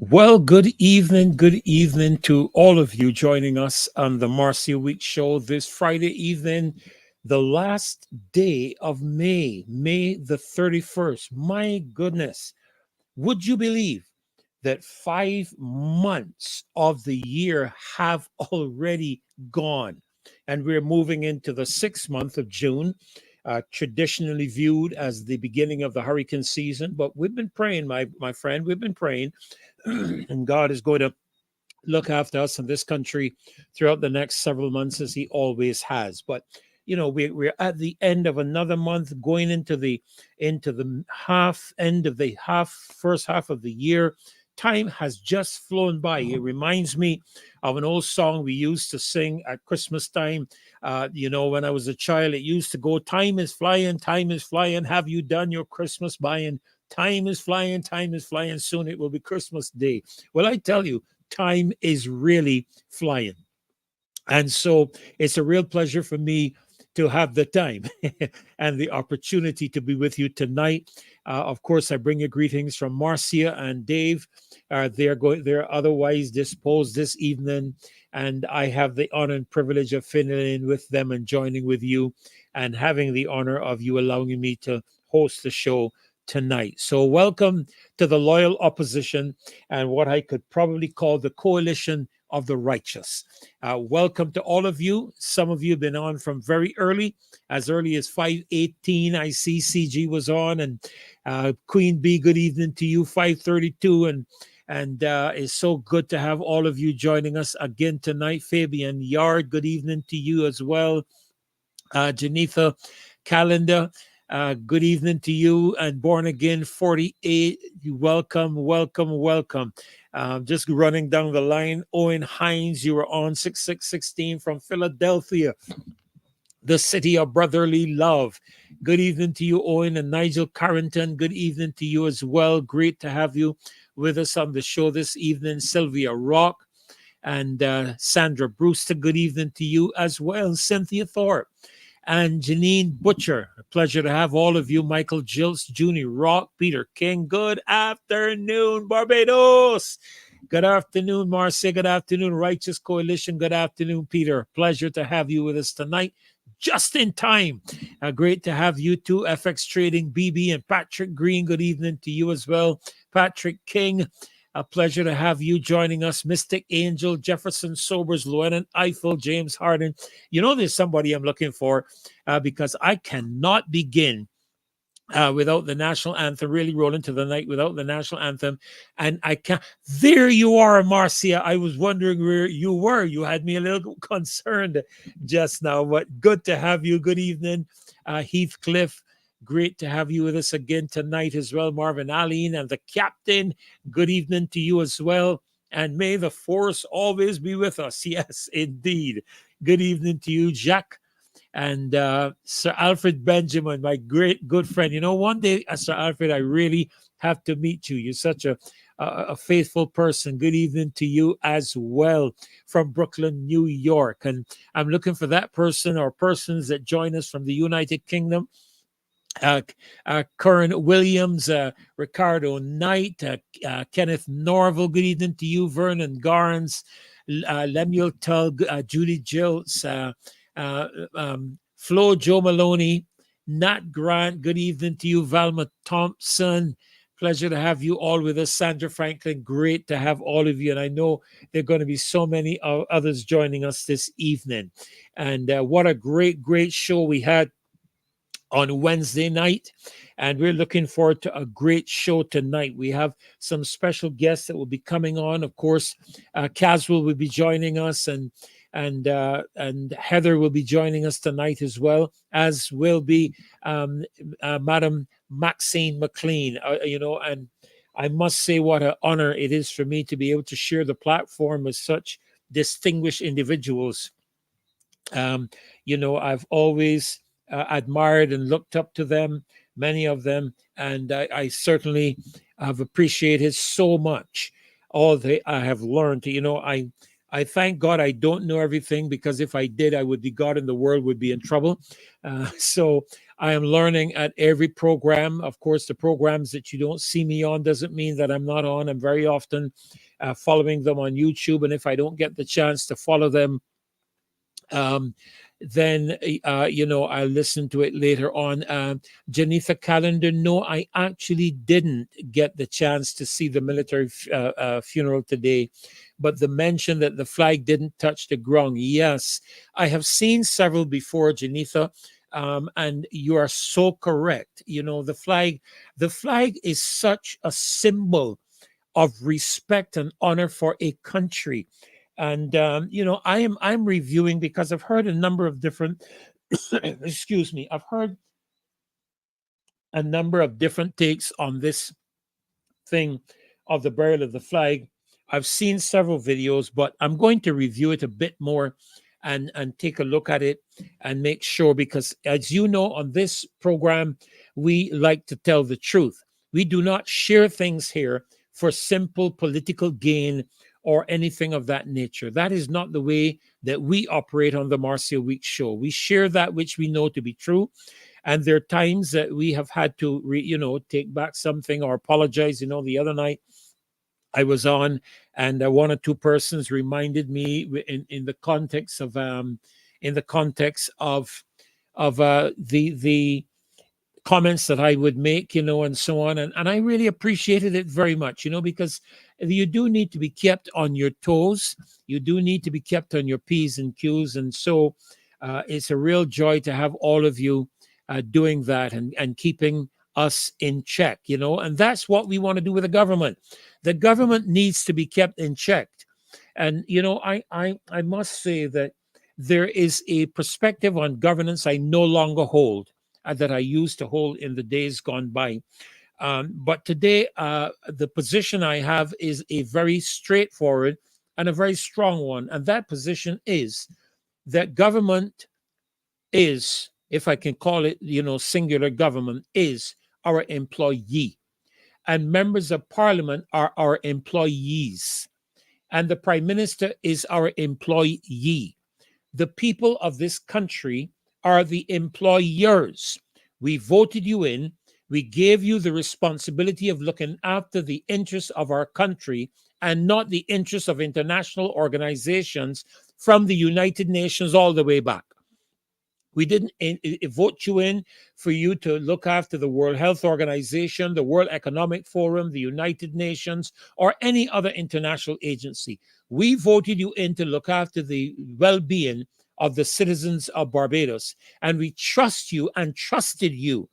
Well, good evening to all of you joining us on the Marcia Week show this Friday evening, the last day of May, May the 31st. My goodness, would you believe that 5 months of the year have already gone? And we're moving into the 6th month of June, traditionally viewed as the beginning of the hurricane season. But we've been praying, my friend, we've been praying and God is going to look after us in this country throughout the next several months as he always has. But we're at the end of another month, going into the end of the first half of the year. Time has just flown by. It reminds me of an old song we used to sing at Christmas time. When I was a child, it used to go, time is flying, have you done your Christmas buying? Time is flying, soon it will be Christmas Day. Well, I tell you, time is really flying. And so it's a real pleasure for me to have the time and the opportunity to be with you tonight. Of course, I bring you greetings from Marcia and Dave. They're otherwise disposed this evening, and I have the honor and privilege of filling in with them and joining with you, and having the honor of you allowing me to host the show tonight. So welcome to the loyal opposition and what I could probably call the coalition of the righteous. Welcome to all of you. Some of you have been on from very early, as early as 5:18. I see CG was on, and Queen B, good evening to you, 5:32. And it's so good to have all of you joining us again tonight. Fabian Yard, good evening to you as well. Janitha Calendar, good evening to you. And Born Again 48, welcome. Just running down the line. Owen Hines, you were on 6616 from Philadelphia, the city of brotherly love. Good evening to you, Owen. And Nigel Carrington, good evening to you as well. Great to have you with us on the show this evening. Sylvia Rock and Sandra Brewster, good evening to you as well. Cynthia Thorpe and Janine Butcher. A pleasure to have all of you. Michael Jilts, Junie Rock, Peter King. Good afternoon, Barbados. Good afternoon, Marcia. Good afternoon, Righteous Coalition. Good afternoon, Peter. Pleasure to have you with us tonight. Just in time. Great to have you too. FX Trading, BB and Patrick Green. Good evening to you as well. Patrick King. A pleasure to have you joining us. Mystic Angel, Jefferson Sobers, Llewellyn Eiffel, James Harden. You know, there's somebody I'm looking for because I cannot begin without the national anthem, really roll into the night without the national anthem. And I can't. There you are, Marcia. I was wondering where you were. You had me a little concerned just now, but good to have you. Good evening, Heathcliff. Great to have you with us again tonight as well. Marvin Allen and the captain, good evening to you as well. And may the force always be with us. Yes, indeed. Good evening to you, Jacques. And Sir Alfred Benjamin, my great good friend. You know, one day, Sir Alfred, I really have to meet you. You're such a faithful person. Good evening to you as well from Brooklyn, New York. And I'm looking for that person or persons that join us from the United Kingdom. Curran Williams, Ricardo Knight, Kenneth Norville, good evening to you. Vernon Garns, Lemuel Tug, Judy Jilts, Flo Joe Maloney, Nat Grant, good evening to you. Valma Thompson, pleasure to have you all with us. Sandra Franklin, great to have all of you. And I know there are going to be so many others joining us this evening. And what a great show we had on Wednesday night, and we're looking forward to a great show tonight. We have some special guests that will be coming on. Of course, Caswell will be joining us, and Heather will be joining us tonight as well, as will be Madam Maxine McLean. And I must say what an honor it is for me to be able to share the platform with such distinguished individuals. I've always admired and looked up to them, many of them, and I certainly have appreciated so much all that I have learned. I thank God I don't know everything, because if I did, I would be God and the world would be in trouble. So I am learning at every program. Of course, the programs that you don't see me on doesn't mean that I'm not on. I'm very often following them on YouTube. And if I don't get the chance to follow them, um, then I'll listen to it later on. Janitha Calendar, no, I actually didn't get the chance to see the military funeral today, but the mention that the flag didn't touch the ground, yes, I have seen several before, Janitha. And you are so correct. The flag is such a symbol of respect and honor for a country. And I'm reviewing, because I've heard a number of different excuse me, I've heard a number of different takes on this thing of the burial of the flag. I've seen several videos, but I'm going to review it a bit more and take a look at it and make sure, because as you know, on this program, we like to tell the truth. We do not share things here for simple political gain or anything of that nature. That is not the way that we operate on the Marcia Week show. We share that which we know to be true. And there are times that we have had to, take back something or apologize. The other night I was on, and one or two persons reminded me in the context of the comments that I would make, and so on. And I really appreciated it very much, because you do need to be kept on your toes. You do need to be kept on your P's and Q's. And so it's a real joy to have all of you doing that and keeping us in check, and that's what we want to do with the government. The government needs to be kept in check. And, I must say that there is a perspective on governance I no longer hold that I used to hold in the days gone by. But today, the position I have is a very straightforward and a very strong one. And that position is that government is, if I can call it, singular government, is our employee. And members of parliament are our employees. And the prime minister is our employee. The people of this country are the employers. We voted you in. We gave you the responsibility of looking after the interests of our country and not the interests of international organizations from the United Nations all the way back. We didn't vote you in for you to look after the World Health Organization, the World Economic Forum, the United Nations, or any other international agency. We voted you in to look after the well-being of the citizens of Barbados. And we trust you and trusted you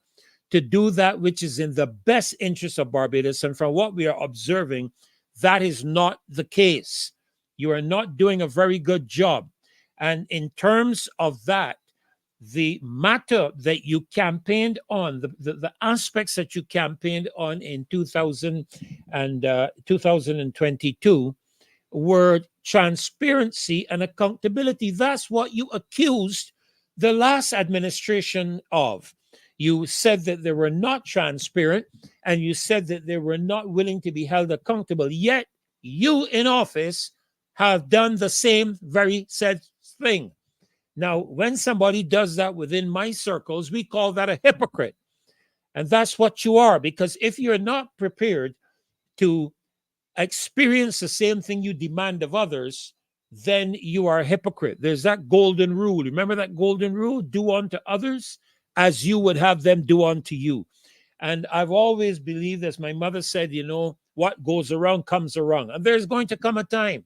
to do that which is in the best interest of Barbados. And from what we are observing, that is not the case. You are not doing a very good job. And in terms of that, the matter that you campaigned on, the aspects that you campaigned on in 2022 were transparency and accountability. That's what you accused the last administration of. You said that they were not transparent, and you said that they were not willing to be held accountable. Yet you in office have done the same very said thing. Now, when somebody does that within my circles, we call that a hypocrite. And that's what you are, because if you're not prepared to experience the same thing you demand of others, then you are a hypocrite. There's that golden rule. Remember that golden rule? Do unto others as you would have them do unto you. And I've always believed, as my mother said, what goes around comes around. And there's going to come a time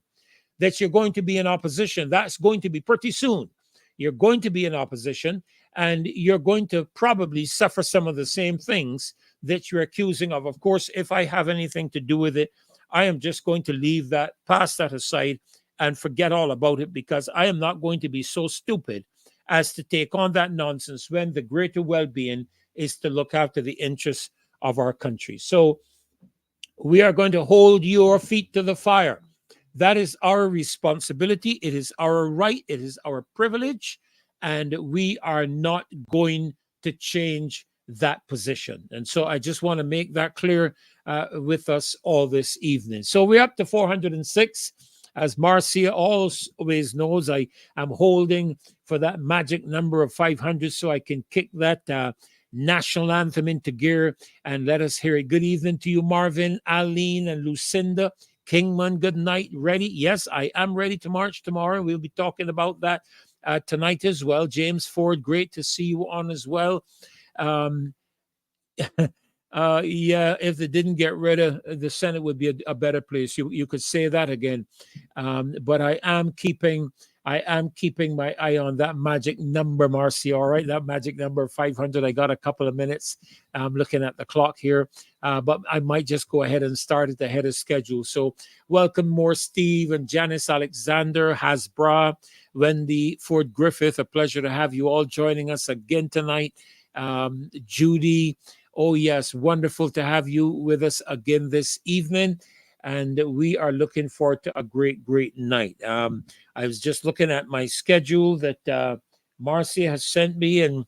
that you're going to be in opposition. That's going to be pretty soon. You're going to be in opposition, and you're going to probably suffer some of the same things that you're accusing of. Of course, if I have anything to do with it, I am just going to leave that, pass that aside, and forget all about it, because I am not going to be so stupid as to take on that nonsense when the greater well-being is to look after the interests of our country. So we are going to hold your feet to the fire. That is our responsibility. It is our right. It is our privilege. And we are not going to change that position. And so I just want to make that clear with us all this evening. So we're up to 406. As Marcia always knows, I am holding for that magic number of 500 so I can kick that national anthem into gear and let us hear it. Good evening to you, Marvin, Aline, and Lucinda. Kingman, good night. Ready? Yes, I am ready to march tomorrow. We'll be talking about that tonight as well. James Ford, great to see you on as well. Yeah, if they didn't get rid of the Senate, would be a better place. You could say that again, but I am keeping my eye on that magic number, Marcy. All right, that magic number 500. I got a couple of minutes. I'm looking at the clock here, but I might just go ahead and start it ahead of schedule. So, welcome more Steve and Janice Alexander, Hasbra, Wendy, Ford Griffith. A pleasure to have you all joining us again tonight. Judy. Oh, yes. Wonderful to have you with us again this evening. And we are looking forward to a great, great night. I was just looking at my schedule that Marcia has sent me, and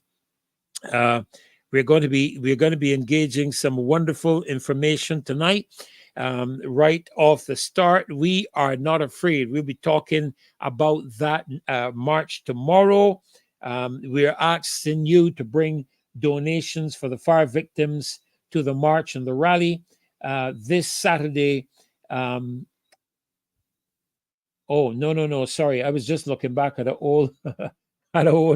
we're going to be engaging some wonderful information tonight. Right off the start, we are not afraid. We'll be talking about that march tomorrow. We are asking you to bring donations for the fire victims to the march and the rally this Saturday. Oh, no, sorry. I was just looking back at an old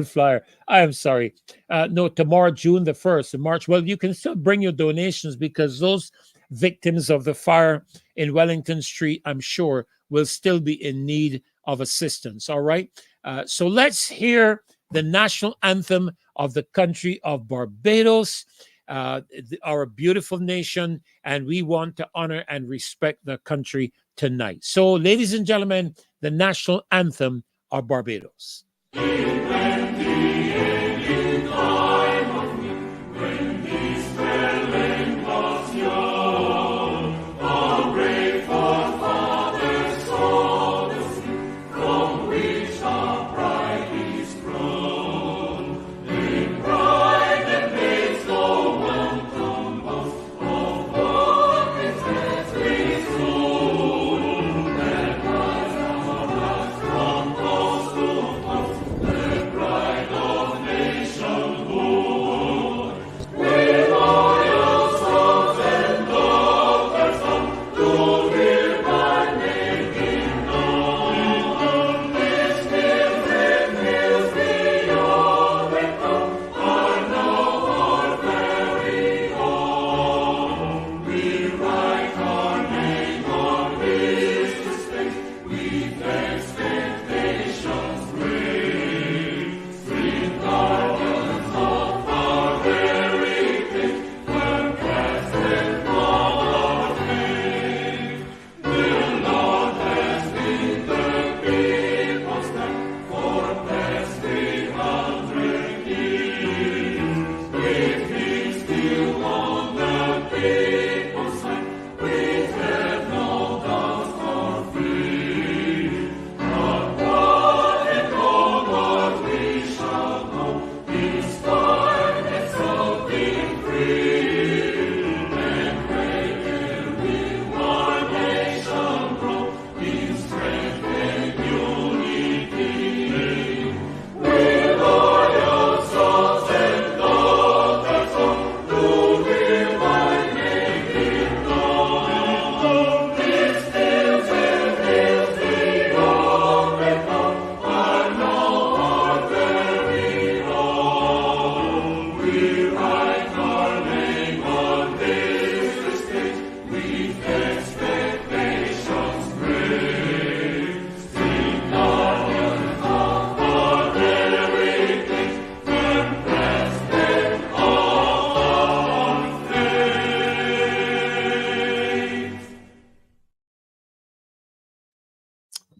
flyer. I am sorry. No, tomorrow, June the 1st, in March. Well, you can still bring your donations because those victims of the fire in Wellington Street, I'm sure, will still be in need of assistance. All right. So let's hear the national anthem of the country of Barbados, our beautiful nation, and we want to honor and respect the country tonight. So, ladies and gentlemen, the national anthem of Barbados.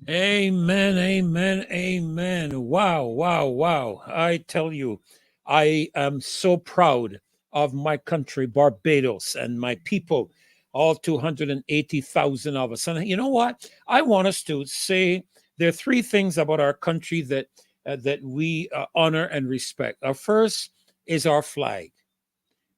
Amen, amen, amen. Wow, wow, wow. I tell you, I am so proud of my country, Barbados, and my people, all 280,000 of us. And you know what? I want us to say there are three things about our country that we honor and respect. Our first is our flag.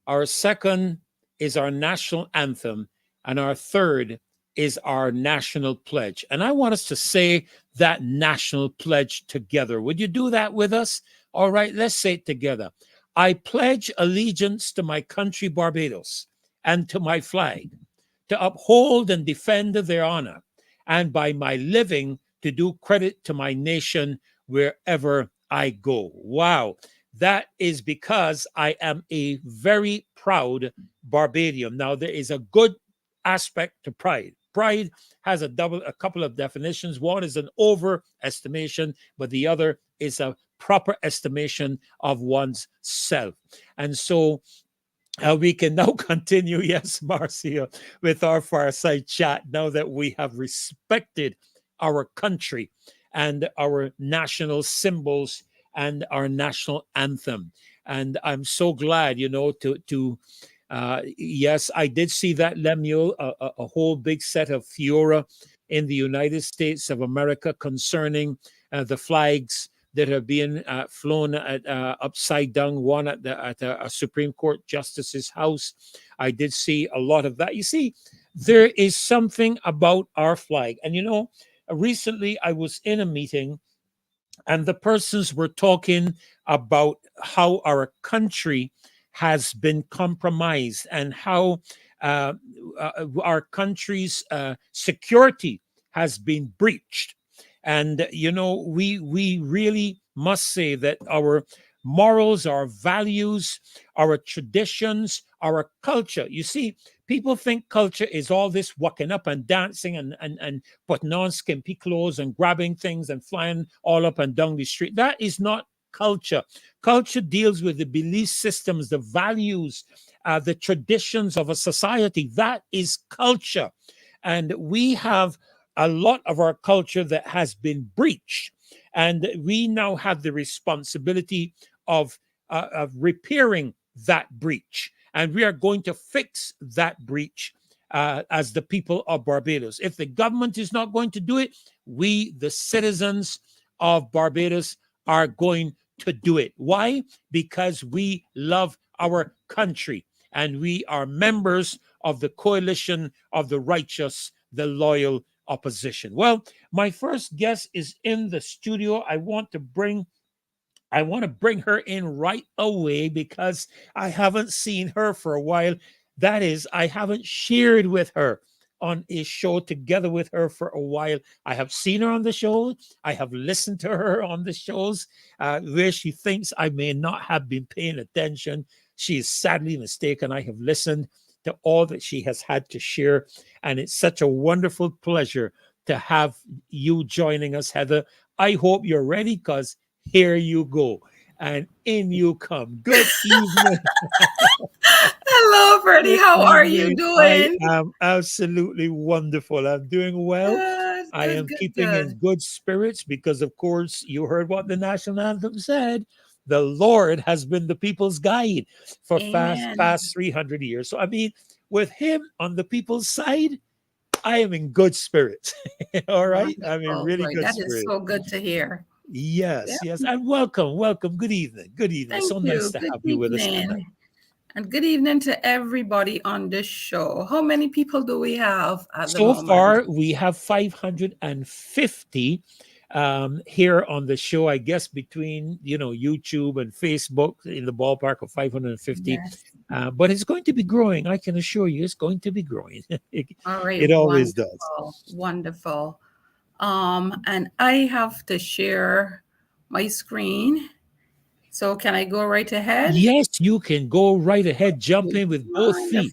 Our second is our national anthem. And our third is our national pledge. And I want us to say that national pledge together. Would you do that with us? All right, let's say it together. I pledge allegiance to my country, Barbados, and to my flag, to uphold and defend their honor, and by my living to do credit to my nation wherever I go. Wow. That is because I am a very proud Barbadian. Now, there is a good aspect to pride. Pride has a couple of definitions. One is an overestimation, but the other is a proper estimation of one's self. And so we can now continue, yes, Marcia, with our fireside chat now that we have respected our country and our national symbols and our national anthem. And I'm so glad, yes, I did see that, Lemuel, a whole big set of Fiora in the United States of America concerning the flags that are being flown upside down, one at a Supreme Court justice's house. I did see a lot of that. You see, there is something about our flag. And, recently I was in a meeting and the persons were talking about how our country has been compromised and how our country's security has been breached. And, we really must say that our morals, our values, our traditions, our culture. You see, people think culture is all this walking up and dancing and putting on skimpy clothes and grabbing things and flying all up and down the street. That is not culture. Culture deals with the belief systems, the values, the traditions of a society. That is culture. And we have a lot of our culture that has been breached. And we now have the responsibility of repairing that breach. And we are going to fix that breach as the people of Barbados. If the government is not going to do it, we, the citizens of Barbados, are going to do it. Why? Because we love our country and we are members of the coalition of the righteous, the loyal opposition. Well, my first guest is in the studio. I want to bring her in right away because I haven't seen her for a while. That is, I haven't shared with her on a show together with her for a while. I have seen her on the show. I have listened to her on the shows where she thinks I may not have been paying attention. She is sadly mistaken. I have listened to all that she has had to share. And it's such a wonderful pleasure to have you joining us, Heather. I hope you're ready because here you go. And in you come. Good evening. Hello, Freddie. How are you doing? I am absolutely wonderful. I'm doing well. Good, I am keeping in good spirits because, of course, you heard what the national anthem said. The Lord has been the people's guide for past 300 years. So, I mean, with him on the people's side, I am in good spirits. All right? Wonderful. I'm in really good That spirits. is so good to hear. Yes, yes. And welcome. Good evening. Good evening. Thank so you. nice to Good have you with us evening. tonight. And good evening to everybody on this show. How many people do we have at the So moment? far, we have 550 here on the show, I guess, between, YouTube and Facebook, in the ballpark of 550. Yes. But it's going to be growing. I can assure you it's going to be growing. All right. It always does. Wonderful. And I have to share my screen. So can I go right ahead? Yes, you can go right ahead, jump in with both feet.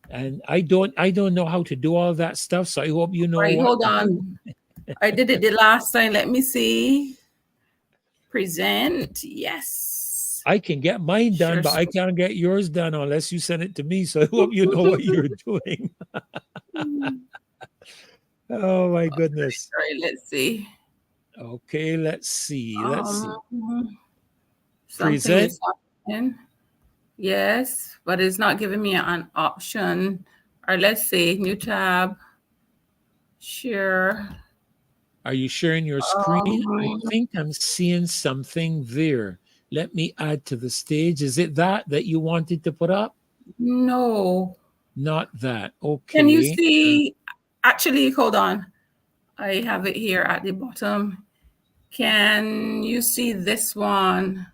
And I don't know how to do all that stuff, so I hope you know. Right, hold on. I did it the last time. Let me see. Present. Yes. I can get mine done, but I can't get yours done unless you send it to me. So I hope you know what you're doing. Oh my goodness. All right, let's see. Okay, let's see. Present. Yes, but it's not giving me an option. Or let's see, new tab. Share. Are you sharing your screen? I think I'm seeing something there. Let me add to the stage. Is it that you wanted to put up? No. Not that. Okay. Can you see? actually, hold on. I have it here at the bottom. Can you see this one?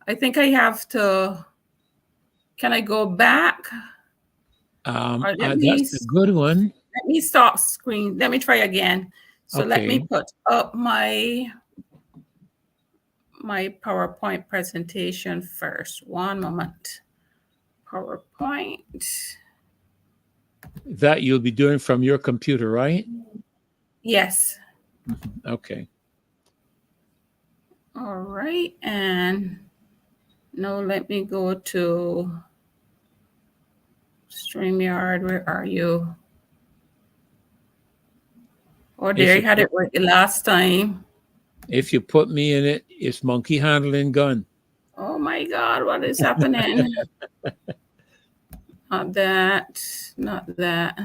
I think I have to, can I go back? That's a good one. Let me stop screen. Let me try again. So let me Okay. put up my PowerPoint presentation first. One moment. PowerPoint. That you'll be doing from your computer, right? Yes. Okay. All right. And now let me go to StreamYard. Where are you? Oh, there, you had it right the last time. If you put me in it, it's monkey handling gun. Oh my God, what is happening? Not that, not that.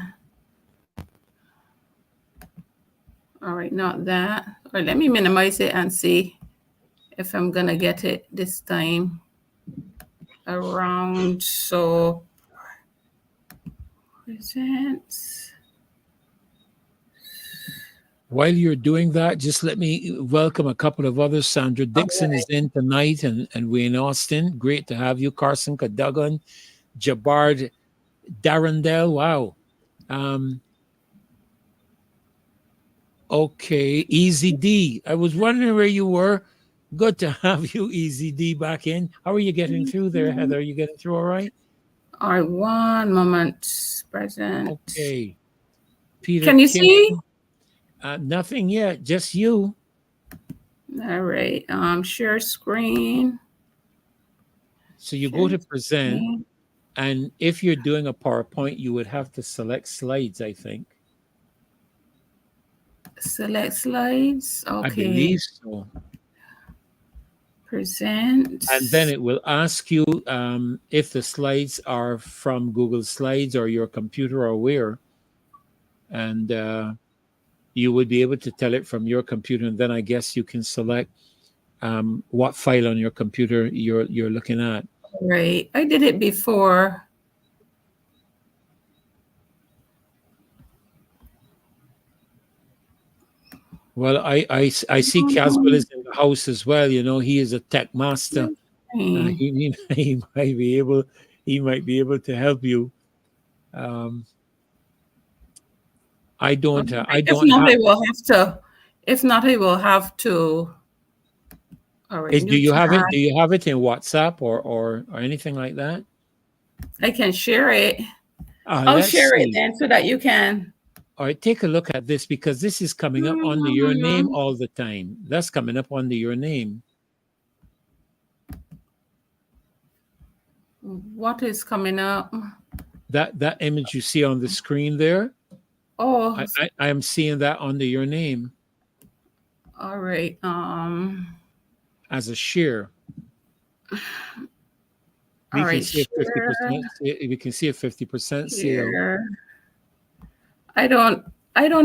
All right, not that. All right, let me minimize it and see if I'm gonna get it this time around. So presents. While you're doing that, just let me welcome a couple of others. Sandra Dixon is in tonight, and Wayne Austin. Great to have you. Carson Cadogan, Jabard Darrendale. Wow. Okay, Easy D. I was wondering where you were. Good to have you, Easy D, back in. How are you getting through there, Heather? Are you getting through all right? All right, one moment. Present. Okay. Peter, can you see? Nothing yet, just you. All right, share screen. So you go to present, and if you're doing a PowerPoint, you would have to select slides, I think. Select slides. Okay. I believe so. Present. And then it will ask you if the slides are from Google Slides or your computer or where. And you would be able to tell it from your computer. And then I guess you can select what file on your computer you're looking at. Right. I did it before. Well, I see Caswell is in the house as well. You know, he is a tech master. He might be able to help you. I don't. If not, I will have to. If not, I will have to. All right. Do you have it? Do you have it in WhatsApp or anything like that? I can share it. I'll share it then so that you can. All right, take a look at this because this is coming up under your name all the time. That's coming up under your name. What is coming up? That image you see on the screen there. Oh, I am seeing that under your name. All right. As a share. We can see a 50%. We can see a 50% sale. I don't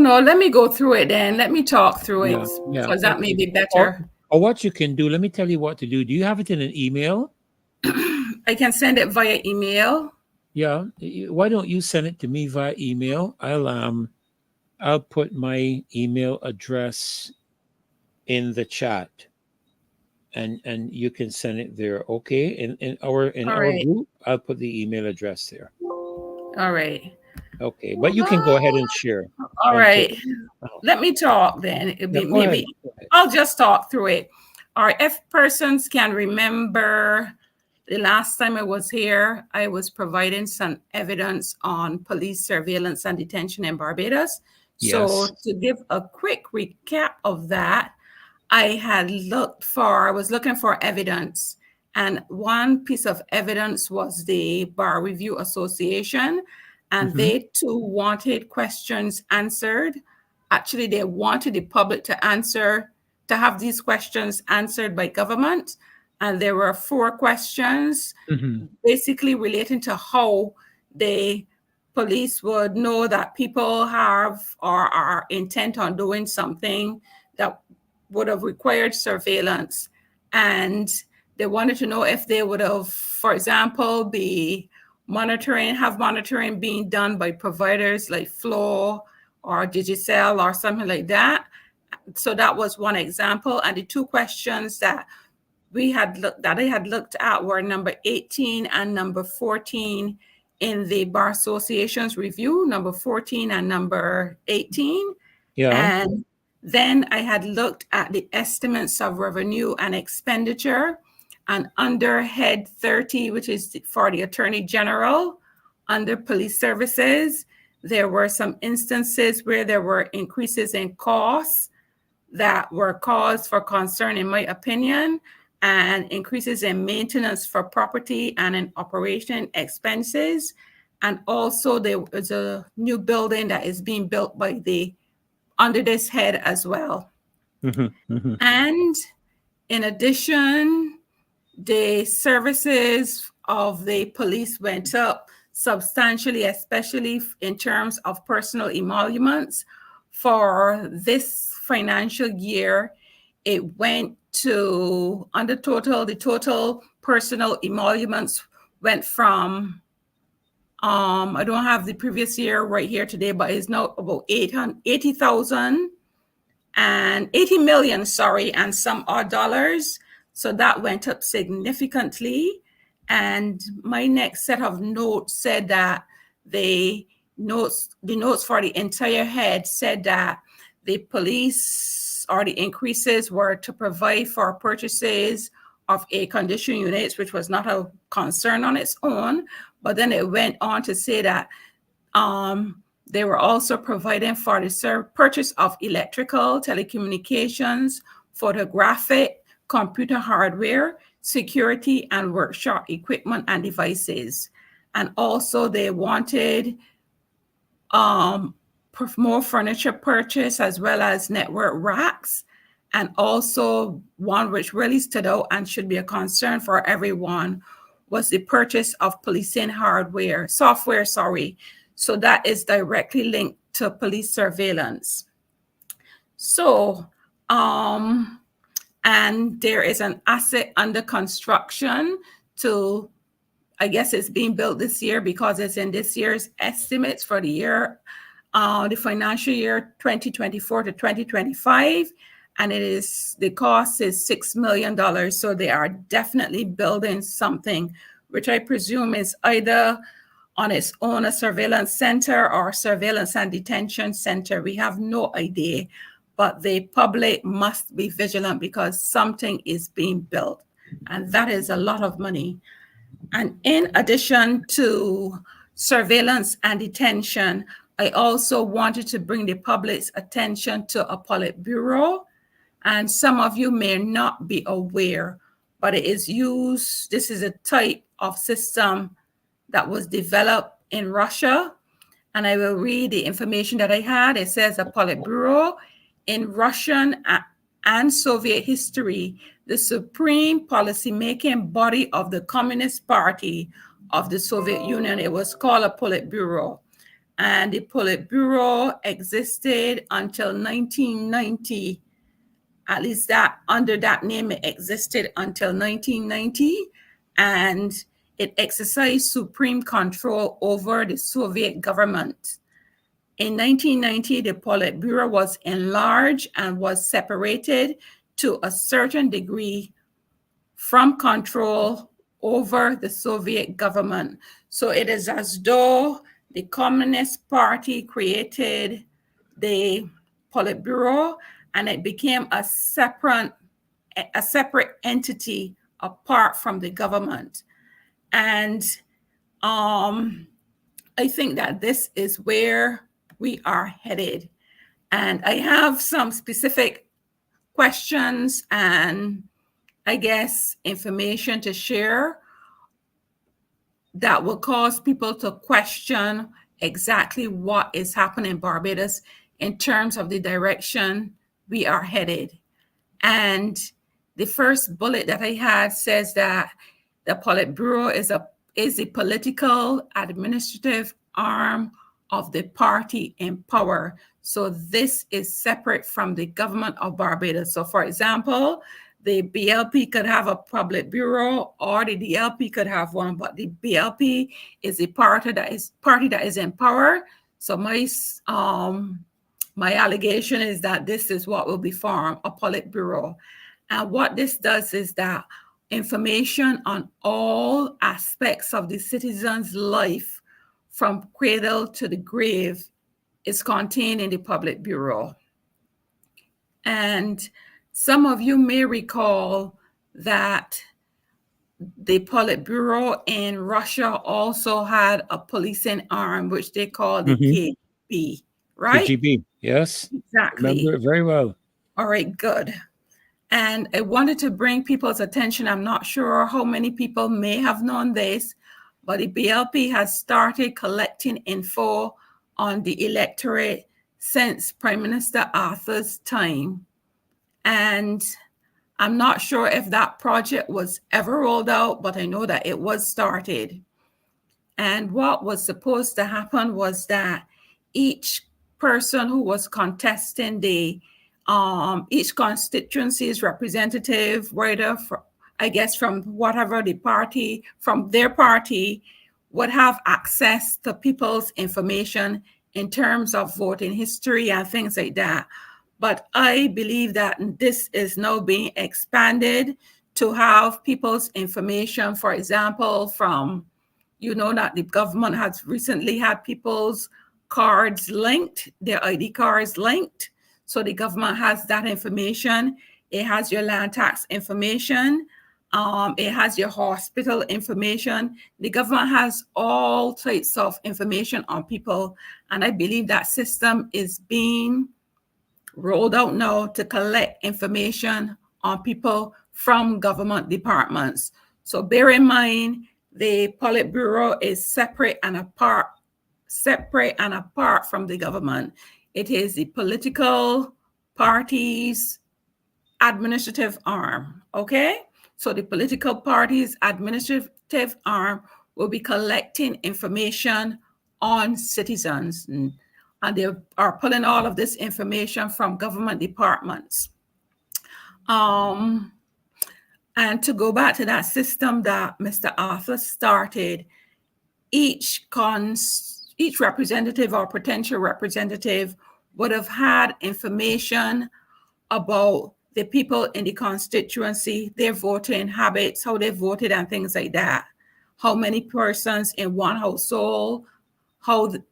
know. Let me go through it then. Let me talk through it because that may be better. Or what you can do, let me tell you what to do. Do you have it in an email? I can send it via email. Yeah. Why don't you send it to me via email? I'll put my email address in the chat. And you can send it there. Okay. In our group, I'll put the email address there. All right. Okay, but you can go ahead and share. All right. Let me talk then. It'll be maybe I'll just talk through it. All right. If persons can remember the last time I was here, I was providing some evidence on police surveillance and detention in Barbados. Yes. So to give a quick recap of that, I was looking for evidence. And one piece of evidence was the Bar Review Association. And they too wanted questions answered. Actually, they wanted the public to have these questions answered by government. And there were 4 questions basically relating to how the police would know that people have or are intent on doing something that would have required surveillance. And they wanted to know if they would have, for example, have monitoring being done by providers like Flow or Digicel or something like that. So that was one example. And the two questions that I had looked at were number 18 and number 14 in the Bar Association's review, number 14 and number 18. Yeah. And then I had looked at the estimates of revenue and expenditure, and under head 30, which is for the Attorney General, under police services, there were some instances where there were increases in costs that were cause for concern, in my opinion, and increases in maintenance for property and in operation expenses. And also there was a new building that is being built under this head as well. And in addition, the services of the police went up substantially, especially in terms of personal emoluments. For this financial year, it went to, the total personal emoluments went from, I don't have the previous year right here today, but it's now about 80,000 and 80 million, and some odd dollars. So that went up significantly. And my next set of notes said that the notes for the entire head said that the police, or the increases, were to provide for purchases of air conditioning units, which was not a concern on its own. But then it went on to say that they were also providing for the purchase of electrical, telecommunications, photographic, computer hardware, security, and workshop equipment and devices. And also they wanted more furniture purchase, as well as network racks. And also one which really stood out and should be a concern for everyone was the purchase of policing software. So that is directly linked to police surveillance. So, and there is an asset under construction to, I guess it's being built this year because it's in this year's estimates for the year, the financial year 2024 to 2025. And the cost is $6 million. So they are definitely building something, which I presume is either on its own a surveillance center or surveillance and detention center. We have no idea, but the public must be vigilant because something is being built, and that is a lot of money. And in addition to surveillance and detention, I also wanted to bring the public's attention to a Politburo. And some of you may not be aware, but it is used, this is a type of system that was developed in Russia. And I will read the information that I had. It says a Politburo in Russian and Soviet history, the supreme policymaking body of the Communist Party of the Soviet Union. It was called a Politburo. And the Politburo existed until 1990. At least that under that name, it existed until 1990. And it exercised supreme control over the Soviet government. In 1990, the Politburo was enlarged and was separated to a certain degree from control over the Soviet government. So it is as though the Communist Party created the Politburo and it became a separate entity apart from the government. And I think that this is where we are headed. And I have some specific questions and, I guess, information to share that will cause people to question exactly what is happening in Barbados in terms of the direction we are headed. And the first bullet that I had says that the Politburo is a political administrative arm of the party in power. So this is separate from the government of Barbados. So for example, the BLP could have a Politburo or the DLP could have one, but the BLP is the party that is in power. So my My allegation is that this is what will be formed, a Politburo. And what this does is that information on all aspects of the citizen's life from cradle to the grave is contained in the Politburo. And some of you may recall that the Politburo in Russia also had a policing arm, which they call the KGB, right? KGB, yes. Exactly. Remember it very well. All right, good. And I wanted to bring people's attention. I'm not sure how many people may have known this, but the BLP has started collecting info on the electorate since Prime Minister Arthur's time. And I'm not sure if that project was ever rolled out, but I know that it was started. And what was supposed to happen was that each person who was contesting the each constituency's representative, whether I guess from whatever the party, from their party, would have access to people's information in terms of voting history and things like that. But I believe that this is now being expanded to have people's information, for example, from, you know, that the government has recently had people's cards linked, their ID cards linked. So the government has that information. It has your land tax information. It has your hospital information. The government has all types of information on people. And I believe that system is being rolled out now to collect information on people from government departments. So bear in mind, the Politburo is separate and apart from the government. It is the political party's administrative arm, okay? So the political party's administrative arm will be collecting information on citizens, and they are pulling all of this information from government departments. And to go back to that system that Mr. Arthur started, each representative or potential representative would have had information about the people in the constituency, their voting habits, how they voted and things like that. How many persons in one household, how the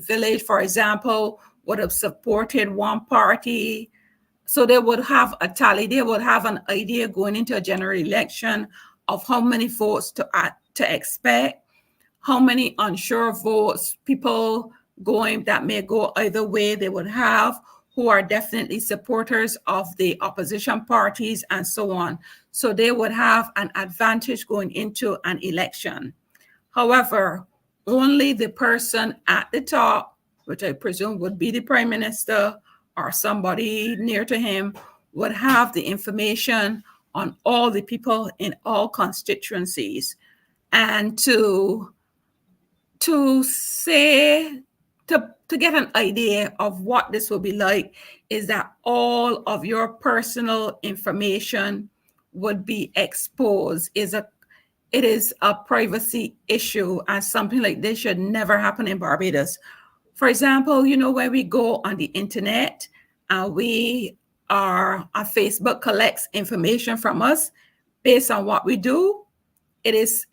village, for example, would have supported one party. So they would have a tally. They would have an idea going into a general election of how many votes to expect, how many unsure votes, people going that may go either way they would have, who are definitely supporters of the opposition parties and so on. So they would have an advantage going into an election. However, only the person at the top, which I presume would be the prime minister or somebody near to him, would have the information on all the people in all constituencies. And to get an idea of what this will be like is that all of your personal information would be exposed. It is a privacy issue, and something like this should never happen in Barbados. For example, you know, when we go on the internet and Facebook collects information from us based on what we do, it is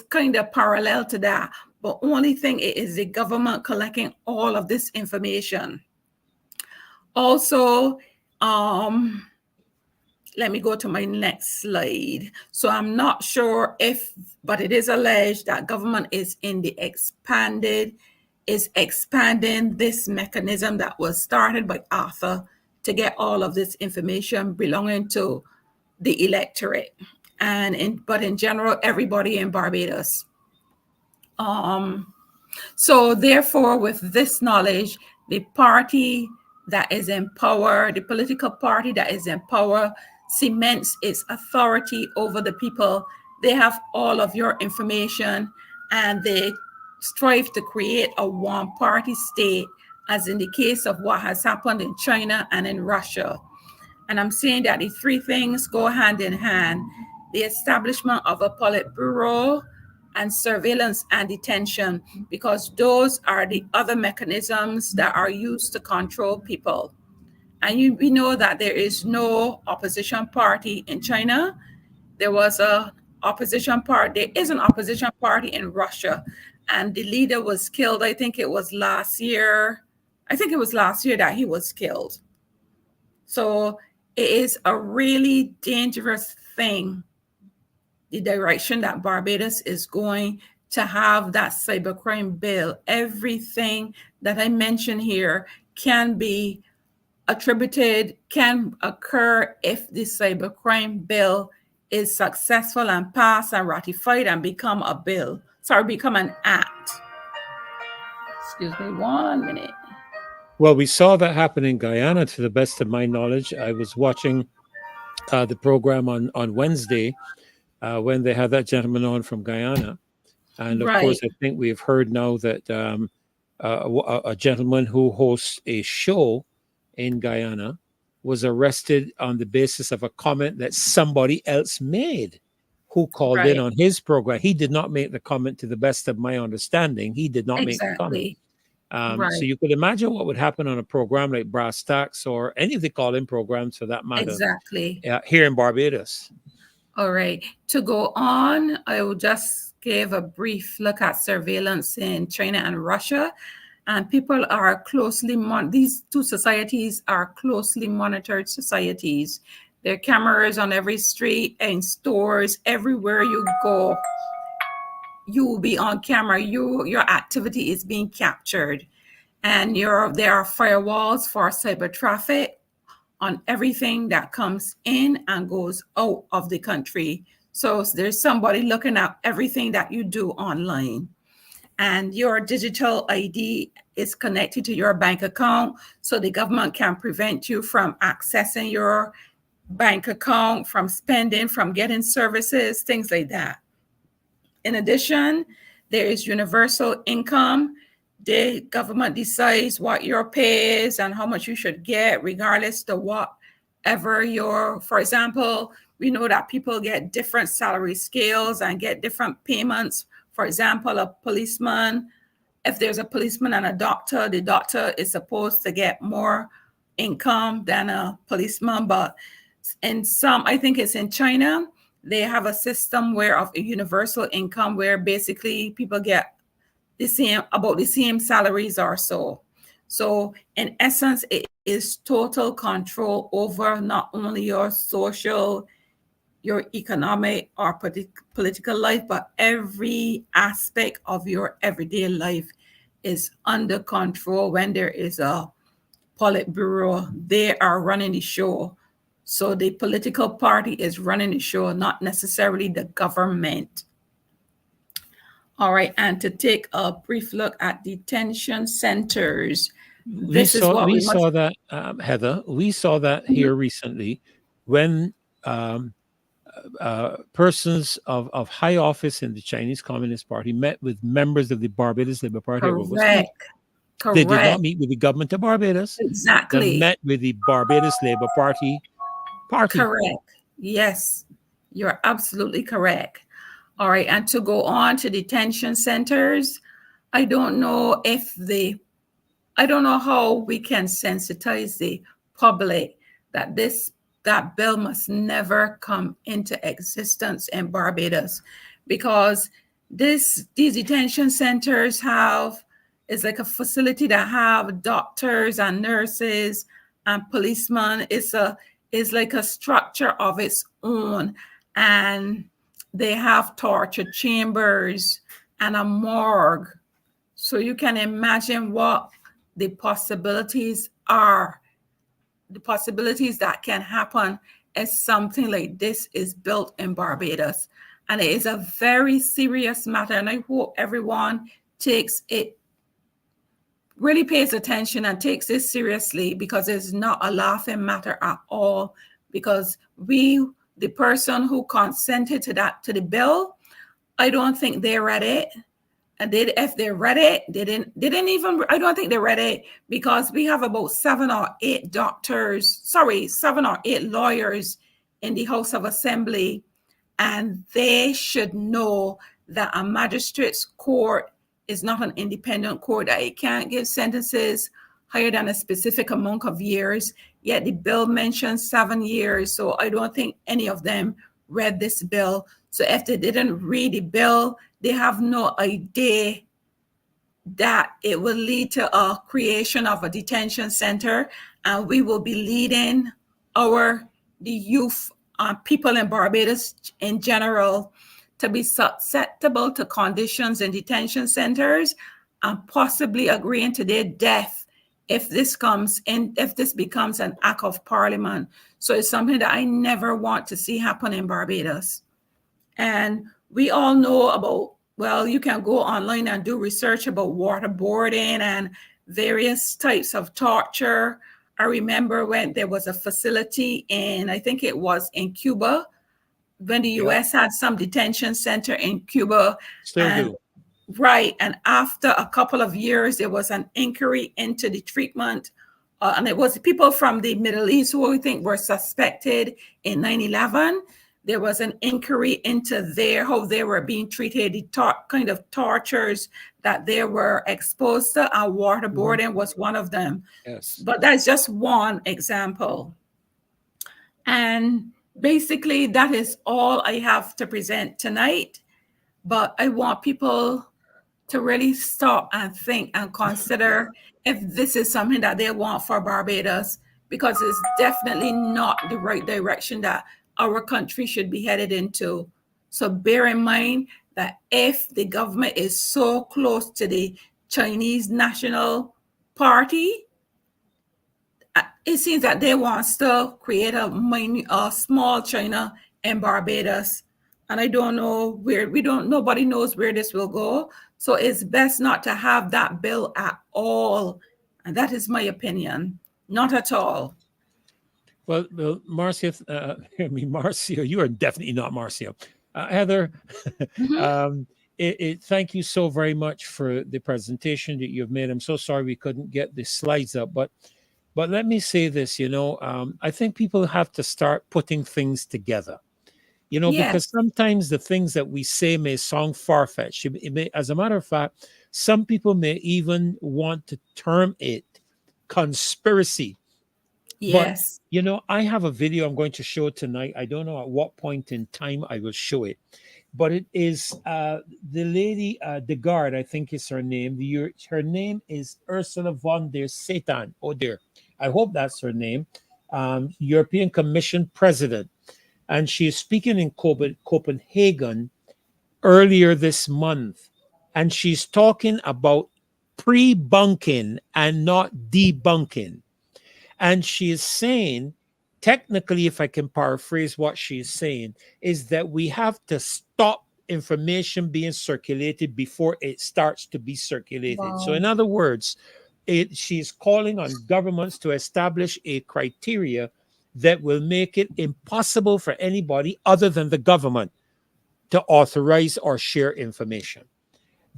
kind of parallel to that. But only thing is the government collecting all of this information. Also, let me go to my next slide. So I'm not sure but it is alleged that government is expanding this mechanism that was started by Arthur to get all of this information belonging to the electorate, but in general, everybody in Barbados. So therefore, with this knowledge, the party that is in power, the political party that is in power, cements its authority over the people. They have all of your information, and they strive to create a one-party state, as in the case of what has happened in China and in Russia. And I'm saying that the three things go hand in hand: the establishment of a Politburo and surveillance and detention, because those are the other mechanisms that are used to control people. And we know that there is no opposition party in China. There was a opposition party. There is an opposition party in Russia, and the leader was killed. I think it was last year. I think it was last year that he was killed. So it is a really dangerous thing, the direction that Barbados is going, to have that cybercrime bill. Everything that I mentioned here can be attributed, can occur if the cybercrime bill is successful and passed and ratified and become a bill. Become an act. Excuse me 1 minute. Well, we saw that happen in Guyana, to the best of my knowledge. I was watching the program on Wednesday when they had that gentleman on from Guyana. And of course, I think we've heard now that a gentleman who hosts a show in Guyana was arrested on the basis of a comment that somebody else made, who called in on his program. He did not make the comment, to the best of my understanding. He did not make the comment. So you could imagine what would happen on a program like Brass Tacks or any of the call-in programs for that matter. Here in Barbados. All right. To go on, I will just give a brief look at surveillance in China and Russia. And people are closely, these two societies are closely monitored societies. There are cameras on every street, in stores, everywhere you go. You will be on camera. Your activity is being captured, and there are firewalls for cyber traffic on everything that comes in and goes out of the country. So there's somebody looking at everything that you do online, and your digital ID is connected to your bank account, so the government can prevent you from accessing your bank account, from spending, from getting services, things like that. In addition, there is universal income. The government decides what your pay is and how much you should get, regardless to whatever for example, we know that people get different salary scales and get different payments. For example, a policeman, if there's a policeman and a doctor, the doctor is supposed to get more income than a policeman. But in I think it's in China, they have a system of a universal income where basically people get about the same salaries or so. So in essence, it is total control over not only your social, your economic or political life, but every aspect of your everyday life is under control. When there is a Politburo, they are running the show. So the political party is running the show, not necessarily the government. All right, and to take a brief look at detention centers. We saw that, Heather, we saw that here recently when persons of high office in the Chinese Communist Party met with members of the Barbados Labour Party. Correct. They did not meet with the government of Barbados. Exactly. They met with the Barbados Labour Party. Correct. Yes, you're absolutely correct. All right, and to go on to detention centers, I don't know how we can sensitize the public that that bill must never come into existence in Barbados, because these detention centers is like a facility that have doctors and nurses and policemen. It's like a structure of its own, and they have torture chambers and a morgue. So you can imagine what the possibilities are, the possibilities that can happen as something like this is built in Barbados. And it is a very serious matter. And I hope everyone really pays attention and takes this seriously, because it's not a laughing matter at all. Because the person who consented to the bill, I don't think they read it. And if they read it, I don't think they read it, because we have about 7 or 8 lawyers in the House of Assembly, and they should know that a magistrate's court is not an independent court, that it can't give sentences higher than a specific amount of years, yet the bill mentions 7 years. So I don't think any of them read this bill. So if they didn't read the bill, they have no idea that it will lead to a creation of a detention center, and we will be leading the youth, people in Barbados in general, to be susceptible to conditions in detention centers and possibly agreeing to their death if this becomes an act of parliament. So it's something that I never want to see happen in Barbados. And we all know about, well, you can go online and do research about waterboarding and various types of torture. I remember when there was a facility I think it was in Cuba, when the US had some detention center in Cuba. Still do. Right. And after a couple of years, there was an inquiry into the treatment. And it was people from the Middle East who we think were suspected in 9/11. There was an inquiry into how they were being treated, the kind of tortures that they were exposed to, and waterboarding was one of them. Yes. But that's just one example. And basically, that is all I have to present tonight. But I want people to really stop and think and consider if this is something that they want for Barbados, because it's definitely not the right direction that our country should be headed into. So bear in mind that if the government is so close to the Chinese National Party, it seems that they want to create a small China in Barbados. And I don't know nobody knows where this will go. So it's best not to have that bill at all. And that is my opinion. Not at all. Well, Marcia, Marcia, you are definitely not Marcia. Heather, thank you so very much for the presentation that you've made. I'm so sorry we couldn't get the slides up, but let me say this, I think people have to start putting things together, because sometimes the things that we say may sound far-fetched. As a matter of fact, some people may even want to term it conspiracy. Yes. But, I have a video I'm going to show tonight. I don't know at what point in time I will show it, but it is the lady, Degard, I think is her name. Her name is Ursula von der Satan. Oh, dear. I hope that's her name. European Commission President. And she is speaking in Copenhagen earlier this month. And she's talking about pre-bunking and not debunking. And she is saying, technically, if I can paraphrase what she's saying, is that we have to stop information being circulated before it starts to be circulated. Wow. So in other words, she's calling on governments to establish a criteria that will make it impossible for anybody other than the government to authorize or share information.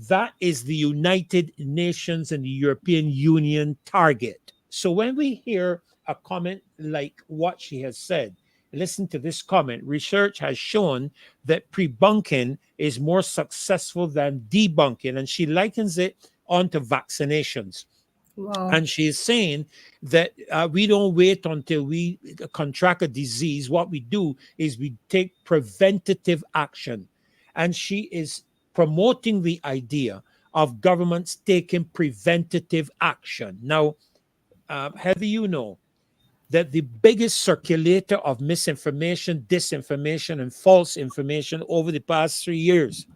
That is the United Nations and the European Union target. So when we hear a comment like what she has said, listen to this comment. Research has shown that pre-bunking is more successful than debunking, and she likens it onto vaccinations. Wow. And she's saying that we don't wait until we contract a disease. What we do is we take preventative action. And she is promoting the idea of governments taking preventative action. Now, Heather, you know that the biggest circulator of misinformation, disinformation, and false information over the past 3 years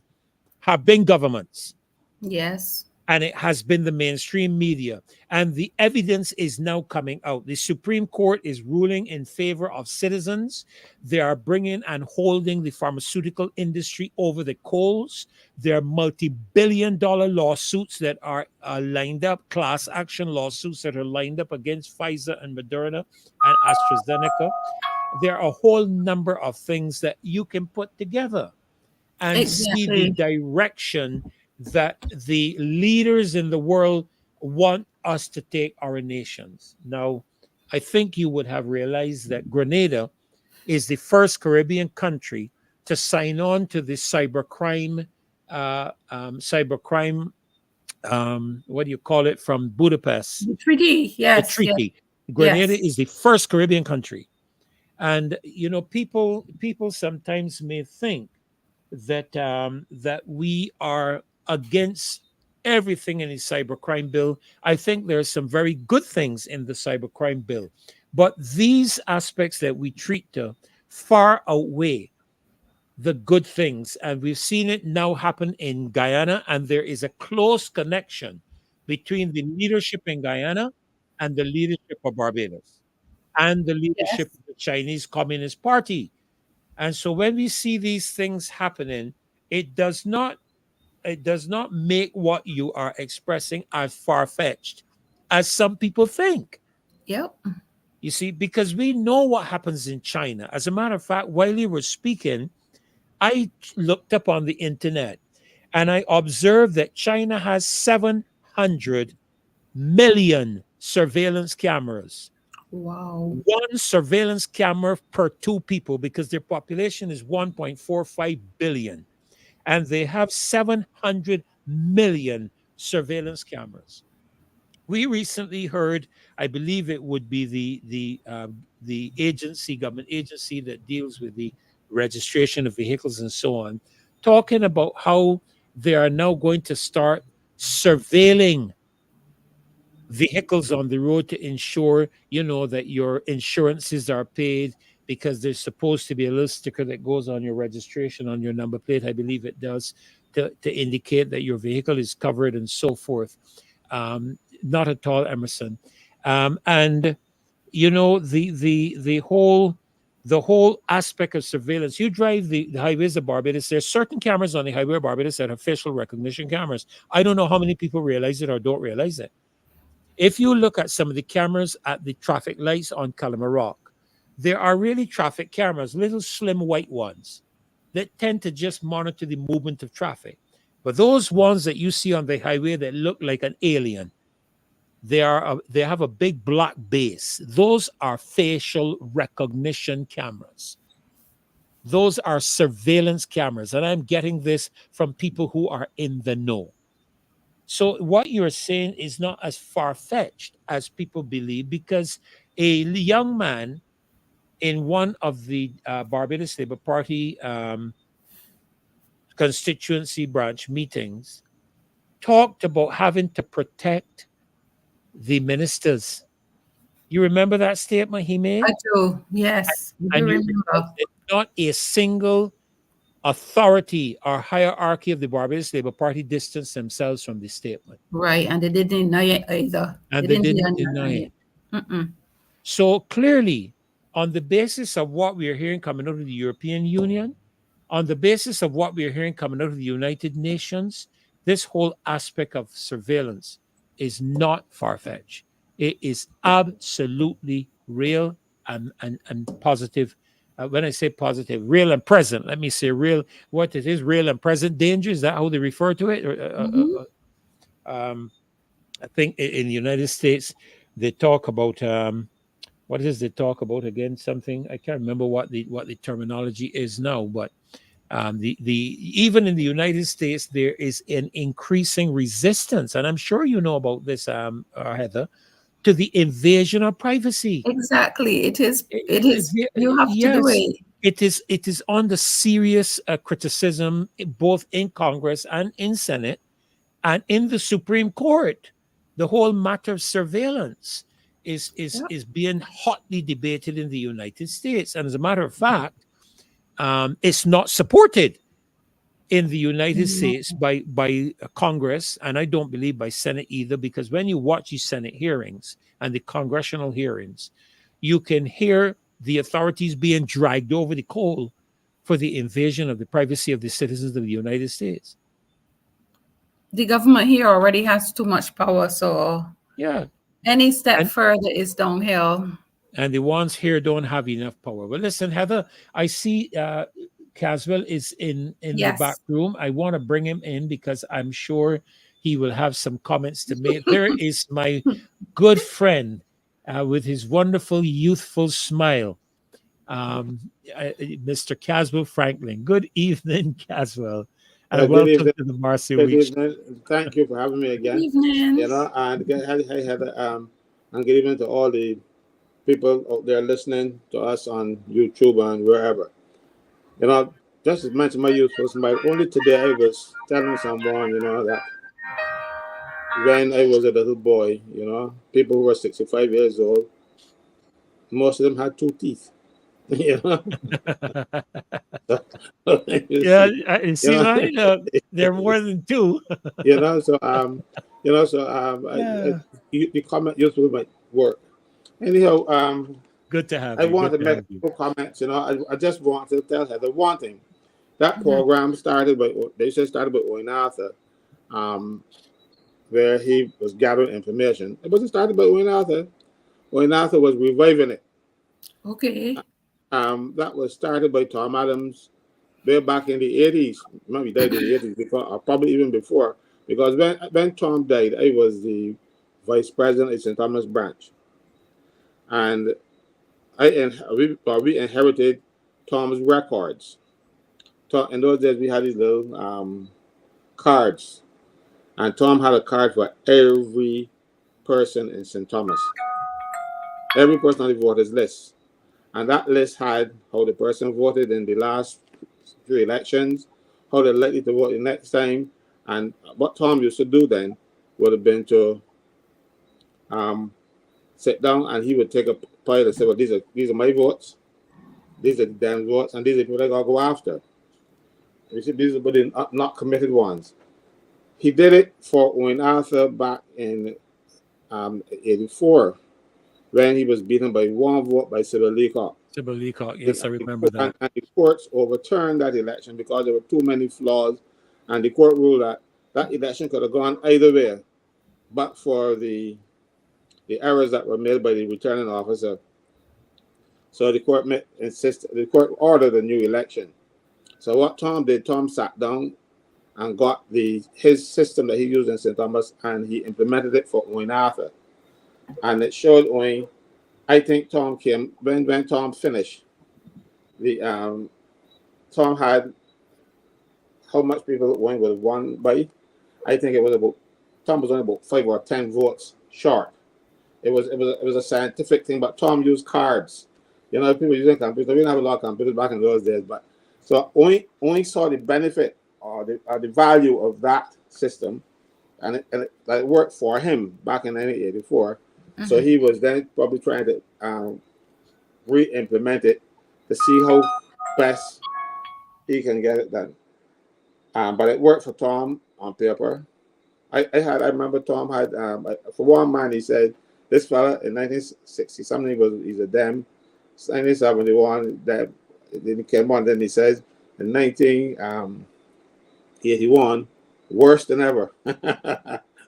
have been governments. Yes. And it has been the mainstream media. And the evidence is now coming out. The Supreme Court is ruling in favor of citizens. They are bringing and holding the pharmaceutical industry over the coals. There are multi-billion-dollar lawsuits that are lined up, class action lawsuits that are lined up against Pfizer and Moderna and AstraZeneca. There are a whole number of things that you can put together and see the direction that the leaders in the world want us to take our nations. Now, I think you would have realized that Grenada is the first Caribbean country to sign on to the cybercrime cybercrime, what do you call it, from Budapest. The treaty, The yes, treaty. Grenada yes. is the first Caribbean country. And people sometimes may think that we are against everything in the cybercrime bill. I think there's some very good things in the cybercrime bill, but these aspects that we treat far outweigh the good things. And we've seen it now happen in Guyana, and there is a close connection between the leadership in Guyana and the leadership of Barbados and the leadership Yes. of the Chinese Communist Party. And so when we see these things happening, it does not make what you are expressing as far-fetched as some people think. Yep. You see, because we know what happens in China. As a matter of fact, while you were speaking, I looked up on the internet and I observed that China has 700 million surveillance cameras. Wow. One surveillance camera per 2 people, because their population is 1.45 billion. And they have 700 million surveillance cameras. We recently heard, I believe it would be the government agency that deals with the registration of vehicles and so on, talking about how they are now going to start surveilling vehicles on the road to ensure, that your insurances are paid, because there's supposed to be a little sticker that goes on your registration, on your number plate, I believe it does, to indicate that your vehicle is covered and so forth. Not at all, Emerson. And the whole aspect of surveillance. You drive the highways of Barbados. There's certain cameras on the highway of Barbados that are facial recognition cameras. I don't know how many people realize it or don't realize it. If you look at some of the cameras at the traffic lights on Calamar Rock, there are really traffic cameras, little slim white ones that tend to just monitor the movement of traffic. But those ones that you see on the highway that look like an alien, they have a big black base. Those are facial recognition cameras. Those are surveillance cameras. And I'm getting this from people who are in the know. So what you're saying is not as far-fetched as people believe, because a young man in one of the Barbados Labour Party constituency branch meetings talked about having to protect the ministers. You remember that statement he made? I do, yes. And you remember not a single authority or hierarchy of the Barbados Labour Party distanced themselves from the statement. Right, and they didn't deny it either. And they didn't deny it. Mm-mm. So clearly, on the basis of what we are hearing coming out of the European Union, on the basis of what we are hearing coming out of the United Nations, this whole aspect of surveillance is not far-fetched. It is absolutely real and positive. When I say positive, real and present, let me say real, what it is, real and present danger. Is that how they refer to it? I think in the United States, they talk about, what is they talk about again? Something, I can't remember what the terminology is now, but even in the United States, there is an increasing resistance, and I'm sure you know about this, Heather, to the invasion of privacy. Exactly. It is. You have to do it. It is under serious criticism, both in Congress and in Senate and in the Supreme Court. The whole matter of surveillance is being hotly debated in the United States, and as a matter of fact, it's not supported in the United States by Congress, and I don't believe by Senate either, because when you watch these Senate hearings and the congressional hearings, you can hear the authorities being dragged over the coal for the invasion of the privacy of the citizens of the United States. The government here already has too much power, so yeah, any step further is downhill. And the ones here don't have enough power. Well, listen, Heather, I see Caswell is in the back room. I want to bring him in because I'm sure he will have some comments to make. There is my good friend with his wonderful youthful smile, Mr. Caswell Franklin. Good evening, Caswell. And good welcome evening. to the Marcy Good Week. evening. Thank you for having me again. Good evening. You know, and and good evening to all the people out there listening to us on YouTube and wherever. You know, just to mention my youthful smile, only today I was telling someone, you know, that when I was a little boy, you know, people who were 65 years old, most of them had 2 teeth. You know, Yeah, see, you you see, know, right? They're more than two. you know, Yeah. the comment useful might work. Anyhow, Good to have I you. want Good to to make have a you. couple comments. You know, I just want to tell Heather one thing. That Mhm. program started by, they said started by Owen Arthur, where he was gathering information. It wasn't started by Owen Arthur. Owen Arthur was reviving it. Okay. That was started by Tom Adams way back in the 80s. Maybe died in the 80s, because, or probably even before. Because when Tom died, I was the vice president of St. Thomas branch. And we inherited Tom's records. In those days, we had these little cards. And Tom had a card for every person in St. Thomas. Every person on the voters list. And that list had how the person voted in the last 3 elections, how they're likely to vote the next time. And what Tom used to do then would have been to sit down, and he would take a pile and say, well, these are my votes, these are the damn votes, and these are the people I gotta go after. You see, these are the not committed ones. He did it for Owen Arthur back in 84, when he was beaten by 1 vote by Sybil Leacock. Sybil Leacock. Yes, I remember that. And the courts overturned that election because there were too many flaws, and the court ruled that that election could have gone either way, but for the errors that were made by the returning officer. So the court the court ordered a new election. So what Tom did, Tom sat down and got his system that he used in St. Thomas, and he implemented it for Owen Arthur. And it showed Owen, I think Tom came, when Tom finished, Tom had how much people Owen was won by. I think it was about, Tom was only about 5 or 10 votes short. It was a scientific thing, but Tom used cards. You know, people using computers. We didn't have a lot of computers back in those days, but so only saw the benefit or the value of that system, and it worked for him back in 1984. Mm-hmm. So he was then probably trying to re-implement it to see how best he can get it done. But it worked for Tom on paper. I remember Tom had for one man, he said, this fella in 1960 something, he's a dem. 1971 that then came on. Then he says in 1981, worse than ever.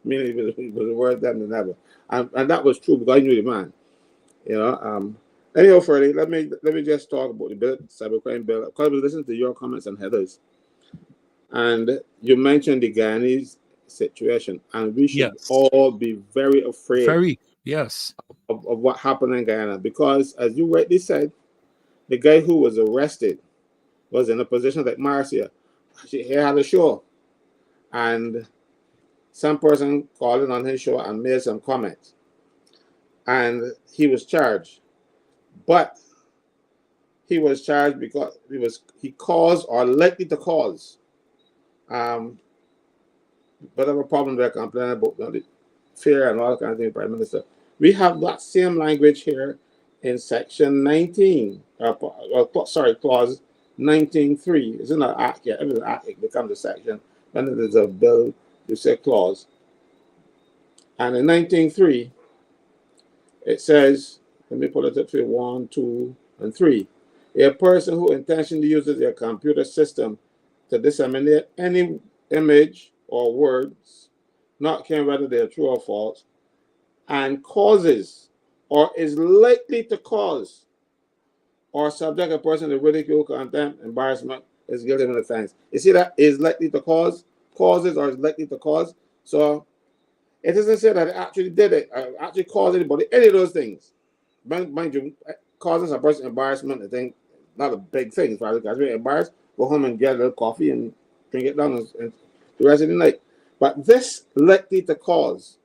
Meaning it was worse than ever, and that was true because I knew the man. You know. Anyhow, Freddie, let me just talk about the bill, cybercrime bill. Because I was listening to your comments and Heather's, and you mentioned the Guyanese situation, and we should all be very afraid. Yes. Of what happened in Guyana, because as you rightly said, the guy who was arrested was in a position like Marcia. He had a show, and some person called in on his show and made some comments, and he was charged. But he was charged because he caused or likely to cause whatever problem they're complaining about, you know, the fear and all that kind of thing, Prime Minister. We have that same language here in section 19, clause 19.3. It's in an act yet. If it's an act, it becomes a section. When it is a bill, you say clause. And in 19.3, it says, let me pull it up here, 1, 2, and 3. A person who intentionally uses a computer system to disseminate any image or words, not caring whether they are true or false, and causes or is likely to cause or subject a person to ridicule, contempt, embarrassment, is guilty of an offense. You see that is likely to cause, causes or is likely to cause. So it doesn't say that it actually did it, actually caused anybody, any of those things. Mind you, causing a person embarrassment, I think, not a big thing. If I was really embarrassed, go home and get a little coffee and bring it down and the rest of the night. But this likely to cause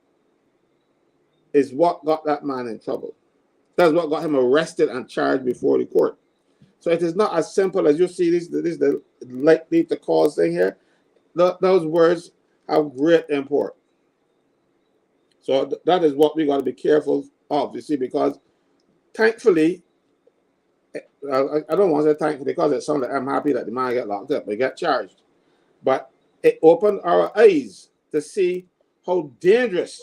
is what got that man in trouble. That's what got him arrested and charged before the court. So it is not as simple as you see this the likely to cause thing here. Those words have great import. So that is what we got to be careful of, you see, because thankfully, I don't want to say thankfully because it sounds like I'm happy that the man get locked up, they get charged. But it opened our eyes to see how dangerous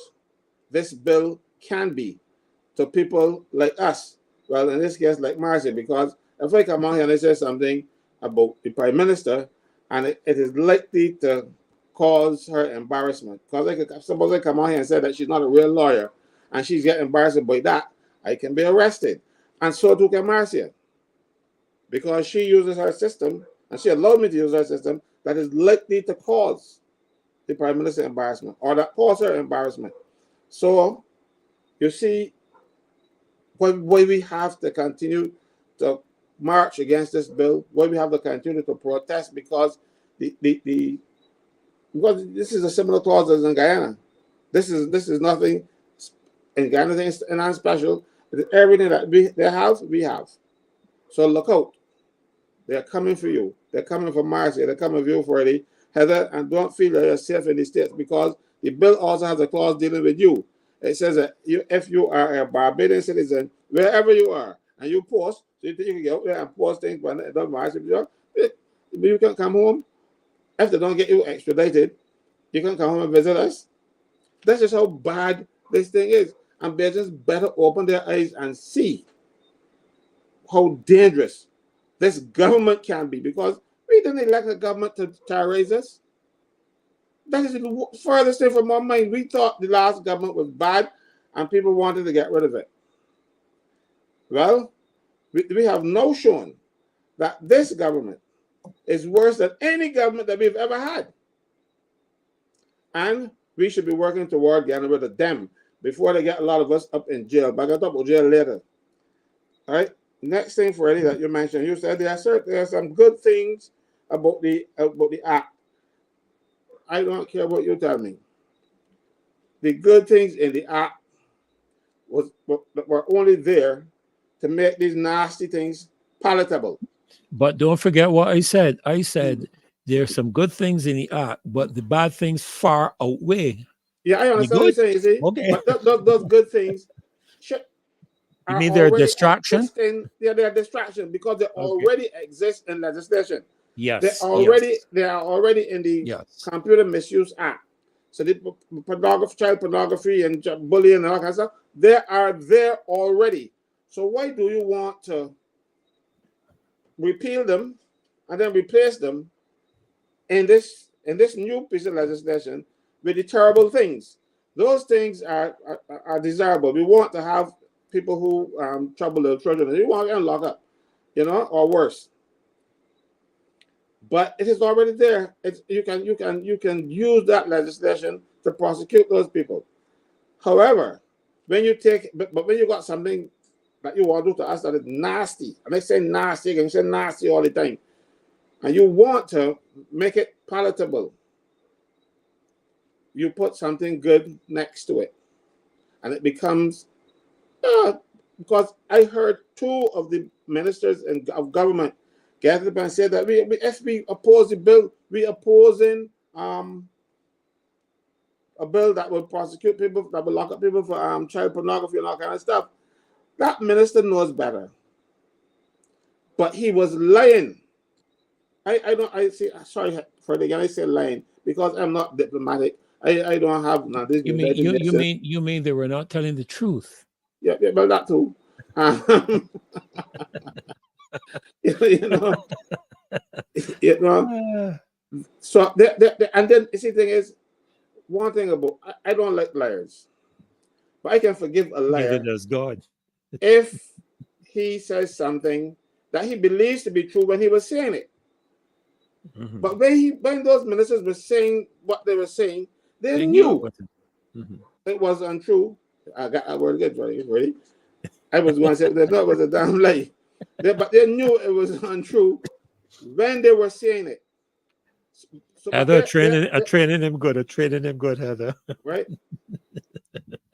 this bill can be to people like us. Well, in this case, like Marcia, because if I come on here and I say something about the Prime Minister, and it is likely to cause her embarrassment. Because suppose I come on here and say that she's not a real lawyer, and she's getting embarrassed by that, I can be arrested. And so too can Marcia. Because she uses her system, and she allowed me to use her system, that is likely to cause the Prime Minister embarrassment, or that cause her embarrassment. So, you see, why we have to continue to march against this bill, why we have to continue to protest, because because this is a similar clause as in Guyana. This is nothing in Guyana, things and special. Everything that they have, we have. So look out. They're coming for you. They're coming for Marcia. They're coming for you, Freddie, Heather, and don't feel that you're safe in the States, because the bill also has a clause dealing with you. It says that if you are a Barbadian citizen, wherever you are, and you post, so you can get out there and post things, but it doesn't matter. You can come home. If they don't get you extradited, you can come home and visit us. That's just how bad this thing is. And they just better open their eyes and see how dangerous this government can be, because we didn't elect a government to terrorize us. That is the furthest thing from our mind. We thought the last government was bad and people wanted to get rid of it. Well, we have now shown that this government is worse than any government that we've ever had. And we should be working toward getting rid of them before they get a lot of us up in jail. But I'll talk about jail later. All right. Next thing, Freddie, that you mentioned, you said there are some good things about the act. I don't care what you tell me. The good things in the act were only there to make these nasty things palatable. But don't forget what I said. I said there's some good things in the act, but the bad things far outweigh. Yeah, I understand what you're saying, you see. Okay. But those good things you mean they're a distraction? They're a distraction because they already exist in legislation. Yes. They are already in the Computer Misuse Act. So the child pornography and bullying and all that kind of stuff, they are there already. So why do you want to repeal them and then replace them in this new piece of legislation with the terrible things? Those things are desirable. We want to have people who trouble their children. We want them locked up, or worse. But it is already there. You can use that legislation to prosecute those people. However, when you got something that you want to do to us that is nasty, and I say nasty, you can say nasty all the time, and you want to make it palatable, you put something good next to it, and it becomes because I heard two of the ministers of government get up and say that if we oppose the bill, we opposing a bill that will prosecute people, that will lock up people for child pornography and all kind of stuff. That minister knows better, but he was lying. Sorry for again. I say lying because I'm not diplomatic. I don't have this. You mean they were not telling the truth? Yeah, but that too. So and then the thing is, one thing about I don't like liars, but I can forgive a liar. Neither does God. If he says something that he believes to be true when he was saying it. Mm-hmm. But when those ministers were saying what they were saying, they knew it was untrue. I got that word good, ready? I was going to say that was a damn lie. But they knew it was untrue when they were saying it. So Heather, training him good. Heather. Right.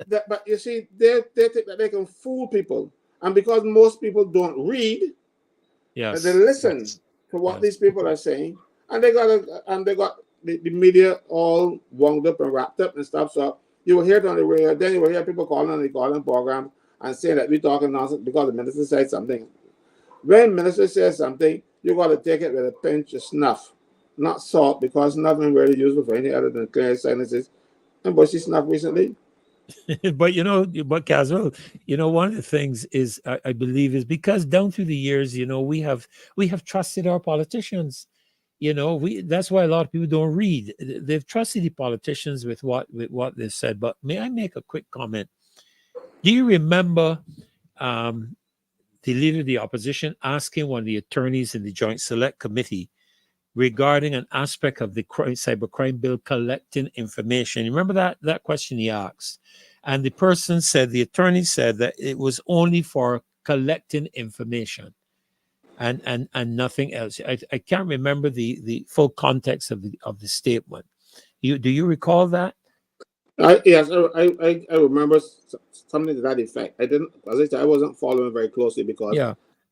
But you see, they think that they can fool people, and because most people don't read, yes, they listen to what these people are saying, and they got the media all wound up and wrapped up and stuff. So you will hear it on the radio, then you will hear people calling on the calling program and saying that we're talking nonsense because the minister said something. When the minister says something, you got to take it with a pinch of snuff, not salt, because nothing really useful for any other than clear sinuses. And but she snuffed recently. But but Caswell, one of the things is I believe is because down through the years, we have trusted our politicians. That's why a lot of people don't read. They've trusted the politicians with what they've said. But may I make a quick comment? Do you remember the leader of the opposition asking one of the attorneys in the Joint Select Committee regarding an aspect of the cybercrime bill collecting information? You remember that question he asked? And the person said, the attorney said that it was only for collecting information and nothing else. I can't remember the full context of the statement. Do you recall that? Yes, I remember something to that effect. I didn't, as I said, I wasn't following very closely because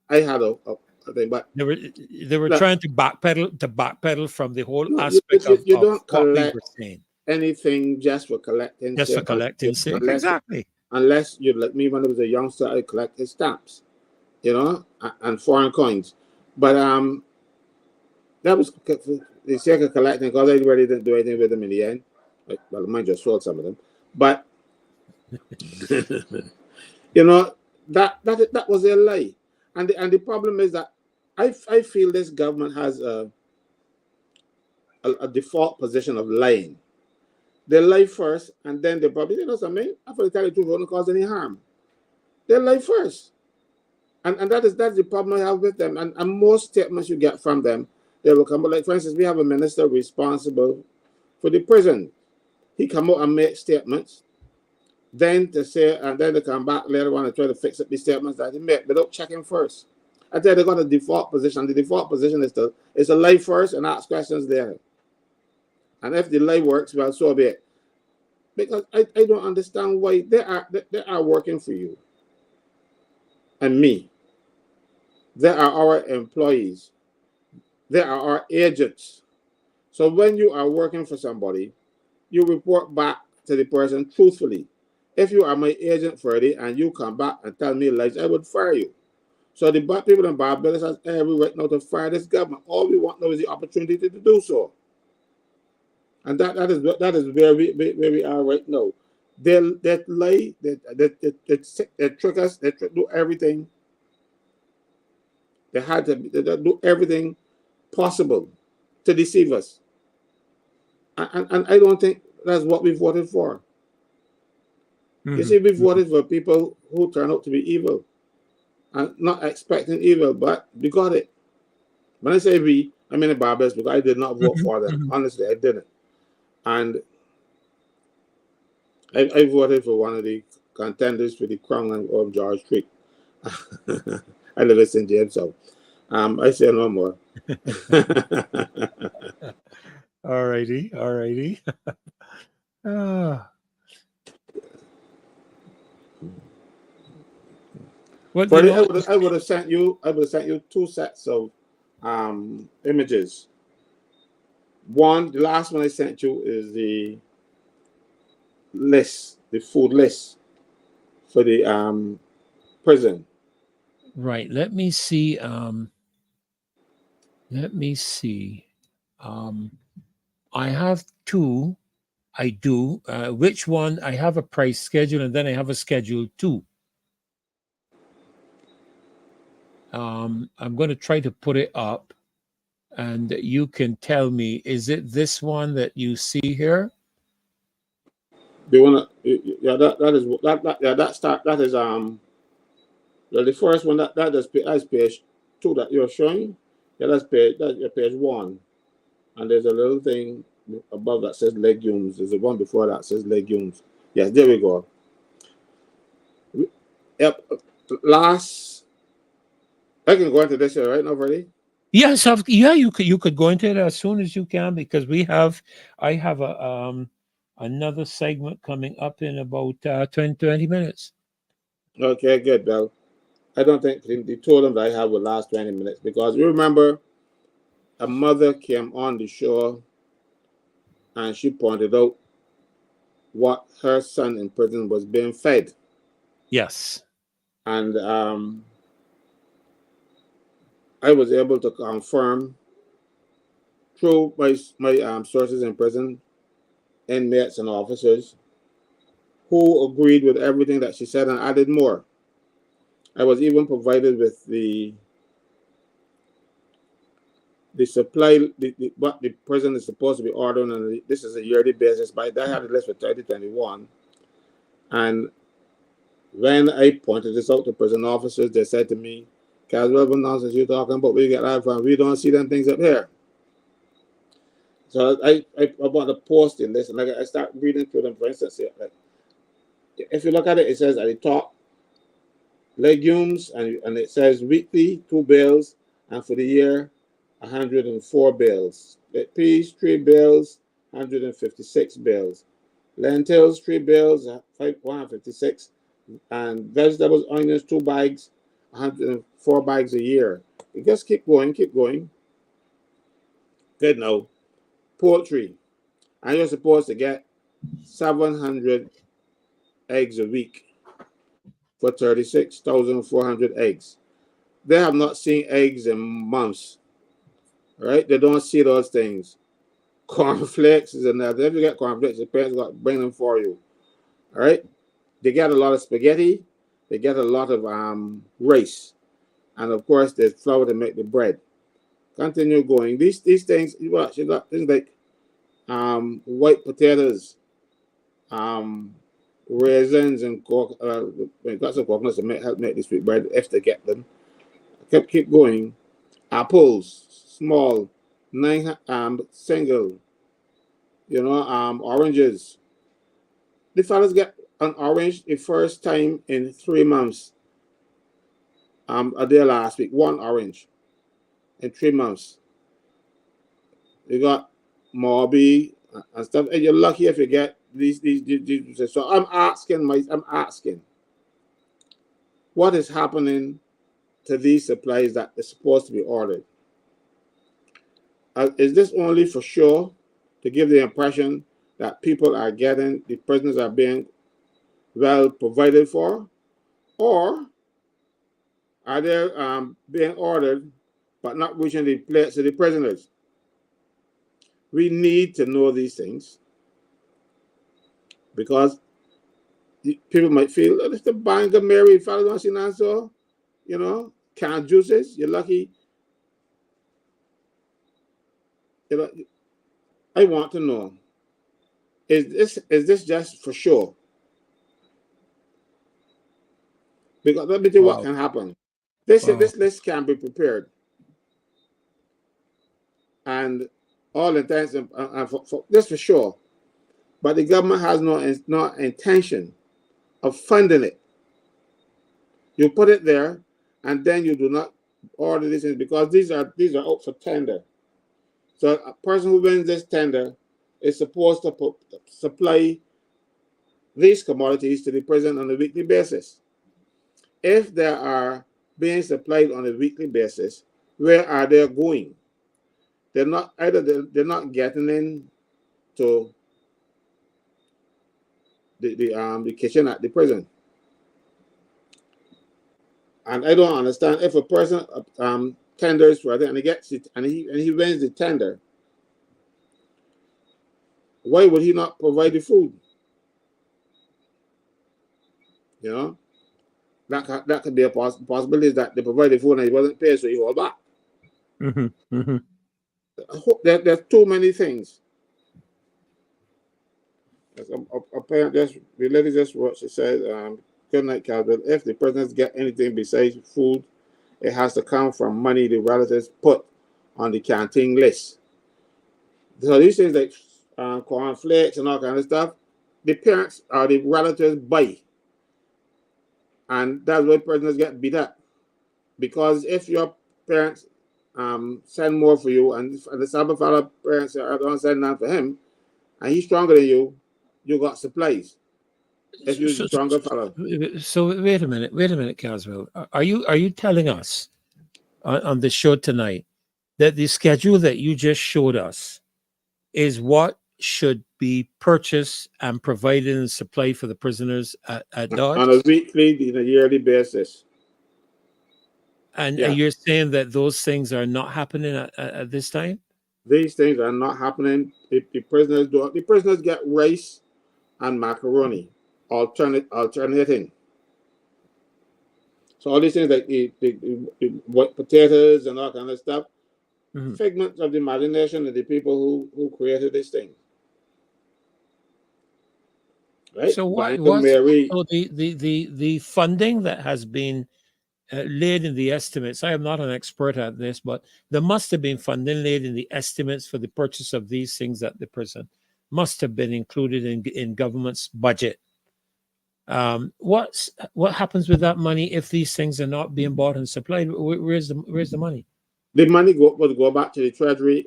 I had a thing, but they were trying to backpedal from the whole aspect you of don't what we collect were saying. Anything just for collecting. Just for collecting, exactly. Unless you like me when I was a youngster, I collected stamps, and foreign coins. But that was the sake of collecting because I really didn't do anything with them in the end. Well, I might just sold some of them, but that was a lie, and the problem is that I feel this government has a default position of lying. They lie first, and then they probably something. After they tell the truth, it won't cause any harm. They lie first, and that's the problem I have with them. And most statements you get from them, they will come. Like for instance, we have a minister responsible for the prison. He come out and make statements, then to say, and then they come back later on and try to fix up the statements that he made without checking first. I tell you, they got a default position. The default position is to lie first and ask questions there. And if the lie works, well, so be it. Because I don't understand why they are working for you and me. They are our employees. They are our agents. So when you are working for somebody, you report back to the person truthfully. If you are my agent, Freddie, and you come back and tell me lies, I would fire you. So the people in Barbados has every right now to fire this government. All we want now is the opportunity to do so. And that is where we are right now. They lie, they trick us, they do everything. They had to do everything possible to deceive us. And I don't think that's what we voted for. You see, we voted for people who turn out to be evil. And not expecting evil, but we got it. When I say we, I mean the Barbados, because I did not vote for them. Honestly, I didn't. And I voted for one of the contenders for the crown of George Creek. I live in St. James, so I say no more. All righty. I would have sent you 2 sets of images. One, the last one I sent you is the list, the food list for the prison. Right. Let me see. I have 2. I do. Which one? I have a price schedule, and then I have a schedule 2. I'm going to try to put it up, and you can tell me, is it this one that you see here? Do you want to? Yeah, that is the first one. That's page 2 that you're showing. Yeah, that's page 1, and there's a little thing above that says legumes. There's a one before that says legumes. Yes, there we go. Yep. I can go into this here right now, Freddie. Yes, yeah, you could go into it as soon as you can, because I have a another segment coming up in about 20 minutes. Okay, good, Bill. I don't think the total that I have will last 20 minutes, because you remember a mother came on the show and she pointed out what her son in prison was being fed. Yes. And I was able to confirm through my sources in prison, inmates and officers, who agreed with everything that she said and added more. I was even provided with the supply, what the prison is supposed to be ordering, and this is a yearly basis. But I had the list for 2021, and when I pointed this out to prison officers, they said to me, "Caswell, what nonsense you talking about? Where you get that from? We don't see them things up here." So I want to post the list, and like I start reading through them. For instance, here, like if you look at it, it says at the top, legumes, and it says weekly 2 bales, and for the year 104 bales. Peas 3 bales, 156 bales. Lentils 3 bales, 156, and vegetables, onions 2 bags, 104 bags a year. You just keep going, keep going. Good now. Poultry, and you're supposed to get 700 eggs a week for 36,400 eggs. They have not seen eggs in months, right? They don't see those things. Cornflakes is another. If you get cornflakes, your parents got to bring them for you, all right? They get a lot of spaghetti. They get a lot of rice, and of course, there's flour to make the bread. Continue going. These things, you got things like white potatoes, raisins, and got some coconuts to help make this sweet bread if they get them. Keep going. Apples, small, 9 single. Oranges. The fellas get an orange the first time in 3 months. A day last week, 1 orange in 3 months. You got Morby and stuff, and you're lucky if you get these. So I'm asking, what is happening to these supplies that is supposed to be ordered? Is this only for sure to give the impression that people are getting, the prisoners are being well provided for, or are they being ordered but not reaching the plates of the prisoners? We need to know these things, because people might feel, oh, it's the Bangor Mary, fellas don't see none, so, canned juices, you're lucky. I want to know, is this just for sure? Because let me tell you what can happen. This list can be prepared, and all intents and for this for sure, but the government has no intention of funding it. You put it there, and then you do not order these things, because these are out for tender. So a person who wins this tender is supposed to supply these commodities to the prison on a weekly basis. If they are being supplied on a weekly basis, where are they going? They're not getting in to the kitchen at the prison. And I don't understand, if a person tenders for it and he gets it and he wins the tender, why would he not provide the food? That could be a possibility, that they provide the food and he wasn't paid, so he hold back. There's too many things. Apparently, the lady just what she said. Good night, Calvin. If the prisoners get anything besides food, it has to come from money the relatives put on the canteen list. So these things like cornflakes and all kind of stuff, the parents or the relatives buy. And that's why prisoners get beat up. Because if your parents send more for you, and the Sabbath fellow parents say, I don't send none for him, and he's stronger than you got supplies. If you're a stronger fellow. So wait a minute, Caswell. Are you telling us on the show tonight that the schedule that you just showed us is what should be purchased and provided and supplied for the prisoners at Dodge? On a weekly, a yearly basis. And you're saying that those things are not happening at this time? These things are not happening. The prisoners get rice and macaroni, alternating. So all these things like the white potatoes and all kind of stuff, figments of the imagination of the people who created this thing. Right? So the funding that has been laid in the estimates, I am not an expert at this, but there must have been funding laid in the estimates for the purchase of these things at the prison. Must have been included in government's budget. What happens with that money if these things are not being bought and supplied? Where's the money? The money would go back to the treasury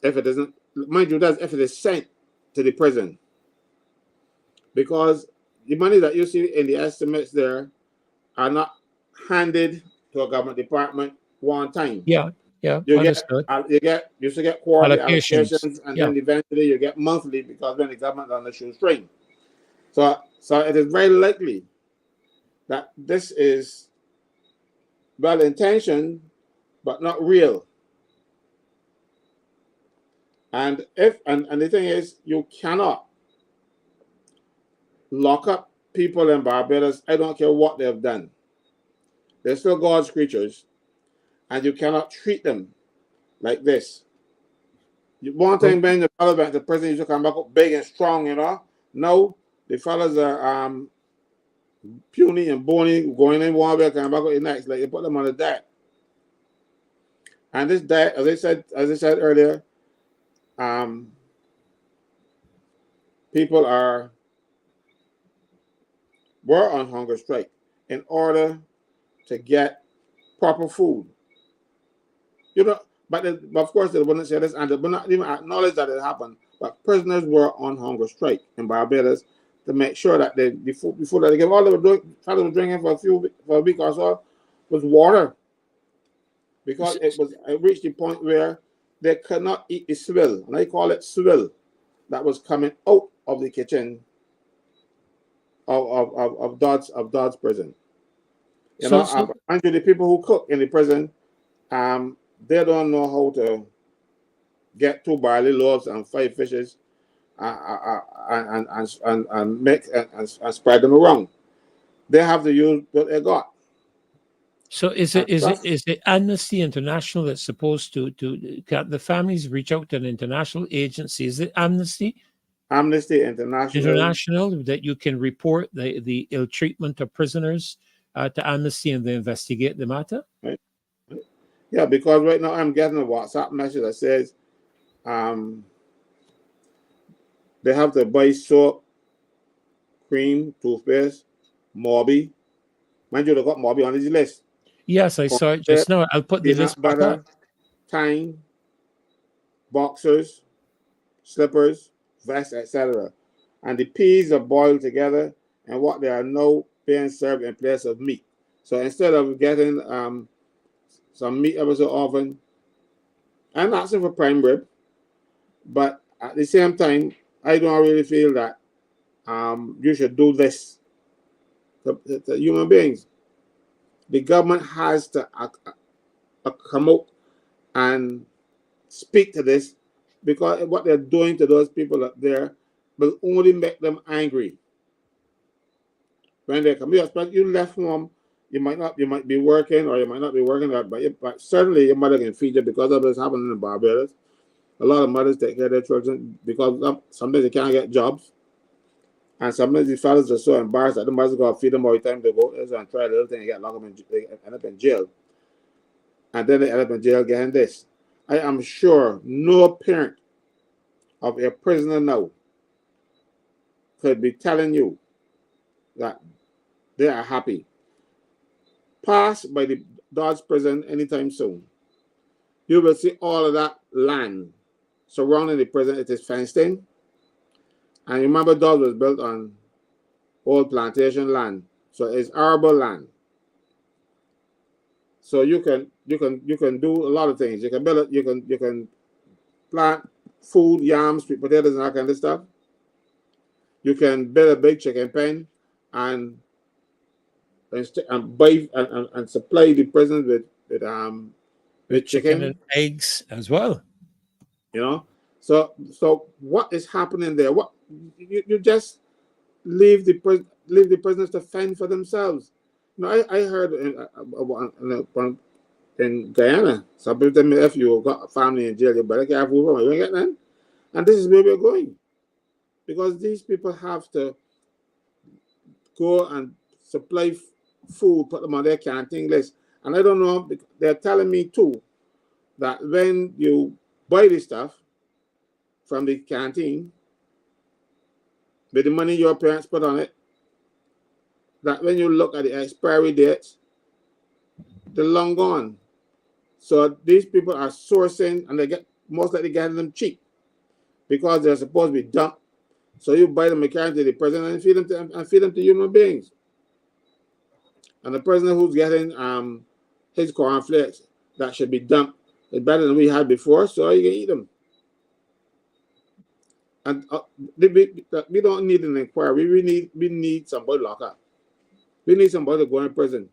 if it isn't, mind you, that's if it is sent to the prison. Because the money that you see in the estimates there are not handed to a government department one time. Yeah, understood. You used to get quarterly allocations, and then eventually you get monthly because when the government on the shoestring. So it is very likely that this is well intentioned but not real. And the thing is, you cannot lock up people in Barbados. I don't care what they have done. They're still God's creatures, and you cannot treat them like this. One thing being the fellow back to prison, you should come back up big and strong, No, the fellas are puny and bony, going in one way, coming back up the next. Like you put them on a diet. And this diet, as I said earlier, people were on hunger strike in order to get proper food. But of course they wouldn't say this, and they would not even acknowledge that it happened. But prisoners were on hunger strike in Barbados to make sure that the food that they gave, all they were drinking for a week or so was water, because it reached the point where they could not eat the swill, and I call it swill, that was coming out of the kitchen of Dodds prison. The people who cook in the prison, they don't know how to get 2 barley loaves and 5 fishes and mix and spread them around. They have to use what they got. So is it Amnesty International that's supposed to the families reach out to an international agency? Is it Amnesty? Amnesty International that you can report the ill treatment of prisoners to Amnesty and they investigate the matter? Right. Yeah, because right now I'm getting a WhatsApp message that says they have to buy soap, cream, toothpaste, Morby. Mind you, they got Morby on this list. Yes, I saw it just now. I'll put the list back up. Time, boxers, slippers, vests, etc. And the peas are boiled together, and what they are now being served in place of meat. So instead of getting some meat out of the oven, I'm asking for prime rib, but at the same time, I don't really feel that you should do this to human beings. The government has to come out and speak to this, because what they're doing to those people up there will only make them angry. When they come here, you left home, you might be working or you might not be working, but certainly your mother can feed you, because of what's happening in Barbados. A lot of mothers take care of their children because sometimes they can't get jobs. And sometimes these fellas are so embarrassed that the mothers got to feed them all the time. They go and try a little thing and get locked up, and they end up in jail. And then they end up in jail getting this. I am sure no parent of a prisoner now could be telling you that they are happy. Passed by the Dodge prison anytime soon. you will see all of that land surrounding the prison. It is fenced in. And remember, Dawes was built on old plantation land, so it's arable land. So you can do a lot of things. You can build it. You can plant food, yams, sweet potatoes, and that kind of stuff. You can build a big chicken pen and buy and supply the prison with chicken and eggs as well. You know, so what is happening there? What you just leave the prisoners to fend for themselves. You know, I heard in Guyana, some people tell me if you got a family in jail, you better get food from it. You ain't get none. And this is where we're going, because these people have to go and supply food, put them on their canteen list. And I don't know, they're telling me too that when you buy this stuff from the canteen with the money your parents put on it, that when you look at the expiry dates, they're long gone. So these people are sourcing, and they get most likely getting them cheap because they're supposed to be dumped. So you buy them and carry them to the prison and feed them to human beings. And the prisoner who's getting his cornflakes that should be dumped is better than we had before, so you can eat them. And we don't need an inquiry. We need somebody locked up. We need somebody to go in prison.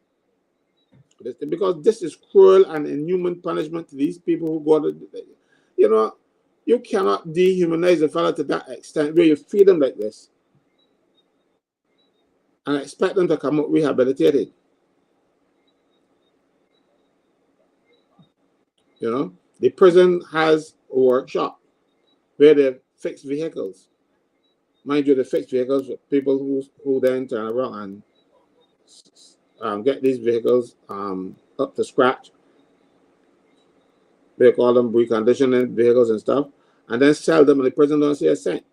Because this is cruel and inhuman punishment to these people who go to, you know, you cannot dehumanize a fellow to that extent where you feed them like this and expect them to come up rehabilitated. You know, the prison has a workshop where they fix vehicles. Mind you, they fix vehicles for people who then turn around and get these vehicles up to scratch. They call them reconditioning vehicles and stuff, and then sell them, and the prison don't see a cent.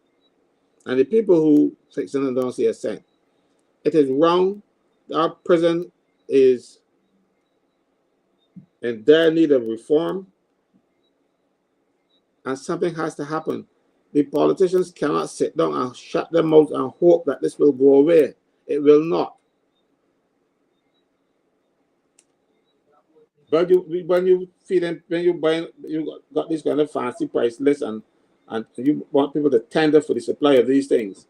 And the people who fix them don't see a cent. It is wrong. Our prison is in dire need of reform, and something has to happen. The politicians cannot sit down and shut their mouths and hope that this will go away. It will not. But when you feed them, when you buy, you got this kind of fancy price list, and you want people to tender for the supply of these things.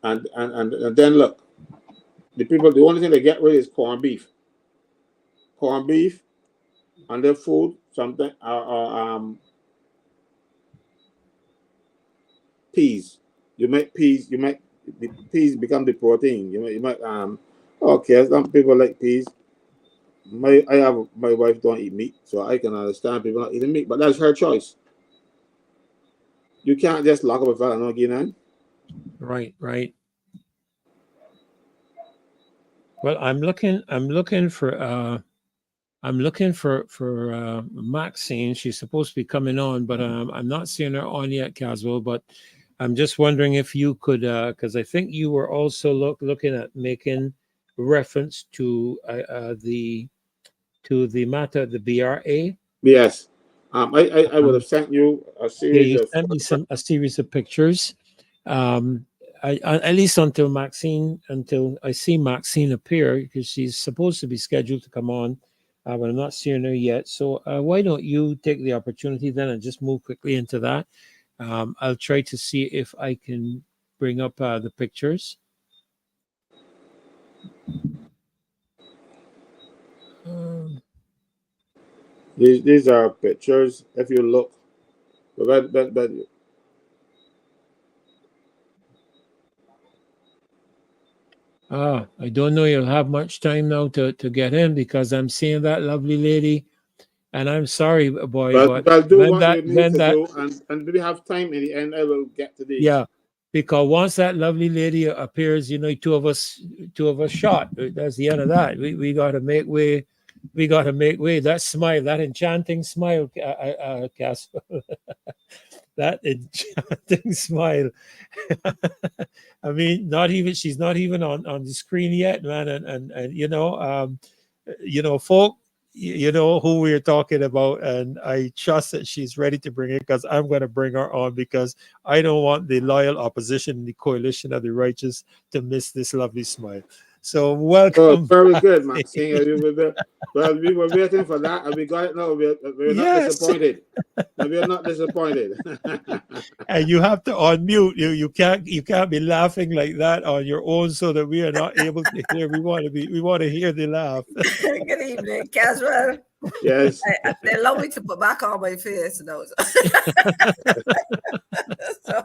And then look, the only thing they get rid is corned beef. Corned beef and their food, something peas. You make peas. You make the peas become the protein. You make okay. Some people like peas. My wife don't eat meat, so I can understand people not eating meat, but that's her choice. You can't just lock up a fella and not give none. Right. Well, I'm looking for Maxine. She's supposed to be coming on, but I'm not seeing her on yet, Caswell. But I'm just wondering if you could, because I think you were also looking at making reference to the matter, the BRA. Yes, I would have sent you a series. Yeah, you sent me a series of pictures. At least until I see Maxine appear, because she's supposed to be scheduled to come on, but I'm not seeing her yet. So why don't you take the opportunity then and just move quickly into that? I'll try to see if I can bring up the pictures. These are pictures. If you look, but I don't know you'll have much time now to get in, because I'm seeing that lovely lady, and I'm sorry, boy, but I'll do what you need to that, do, and we have time in the end. I will get to these. Yeah, because once that lovely lady appears, you know, two of us shot. That's the end of that. We got to make way. We got to make way. That smile, that enchanting smile, Casper. That enchanting smile. I mean, she's not even on the screen yet, man. And you know, folk, you know who we're talking about, and I trust that she's ready to bring it, because I'm going to bring her on, because I don't want the loyal opposition, the coalition of the righteous, to miss this lovely smile. So Oh, welcome very back. good, Maxine. Well, we were waiting for that, and we got it now. We're not Yes. disappointed. No, we are not disappointed. And you have to unmute. You can't be laughing like that on your own, so that we are not able to hear. We want to hear the laugh. Good evening, Caswell. Yes. They allow me to put back on my face now. So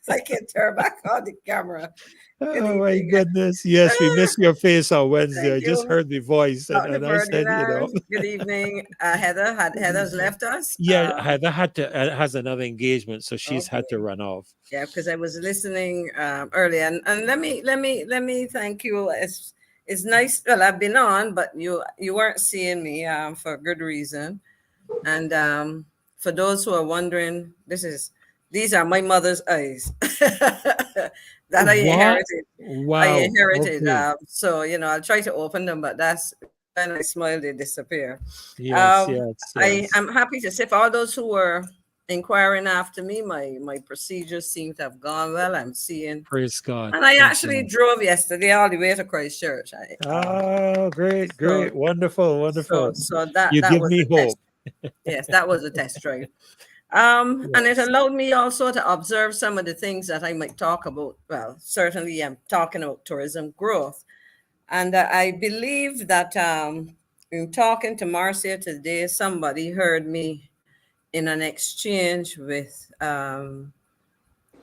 I can turn back on the camera. Oh my goodness. Yes, we missed your face on Wednesday. I just heard the voice, and I said, Good evening, Heather. Heather's left us. Yeah, Heather has another engagement, so she's had to run off. Yeah, because I was listening earlier, and let me thank you. It's nice. Well, I've been on, but you weren't seeing me for a good reason. And for those who are wondering, these are my mother's eyes that I inherited. Wow. I inherited. Okay. So I'll try to open them, but that's when I smile, they disappear. Yes. I'm happy to say, for all those who were inquiring after me, my procedures seem to have gone well. I'm seeing. Praise God. And I actually drove yesterday all the way to Christchurch. Great. Wonderful. So that you that give was me hope. Yes, that was a test drive. And it allowed me also to observe some of the things that I might talk about. Well, certainly I'm talking about tourism growth. And I believe that in talking to Marcia today, somebody heard me in an exchange with the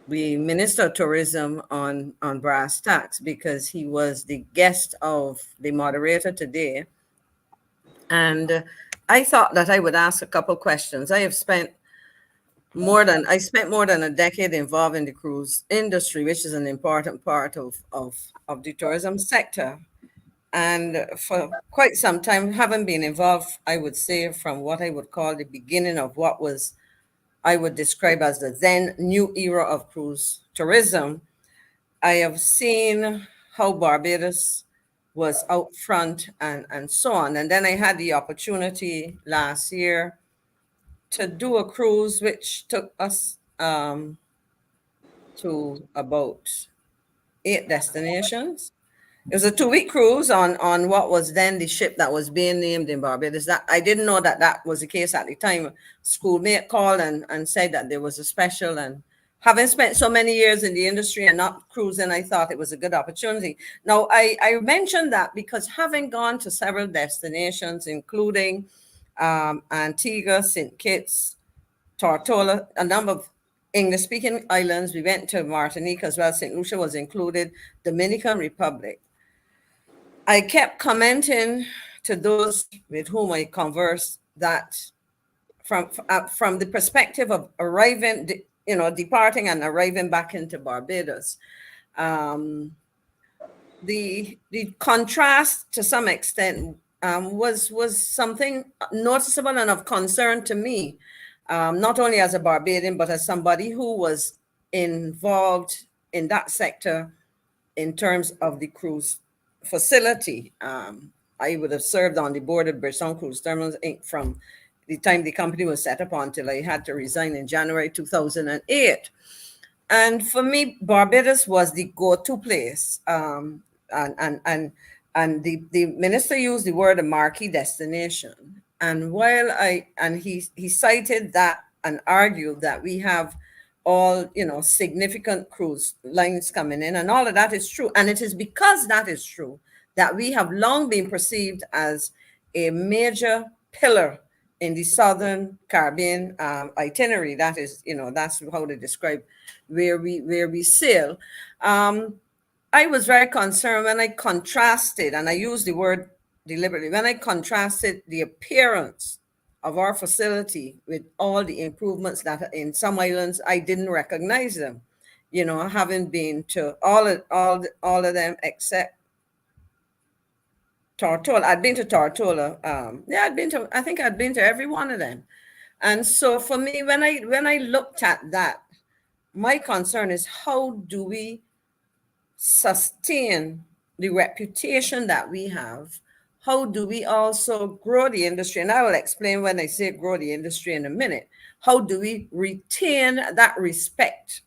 Minister of Tourism on brass tacks, because he was the guest of the moderator today. And I thought that I would ask a couple questions. I spent more than a decade involved in the cruise industry, which is an important part of the tourism sector. And for quite some time, having been involved, I would say, from what I would call the beginning of what I would describe as the then new era of cruise tourism, I have seen how Barbados was out front and so on. And then I had the opportunity last year to do a cruise which took us to about 8 destinations. It was a 2-week cruise on what was then the ship that was being named in Barbados. That I didn't know that was the case at the time. A schoolmate called and said that there was a special, and having spent so many years in the industry and not cruising, I thought it was a good opportunity. Now, I mentioned that because having gone to several destinations, including Antigua, St. Kitts, Tortola, a number of English-speaking islands. We went to Martinique as well. St. Lucia was included, Dominican Republic. I kept commenting to those with whom I conversed that from the perspective of arriving, departing and arriving back into Barbados, the contrast to some extent was something noticeable and of concern to me, not only as a Barbadian, but as somebody who was involved in that sector in terms of the cruise facility. I would have served on the board of Brisson Cruise Terminals Inc. from the time the company was set up until I had to resign in January 2008. And for me, Barbados was the go-to place. And the minister used the word a marquee destination. And while he cited that and argued that we have all, significant cruise lines coming in, and all of that is true. And it is because that is true that we have long been perceived as a major pillar in the Southern Caribbean itinerary. That is, that's how they describe where we sail. I was very concerned when I contrasted, and I use the word deliberately, when I contrasted the appearance of our facility with all the improvements that in some islands I didn't recognize them, having been to all of them except Tortola. I'd been to Tortola. I think I'd been to every one of them. And so for me, when I looked at that, my concern is, how do we sustain the reputation that we have? how do we also grow the industry? And I will explain when I say grow the industry in a minute. How do we retain that respect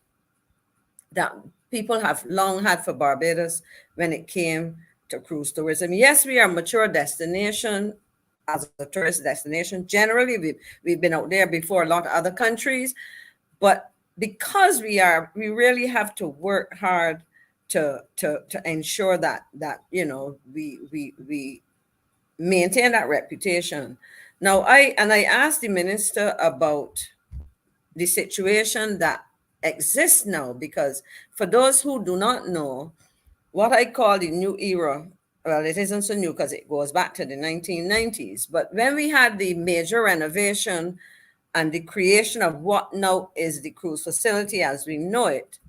that people have long had for Barbados when it came to cruise tourism? Yes, we are a mature destination as a tourist destination. Generally, we've been out there before a lot of other countries, but because we really have to work hard to ensure that we maintain that reputation. Now, I asked the minister about the situation that exists now, because for those who do not know, what I call the new era, well, it isn't so new because it goes back to the 1990s, but when we had the major renovation and the creation of what now is the cruise facility as we know it,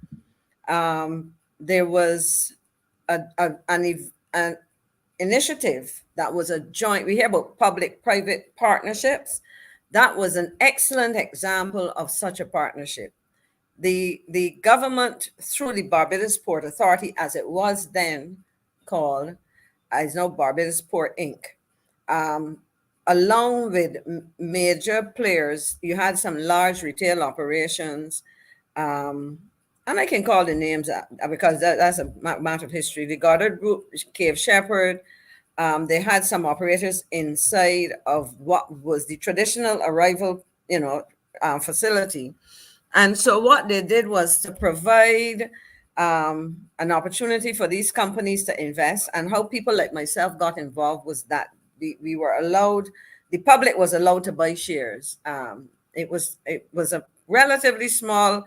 there was an initiative that was a joint, we hear about public-private partnerships. That was an excellent example of such a partnership. The government, through the Barbados Port Authority, as it was then called, is now Barbados Port Inc., along with major players, you had some large retail operations, and I can call the names because that's a matter of history. The Goddard Group, Cave Shepherd, they had some operators inside of what was the traditional arrival, facility. And so what they did was to provide an opportunity for these companies to invest. And how people like myself got involved was that we were allowed, the public was allowed to buy shares. It was a relatively small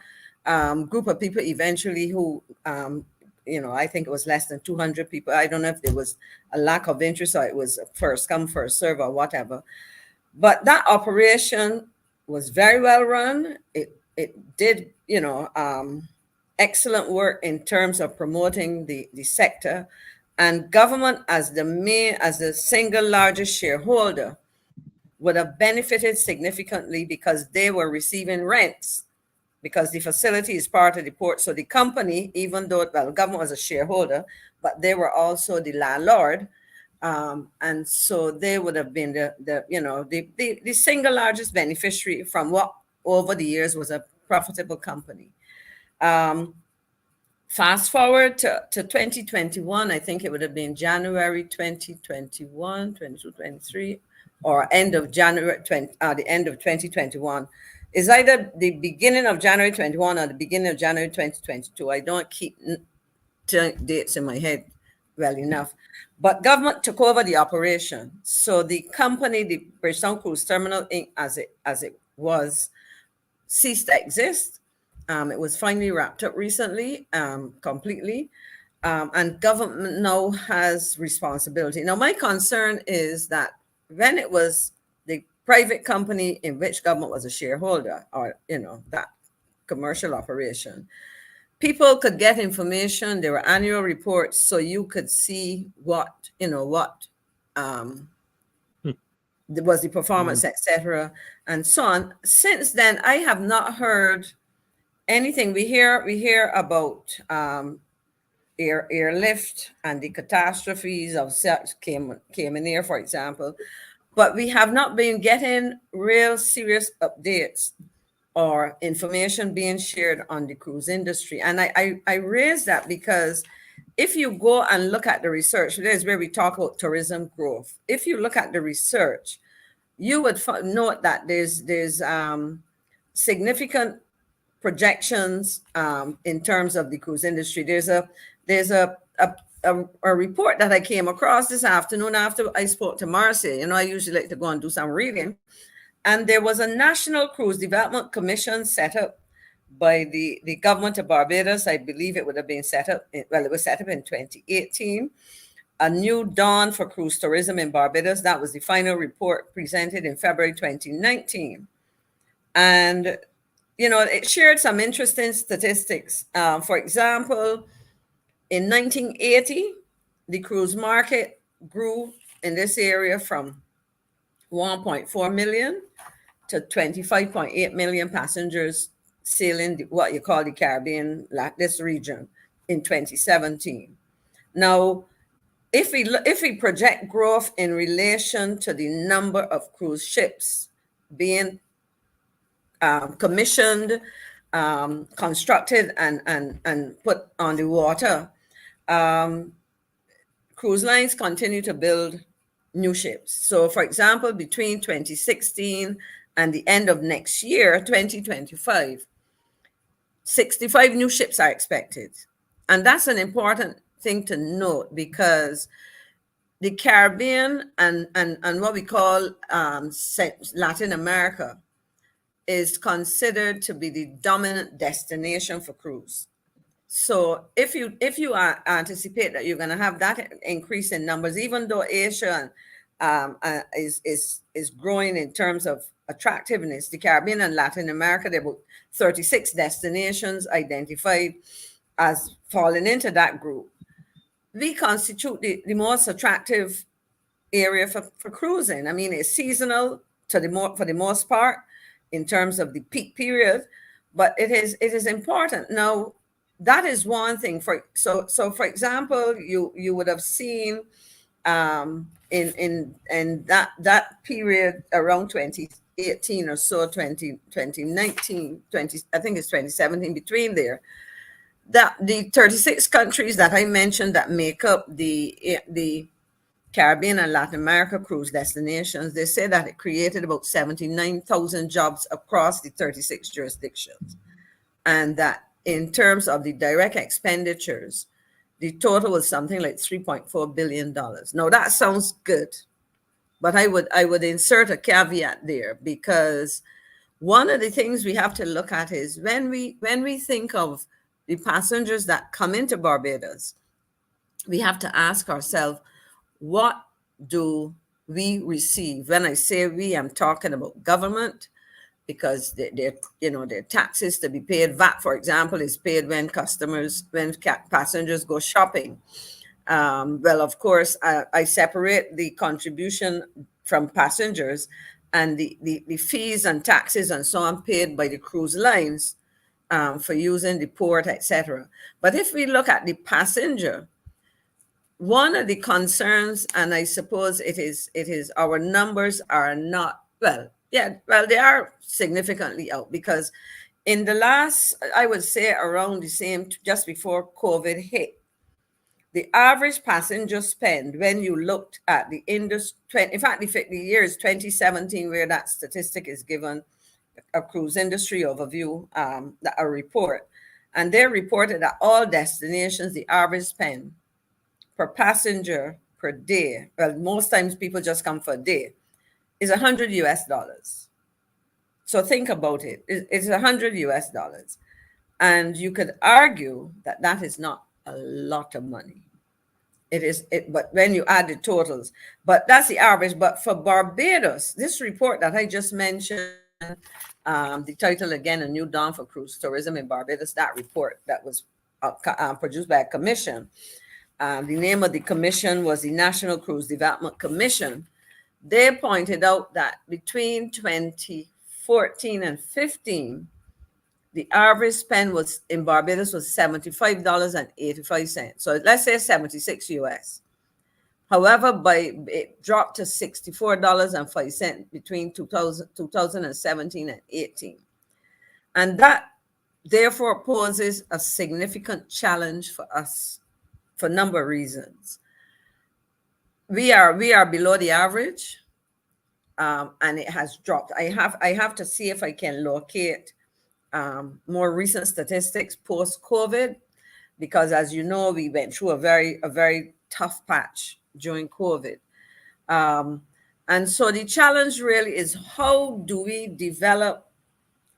group of people eventually who, I think it was less than 200 people. I don't know if there was a lack of interest or it was first come, first serve or whatever. But that operation was very well run. It did, excellent work in terms of promoting the sector, and government as the single largest shareholder would have benefited significantly because they were receiving rents because the facility is part of the port. So the company, even though, the government was a shareholder, but they were also the landlord. And so they would have been the single largest beneficiary from what over the years was a profitable company. Fast forward to 2021, I think it would have been January 2021, 22, 23, or end of January, the end of 2021. Is either the beginning of January 21 or the beginning of January 2022. I don't keep dates in my head well enough. But government took over the operation. So the company, the Bridgetown Cruise Terminal Inc., as it was, ceased to exist. It was finally wrapped up recently, completely. And government now has responsibility. Now, my concern is that when it was the private company in which government was a shareholder, or, that commercial operation, people could get information. There were annual reports, so you could see what was the performance, etc., and so on. Since then, I have not heard anything. We hear about airlift and the catastrophes of Cayman Air, for example, but we have not been getting real serious updates or information being shared on the cruise industry. And I raise that because if you go and look at the research, there's where we talk about tourism growth. If you look at the research, you would note that there's significant projections in terms of the cruise industry. There's a report that I came across this afternoon after I spoke to Marcy. I usually like to go and do some reading. And there was a National Cruise Development Commission set up by the government of Barbados. I believe it would have been set up, it was set up in 2018. A new dawn for cruise tourism in Barbados. That was the final report presented in February 2019. And, it shared some interesting statistics. For example, in 1980, the cruise market grew in this area from 1.4 million to 25.8 million passengers sailing what you call the Caribbean, this region, in 2017. Now, if we project growth in relation to the number of cruise ships being commissioned, constructed, and put on the water, cruise lines continue to build new ships. So, for example, between 2016 and the end of next year, 2025, 65 new ships are expected. And that's an important thing to note, because the Caribbean and what we call Latin America is considered to be the dominant destination for cruise. So if you anticipate that you're going to have that increase in numbers, even though Asia is growing in terms of attractiveness, the Caribbean and Latin America, there are about 36 destinations identified as falling into that group. We constitute the most attractive area for cruising. I mean, it's seasonal for the most part in terms of the peak period, but it is important. Now, that is one thing. So for example, you would have seen in that period around 2018 or so, 2019, I think it's 2017, between there, that the 36 countries that I mentioned that make up the Caribbean and Latin America cruise destinations, they say that it created about 79,000 jobs across the 36 jurisdictions. And that in terms of the direct expenditures, the total was something like $3.4 billion. Now that sounds good, but I would insert a caveat there, because one of the things we have to look at is when we think of the passengers that come into Barbados, we have to ask ourselves, what do we receive? When I say we, I'm talking about government, because their taxes to be paid. VAT, for example, is paid when passengers go shopping. Well, of course, I separate the contribution from passengers and the fees and taxes and so on paid by the cruise lines for using the port, etc. But if we look at the passenger, one of the concerns, and I suppose it is our numbers are not, they are significantly out, because in the last, I would say around the same, just before COVID hit, the average passenger spend, when you looked at the industry, in fact, the year is 2017, where that statistic is given, a cruise industry overview, a report, and they reported that all destinations, the average spend per passenger per day, well, most times people just come for a day, is $100 US. So think about it. It's $100 US. And you could argue that that is not a lot of money. But when you add the totals, but that's the average. But for Barbados, this report that I just mentioned, the title again, A New Dawn for Cruise Tourism in Barbados, that report that was produced by a commission. The name of the commission was the National Cruise Development Commission. They pointed out that between 2014 and 15, the average spend was in Barbados was $75.85. So let's say 76 US. However, it dropped to $64.05 between 2017 and 18. And that therefore poses a significant challenge for us for a number of reasons. We are below the average, and it has dropped. I have to see if I can locate more recent statistics post-COVID, because as you know, we went through a very tough patch during COVID. And so the challenge really is, how do we develop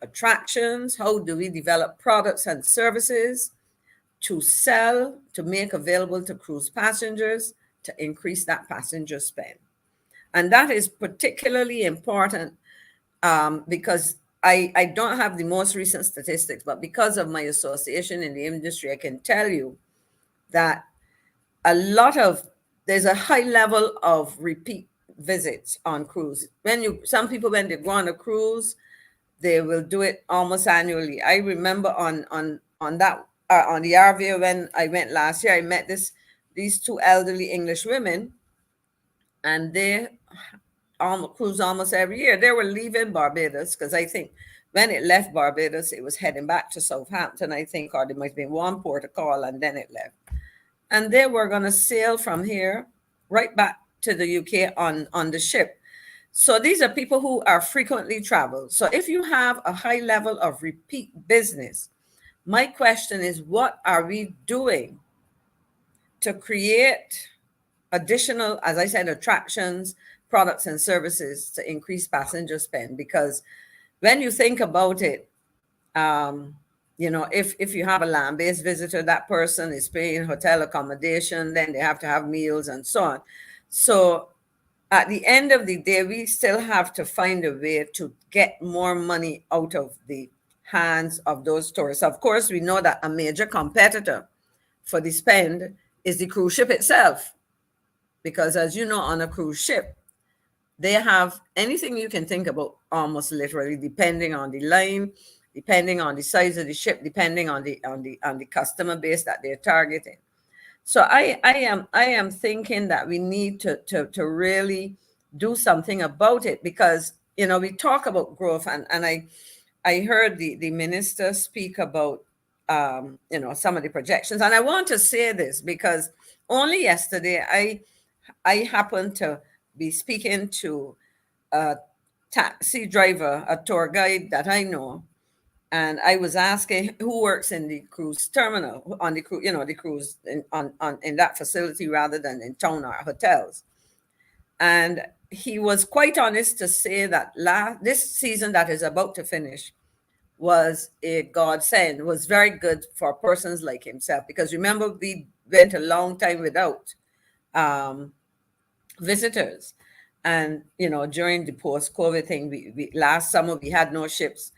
attractions? How do we develop products and services to sell, to make available to cruise passengers, to increase that passenger spend? And that is particularly important because I don't have the most recent statistics, but because of my association in the industry, I can tell you that there's a high level of repeat visits on cruise. Some people, when they go on a cruise, they will do it almost annually. I remember on the RVA when I went last year, I met this these two elderly English women, and they cruise almost every year. They were leaving Barbados because I think when it left Barbados, it was heading back to Southampton, I think, or there might have been one port of call, and then it left. And they were going to sail from here right back to the UK on the ship. So these are people who are frequently traveled. So if you have a high level of repeat business, my question is, what are we doing to create additional, as I said, attractions, products and services to increase passenger spend? Because when you think about it, you know, if you have a land-based visitor, that person is paying hotel accommodation, then they have to have meals and so on. So at the end of the day, we still have to find a way to get more money out of the hands of those tourists. Of course, we know that a major competitor for the spend is the cruise ship itself. Because as you know, on a cruise ship, they have anything you can think about, almost literally, depending on the line, depending on the size of the ship, depending on the customer base that they're targeting. So I am thinking that we need to really do something about it, because, you know, we talk about growth, and I heard the minister speak about you know, some of the projections, and I want to say this because only yesterday I happened to be speaking to a taxi driver, a tour guide that I know, and I was asking who works in the cruise terminal, on the cruise, you know, the cruise in that facility rather than in town or hotels. And he was quite honest to say that this season that is about to finish was a godsend, was very good for persons like himself. Because remember, we went a long time without visitors. And, you know, during the post-COVID thing, we last summer, we had no ships.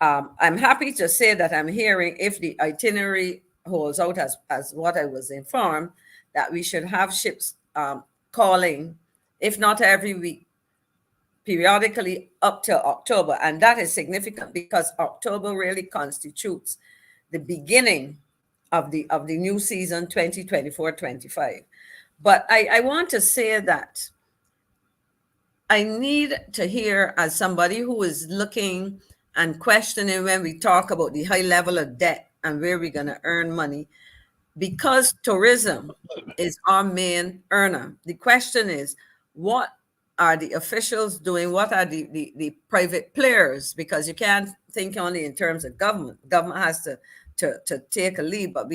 I'm happy to say that I'm hearing, if the itinerary holds out as what I was informed, that we should have ships calling, if not every week, periodically up till October. And that is significant because October really constitutes the beginning of the new season 2024-25. But I want to say that I need to hear, as somebody who is looking and questioning when we talk about the high level of debt and where we're going to earn money, because tourism is our main earner. The question is, what are the officials doing? What are the private players? Because you can't think only in terms of government. Government has to take a lead, but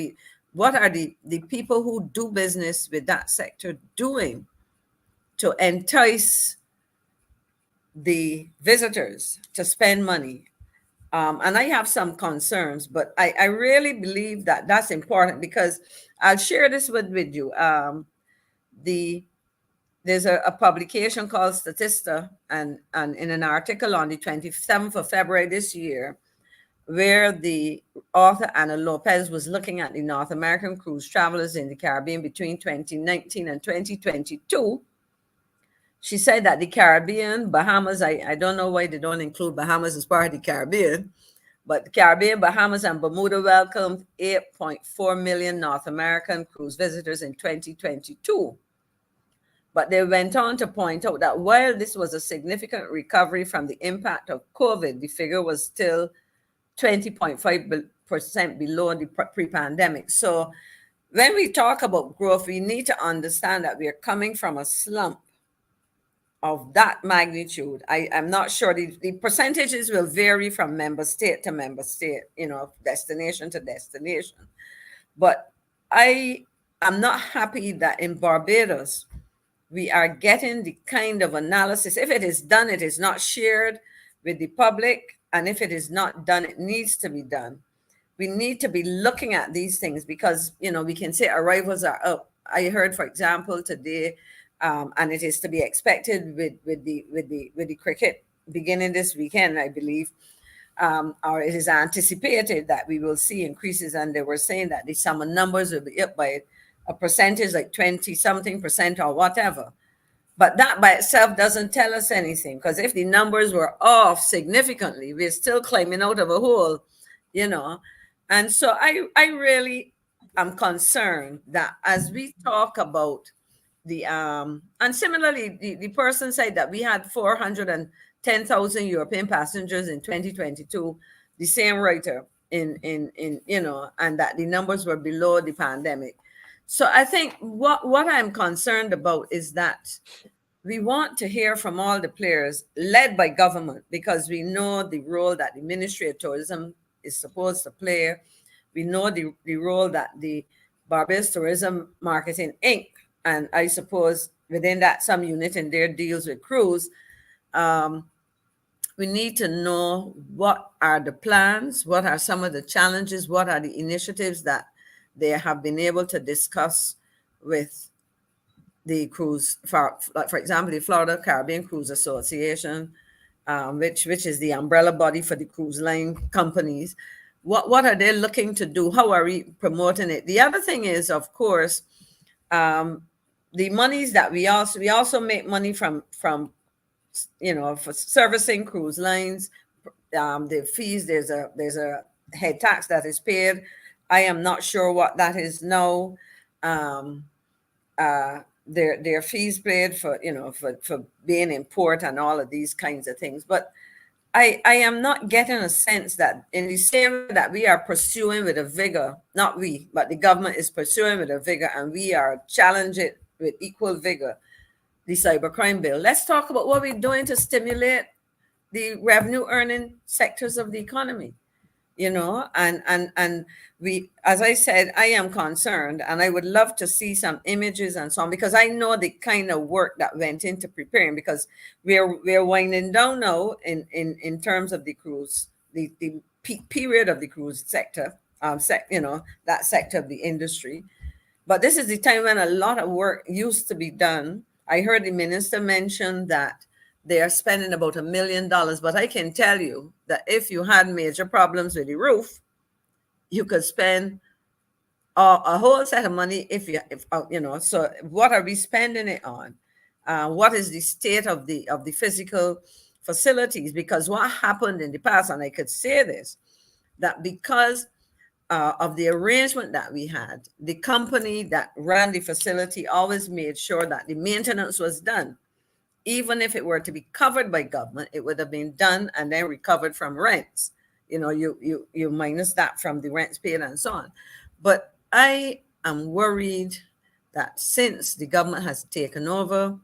what are the people who do business with that sector doing to entice the visitors to spend money? And I have some concerns, but I really believe that that's important, because I'll share this with you. There's a publication called Statista, and in an article on the 27th of February this year, where the author Ana Lopez was looking at the North American cruise travelers in the Caribbean between 2019 and 2022. She said that the Caribbean, Bahamas, I don't know why they don't include Bahamas as part of the Caribbean, but the Caribbean, Bahamas, and Bermuda welcomed 8.4 million North American cruise visitors in 2022. But they went on to point out that while this was a significant recovery from the impact of COVID, the figure was still 20.5% below the pre-pandemic. So when we talk about growth, we need to understand that we are coming from a slump of that magnitude. I'm not sure. The percentages will vary from member state to member state, you know, destination to destination. But I am not happy that in Barbados, we are getting the kind of analysis. If it is done, it is not shared with the public. And if it is not done, it needs to be done. We need to be looking at these things because, you know, we can say arrivals are up. I heard, for example, today, and it is to be expected with the cricket beginning this weekend, I believe, or it is anticipated that we will see increases. And they were saying that the summer numbers will be up by a percentage like 20-something% or whatever. But that by itself doesn't tell us anything, because if the numbers were off significantly, we're still climbing out of a hole, you know. And so I am concerned that as we talk about the and similarly, the person said that we had 410,000 European passengers in 2022. The same writer in you know, and that the numbers were below the pandemic. So I think what I'm concerned about is that we want to hear from all the players led by government, because we know the role that the Ministry of Tourism is supposed to play. We know the role that the Barbados Tourism Marketing Inc., and I suppose within that some unit in there deals with cruise. We need to know what are the plans, what are some of the challenges, what are the initiatives that they have been able to discuss with the cruise, for example, the Florida Caribbean Cruise Association, which is the umbrella body for the cruise line companies. What are they looking to do? How are we promoting it? The other thing is, of course, the monies that we also make money from you know, for servicing cruise lines, the fees. There's a head tax that is paid. I am not sure what that is now. Their fees paid for, you know, for being in port and all of these kinds of things. But I am not getting a sense that in the same that we are pursuing with a vigor, not we, but the government is pursuing with a vigor, and we are challenging it with equal vigor, the cybercrime bill. Let's talk about what we're doing to stimulate the revenue earning sectors of the economy, you know, and we, as I said, I am concerned, and I would love to see some images and so on, because I know the kind of work that went into preparing, because we're winding down now in terms of the cruise, the peak period of the cruise sector, you know, that sector of the industry. But this is the time when a lot of work used to be done. I heard the minister mention that they are spending about $1 million, but I can tell you that if you had major problems with the roof, you could spend a whole set of money if you know. So what are we spending it on? What is the state of the physical facilities? Because what happened in the past, and I could say this, that because of the arrangement that we had, the company that ran the facility always made sure that the maintenance was done. Even if it were to be covered by government, it would have been done and then recovered from rents. You know, you minus that from the rents paid and so on. But I am worried that since the government has taken over,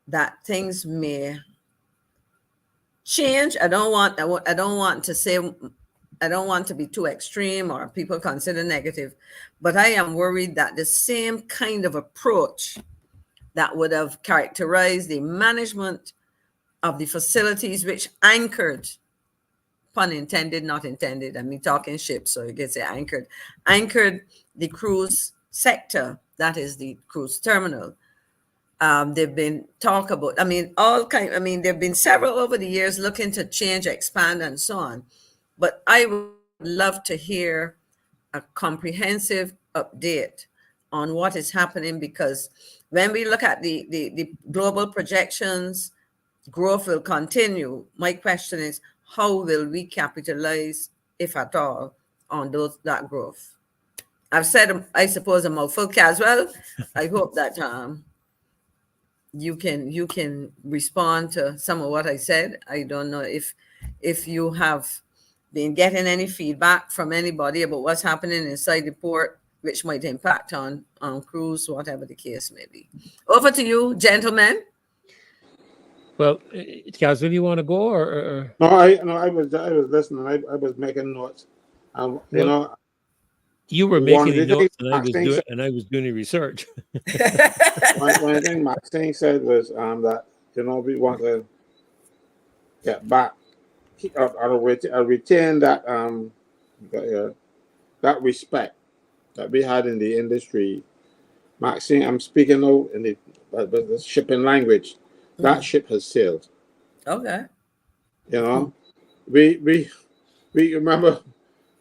that things may change. I don't want to be too extreme or people consider negative, but I am worried that the same kind of approach that would have characterized the management of the facilities, which anchored, pun intended, not intended, I mean talking ships, so you can say anchored the cruise sector, that is the cruise terminal. They've been talk about, there've been several over the years looking to change, expand, and so on. But I would love to hear a comprehensive update on what is happening, because when we look at the global projections, growth will continue. My question is, how will we capitalize, if at all, on that growth? I've said, I suppose, a mouthful as well. I hope that you can respond to some of what I said. I don't know if you have been getting any feedback from anybody about what's happening inside the port, which might impact on cruise, whatever the case may be. Over to you, gentlemen. Well, Kaz, you want to go or? No, I was listening. I was making notes. You know, you were making notes, and I was doing the research. One thing Maxine said was that, you know, we want to get back or retain that that respect that we had in the industry. Maxine, I'm speaking now in the shipping language. That ship has sailed. Okay. You know, we remember,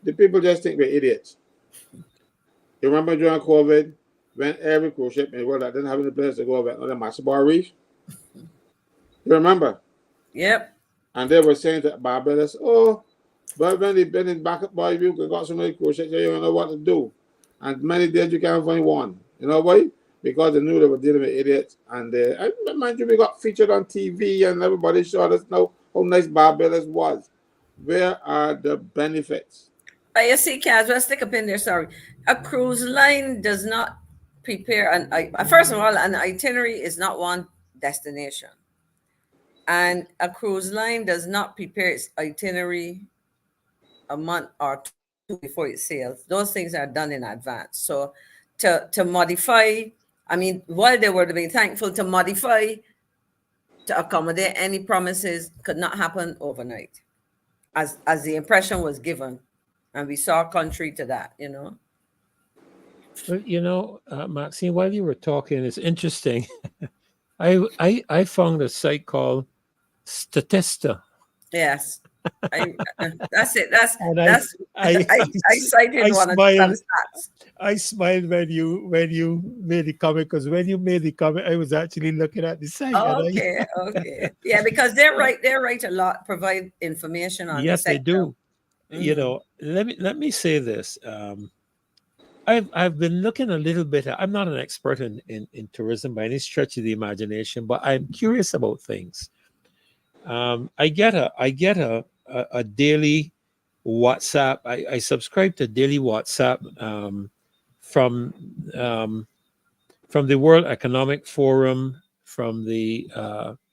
the people just think we're idiots. You remember during COVID, when every cruise ship in the world that didn't have any place to go went on the Masabar Reef? You remember? Yep. And they were saying to Barbados, oh, but when they've been in backup by you, got so many cruise ships, you don't know what to do. and many days you can't find one. You know why? Because they knew they were dealing with idiots. And mind you, we got featured on TV and everybody showed us now how nice Barbados was. Where are the benefits? You see, Kaz, let's stick up in there. Sorry. A cruise line does not prepare first of all, an itinerary is not one destination. And a cruise line does not prepare its itinerary a month or two before it sails. Those things are done in advance. So to modify, I mean, while they were to be thankful, to modify to accommodate any promises could not happen overnight, as the impression was given. And we saw contrary to that, you know. Well, you know, Maxine, while you were talking, it's interesting. I found a site called Statista. Yes, that's it. I cited one of the stats. I smiled when you made the comment, because when you made the comment, I was actually looking at the site. Okay, okay, yeah, because they're right a lot, provide information on. Yes, the they do. Mm-hmm. You know, let me say this. I've been looking a little bit. I'm not an expert in tourism by any stretch of the imagination, but I'm curious about things. I get a daily WhatsApp. I subscribe to daily WhatsApp from the World Economic Forum, from the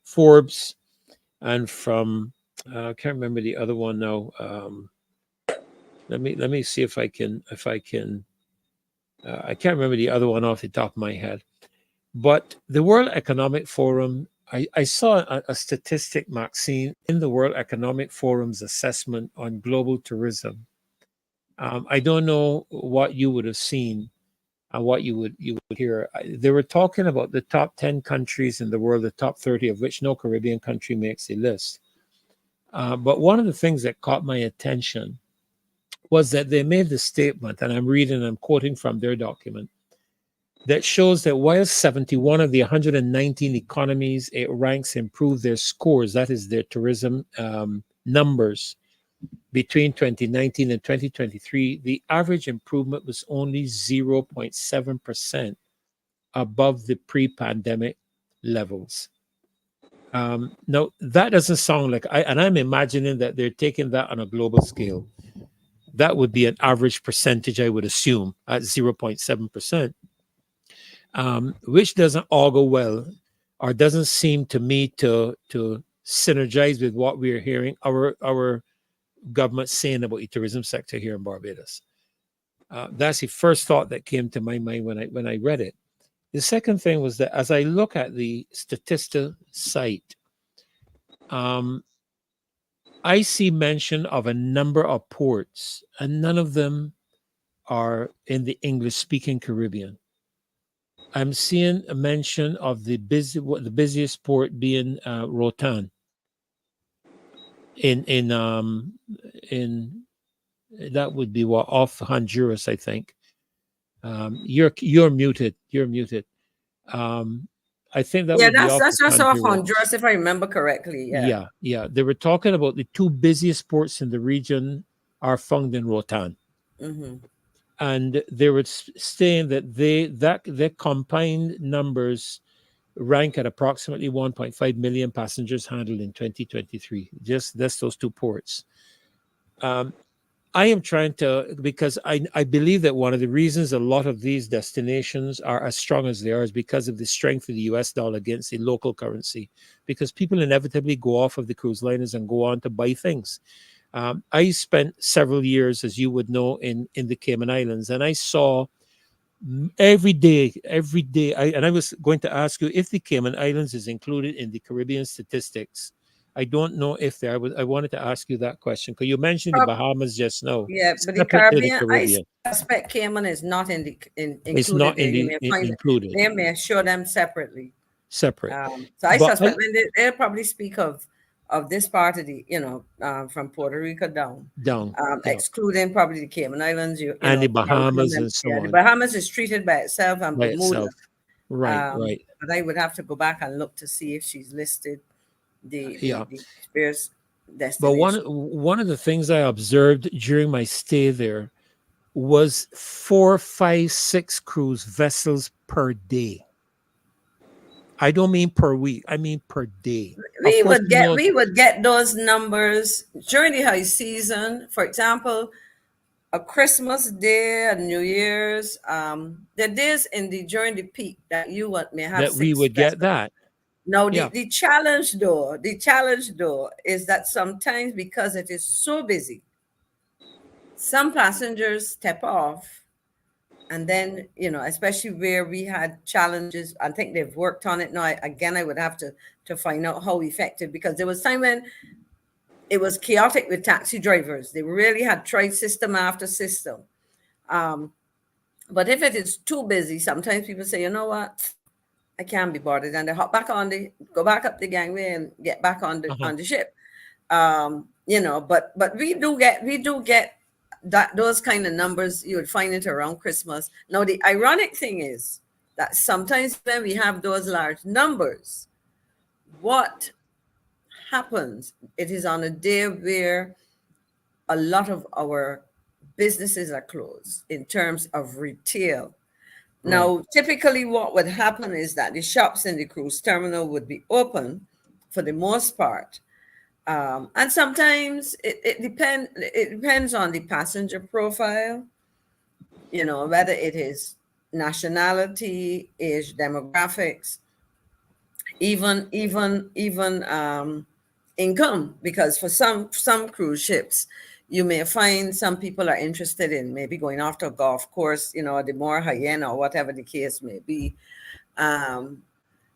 Forbes, and from I can't remember the other one now. Let me see if I can. I can't remember the other one off the top of my head. But the World Economic Forum, I saw a statistic, Maxine, in the World Economic Forum's assessment on global tourism. I don't know what you would have seen and what you would hear. They were talking about the top 10 countries in the world, the top 30 of which no Caribbean country makes a list. But one of the things that caught my attention was that they made the statement, and I'm quoting from their document, that shows that while 71 of the 119 economies it ranks improved their scores, that is their tourism numbers, between 2019 and 2023, the average improvement was only 0.7% above the pre-pandemic levels. Now, that doesn't sound like, I'm imagining that they're taking that on a global scale. That would be an average percentage, I would assume, at 0.7%, which doesn't all go well, or doesn't seem to me to synergize with what we're hearing our government saying about the tourism sector here in Barbados. That's the first thought that came to my mind when I read it. The second thing was that as I look at the Statista site, I see mention of a number of ports, and none of them are in the English-speaking Caribbean. I'm seeing a mention of the busiest port being Roatan. In that would be off Honduras, I think. You're muted. You're muted. I think that that's just off Honduras, if I remember correctly. Yeah. They were talking about the two busiest ports in the region are found in Roatan. Mm-hmm. And they were saying that their combined numbers rank at approximately 1.5 million passengers handled in 2023. Just those two ports. I am trying to, because I believe that one of the reasons a lot of these destinations are as strong as they are is because of the strength of the US dollar against the local currency, because people inevitably go off of the cruise liners and go on to buy things. I spent several years, as you would know, in the Cayman Islands, and I saw every day, and I was going to ask you if the Cayman Islands is included in the Caribbean statistics. I don't know if there. I wanted to ask you that question because you mentioned the Bahamas just now. Yeah, but the Caribbean, I suspect Cayman is not included. It's not included. They may show them separately. Separate. So I suspect they'll probably speak of this part of the, from Puerto Rico down, excluding probably the Cayman Islands, and the Bahamas and so on. The Bahamas is treated by itself and by Bermuda. Itself. Right. But I would have to go back and look to see if she's listed the various destinations. But one of the things I observed during my stay there was 4, 5, 6 cruise vessels per day. I don't mean per week. I mean per day. We would get those numbers during the high season. For example, a Christmas Day, a New Year's, the days during the peak that may have that we would get that. Now the challenge though is that sometimes, because it is so busy, some passengers step off. And then, especially where we had challenges, I think they've worked on it now. I would have to find out how effective, because there was time when it was chaotic with taxi drivers. They really had tried system after system. But if it is too busy, sometimes people say, you know what, I can't be bothered. And they hop back go back up the gangway and get back on the ship. But we do get those kind of numbers. You would find it around Christmas. Now, the ironic thing is that sometimes when we have those large numbers, what happens, it is on a day where a lot of our businesses are closed in terms of retail. Right. Now, typically what would happen is that the shops in the cruise terminal would be open for the most part. And sometimes it depends on the passenger profile, whether it is nationality, age, demographics, even income, because for some cruise ships, you may find some people are interested in maybe going after a golf course, the more high-end or whatever the case may be.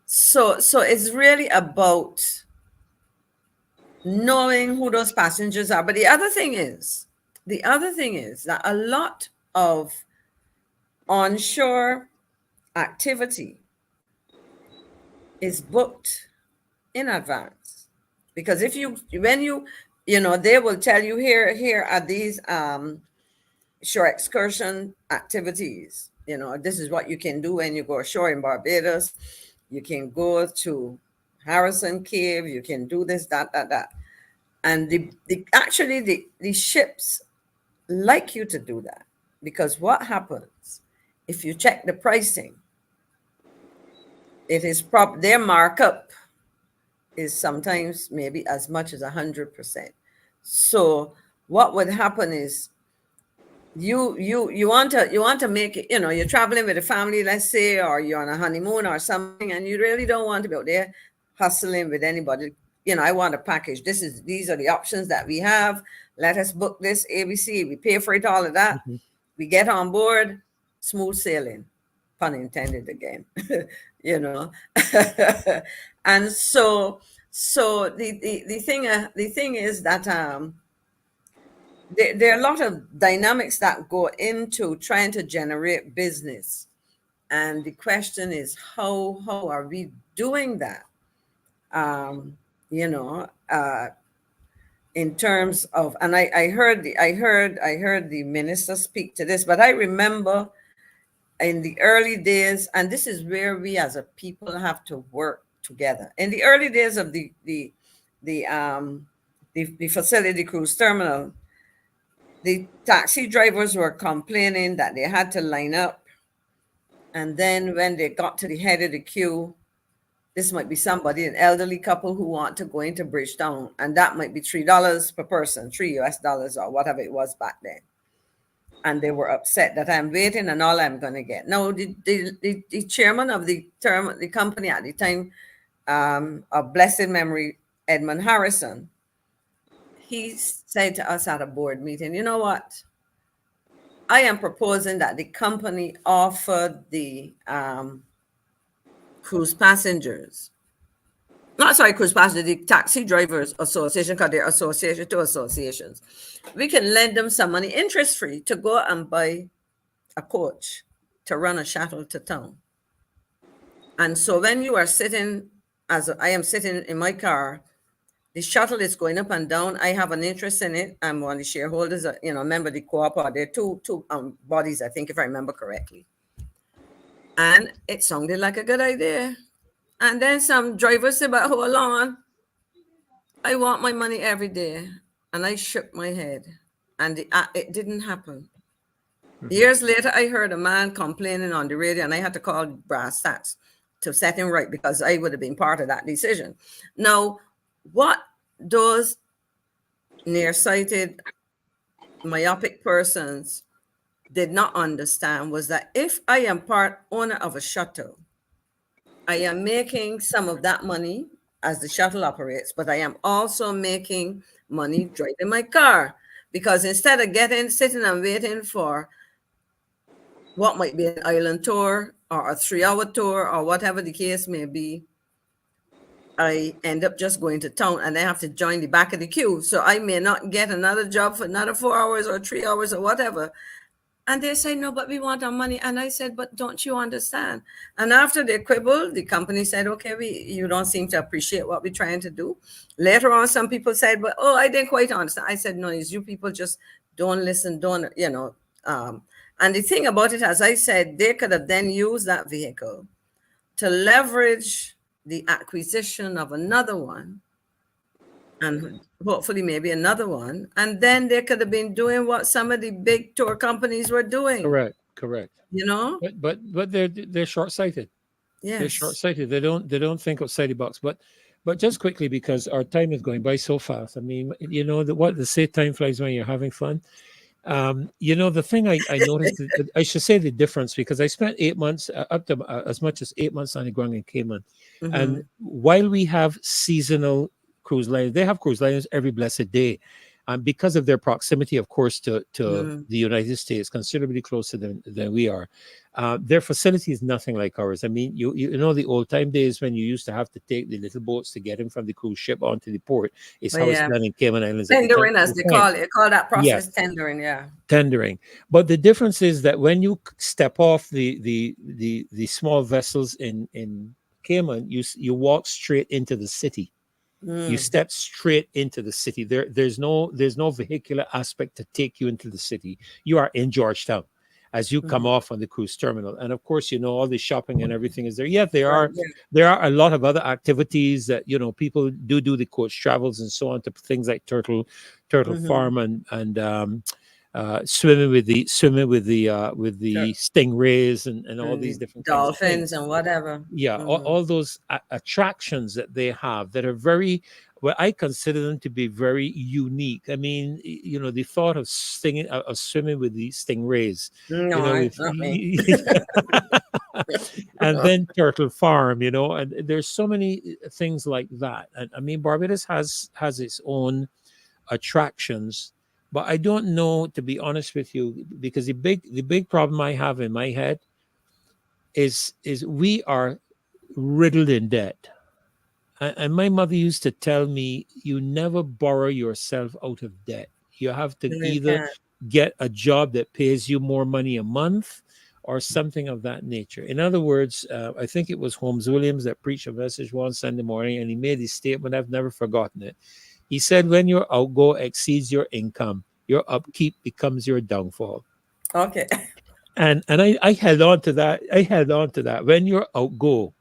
So it's really about knowing who those passengers are. But the other thing is that a lot of onshore activity is booked in advance, because they will tell you here are these shore excursion activities. This is what you can do when you go ashore in Barbados. You can go to Harrison Cave, you can do this, that. And the ships like you to do that, because what happens if you check the pricing, it is their markup is sometimes maybe as much as 100%. So what would happen is you want to make it, you're traveling with a family, let's say, or you're on a honeymoon or something, and you really don't want to be out there hustling with anybody. I want a package. These are the options that we have. Let us book this ABC. We pay for it, all of that. Mm-hmm. We get on board, smooth sailing, pun intended again. And so the thing is that there are a lot of dynamics that go into trying to generate business, and the question is how are we doing that? In terms of, and I heard the minister speak to this, but I remember in the early days, and this is where we as a people have to work together. In the early days of the facility cruise terminal, the taxi drivers were complaining that they had to line up, and then when they got to the head of the queue, this might be somebody, an elderly couple who want to go into Bridgetown, and that might be $3 per person, $3 or whatever it was back then. And they were upset that I'm waiting and all I'm going to get. Now, the chairman of the company at the time, of blessed memory, Edmund Harrison, he said to us at a board meeting, you know what? I am proposing that the company offer the cruise passengers, the taxi drivers association, because they're association to associations. We can lend them some money interest-free to go and buy a coach to run a shuttle to town. And so when you are sitting, as I am sitting in my car, the shuttle is going up and down. I have an interest in it. I'm one of the shareholders, member of the co-op. There are two bodies, I think, if I remember correctly. And it sounded like a good idea. And then some drivers said, but hold on, I want my money every day. And I shook my head, and it didn't happen. Years later, I heard a man complaining on the radio, and I had to call brass tacks to set him right because I would have been part of that decision. Now, what those nearsighted, myopic persons did not understand was that if I am part owner of a shuttle, I am making some of that money as the shuttle operates, but I am also making money driving my car, because instead of sitting and waiting for what might be an island tour or a 3-hour tour or whatever the case may be, I end up just going to town and I have to join the back of the queue. So I may not get another job for another 4 hours or 3 hours or whatever. And they say, no, but we want our money. And I said, but don't you understand? And after they quibbled, the company said, okay, you don't seem to appreciate what we're trying to do. Later on, some people said, but I didn't quite understand. I said, no, it's you people just don't listen, and the thing about it, as I said, they could have then used that vehicle to leverage the acquisition of another one, and hopefully maybe another one, and then they could have been doing what some of the big tour companies were doing. Correct. But they're short-sighted. Yes, they're short-sighted. They don't think outside the box. But just quickly, because our time is going by so fast. I mean, what they say, time flies when you're having fun. The thing I noticed, I should say the difference, because I spent 8 months, up to as much as 8 months on the ground in Cayman. And while we have seasonal cruise lines, they have cruise lines every blessed day. Because of their proximity, of course, to the United States, considerably closer than we are. Their facility is nothing like ours. I mean, you know the old time days when you used to have to take the little boats to get in from the cruise ship onto the port. It's how it's done in Cayman Islands. Tendering, as they call it. Call that process tendering, Tendering. But the difference is that when you step off the small vessels in Cayman, you walk straight into the city. You step straight into the city. There's no vehicular aspect to take you into the city. You are in Georgetown as you come off on the cruise terminal, and of course, all the shopping and everything is there. Yeah, there are a lot of other activities that people do the coach travels and so on, to things like turtle farm and swimming with the stingrays and all these different dolphins and whatever. All those attractions that they have that are very, well, I consider them to be very unique. I mean, the thought of swimming with the stingrays, not me. and then turtle farm, and there's so many things like that. And I mean, Barbados has its own attractions. But I don't know, to be honest with you, because the big problem I have in my head is we are riddled in debt. And my mother used to tell me, you never borrow yourself out of debt. You have to either get a job that pays you more money a month or something of that nature. In other words, I think it was Holmes Williams that preached a message one Sunday morning, and he made this statement. I've never forgotten it. He said, when your outgo exceeds your income, your upkeep becomes your downfall. Okay. And I held on to that. When your outgo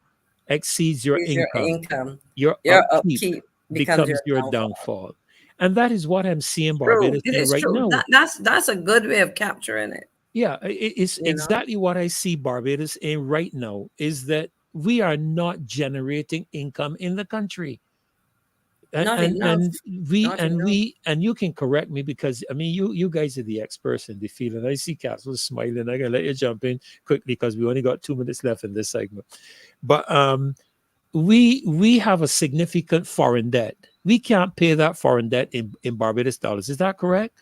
exceeds your income, your upkeep becomes your downfall. And that is what I'm seeing Barbados right now. That's a good way of capturing it. Yeah, it's exactly what I see Barbados in right now, is that we are not generating income in the country. And you can correct me, because I mean you guys are the experts in the field, and I see Castle smiling. I gotta let you jump in quickly because we only got 2 minutes left in this segment. But we have a significant foreign debt. We can't pay that foreign debt in Barbados dollars. Is that correct?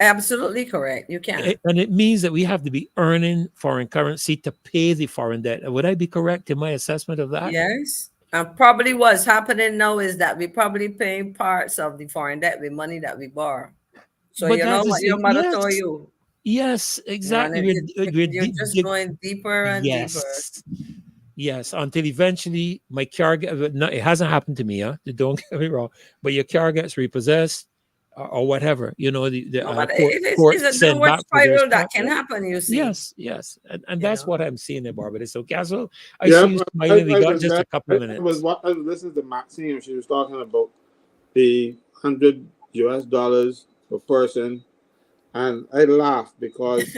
Absolutely correct. You can. And it means that we have to be earning foreign currency to pay the foreign debt. Would I be correct in my assessment of that? Yes. And probably what's happening now is that we probably paying parts of the foreign debt with money that we borrow. So you know what your mother told you. Yes, exactly. You're just going deeper and deeper. Yes, until eventually my car it hasn't happened to me, don't get me wrong, but your car gets repossessed or whatever, it's a downward spiral that can happen, you see. Yes. And that's what I'm seeing in Barbados. So Castle, I see you smiling. We got just a couple of minutes. I was listening to Maxine. She was talking about the $100 per person, And I laugh because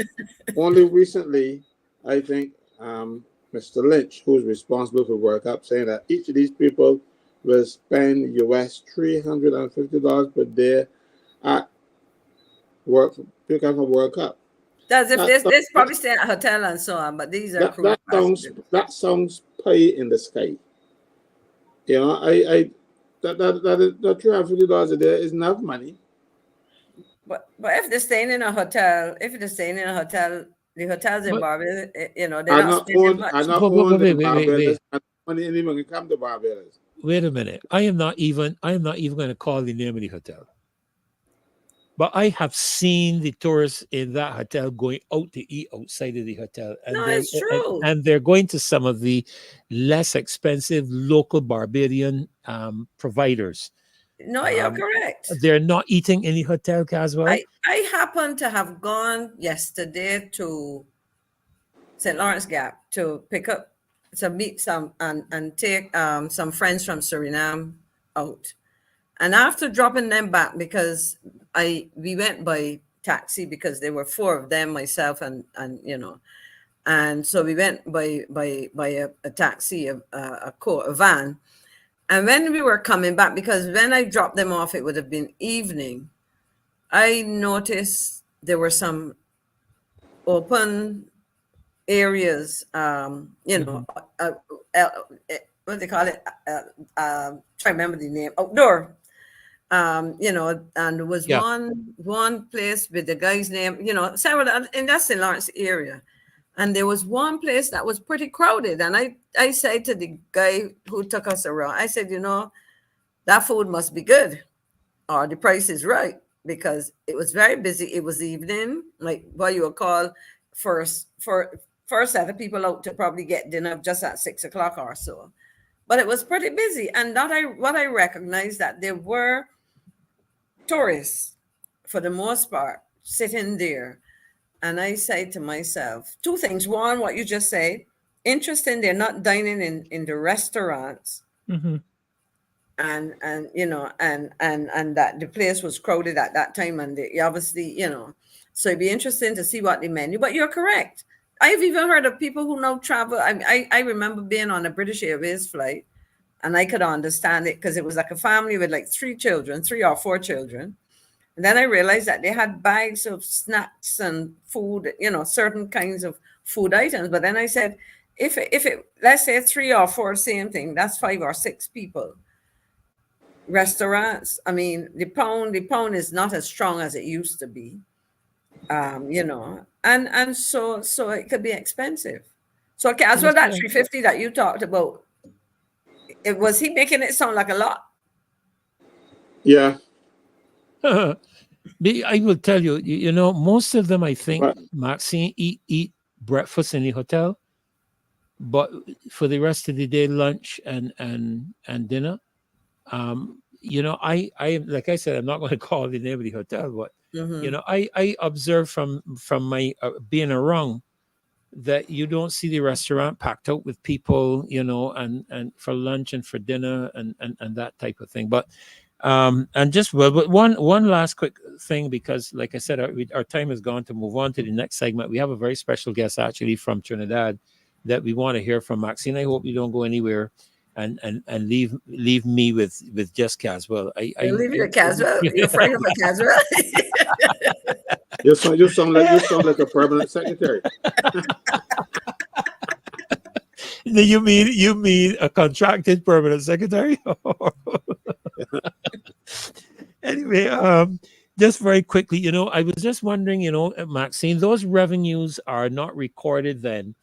only recently, I think Mr. Lynch, who's responsible for World Cup, saying that each of these people will spend US $350 per day at work because of World Cup. That's if there's probably stay at a hotel and so on, but these are cruise passengers. That sounds pie in the sky. You know, that $350 a day is enough money. But if they're staying in a hotel, the hotels in Barbados, you know, they're not spending much. Money anyone can come to Barbados. Wait a minute. I am not even going to call the name of the hotel. But I have seen the tourists in that hotel going out to eat outside of the hotel. And it's true. And they're going to some of the less expensive local Barbadian providers. No, you're correct. They're not eating in the hotel, Caswell. I happen to have gone yesterday to St. Lawrence Gap to meet some and take some friends from Suriname out. And after dropping them back, because we went by taxi because there were four of them, myself and you know, and so we went by a taxi, a van. And when we were coming back, because when I dropped them off, it would have been evening, I noticed there were some open areas, you know, what they call it, try to remember the name, outdoor. You know, and there was one place with the guy's name, you know, several, and that's in Lawrence area. And there was one place that was pretty crowded. And I said to the guy who took us around, I said, you know, that food must be good or the price is right, because it was very busy. It was evening, like what you would call first set of people out to probably get dinner just at 6 o'clock or so. But it was pretty busy. And what I recognized that there were tourists, for the most part, sitting there. And I say to myself, two things. One, what you just said, interesting, they're not dining in the restaurants. Mm-hmm. And you know, and that the place was crowded at that time. And they obviously, you know, so it'd be interesting to see what the menu, but you're correct. I've even heard of people who now travel. I remember being on a British Airways flight, and I could understand it because it was like a family with like 3 or 4 children. And then I realized that they had bags of snacks and food, you know, certain kinds of food items. But then I said, if it let's say 3 or 4, same thing, that's 5 or 6 people. Restaurants, I mean, the pound is not as strong as it used to be. You know, and so it could be expensive. So okay, as well that 350 that you talked about, was he making it sound like a lot? Yeah. I will tell you, you know, most of them, I think, Maxine, eat breakfast in the hotel, but for the rest of the day, lunch and dinner. You know, I like I said, I'm not going to call the name of the hotel, but you know, I observe from my being around that you don't see the restaurant packed out with people, you know, and for lunch and for dinner and that type of thing. But and just but one last quick thing, because like I said, our time is gone to move on to the next segment. We have a very special guest actually from Trinidad that we want to hear from. Maxine, I hope you don't go anywhere and leave me with just Caswell. You're leaving a Caswell? You're afraid of a Caswell? You sound like a permanent secretary. You mean a contracted permanent secretary? Anyway, just very quickly, you know, I was just wondering, you know, Maxine, those revenues are not recorded then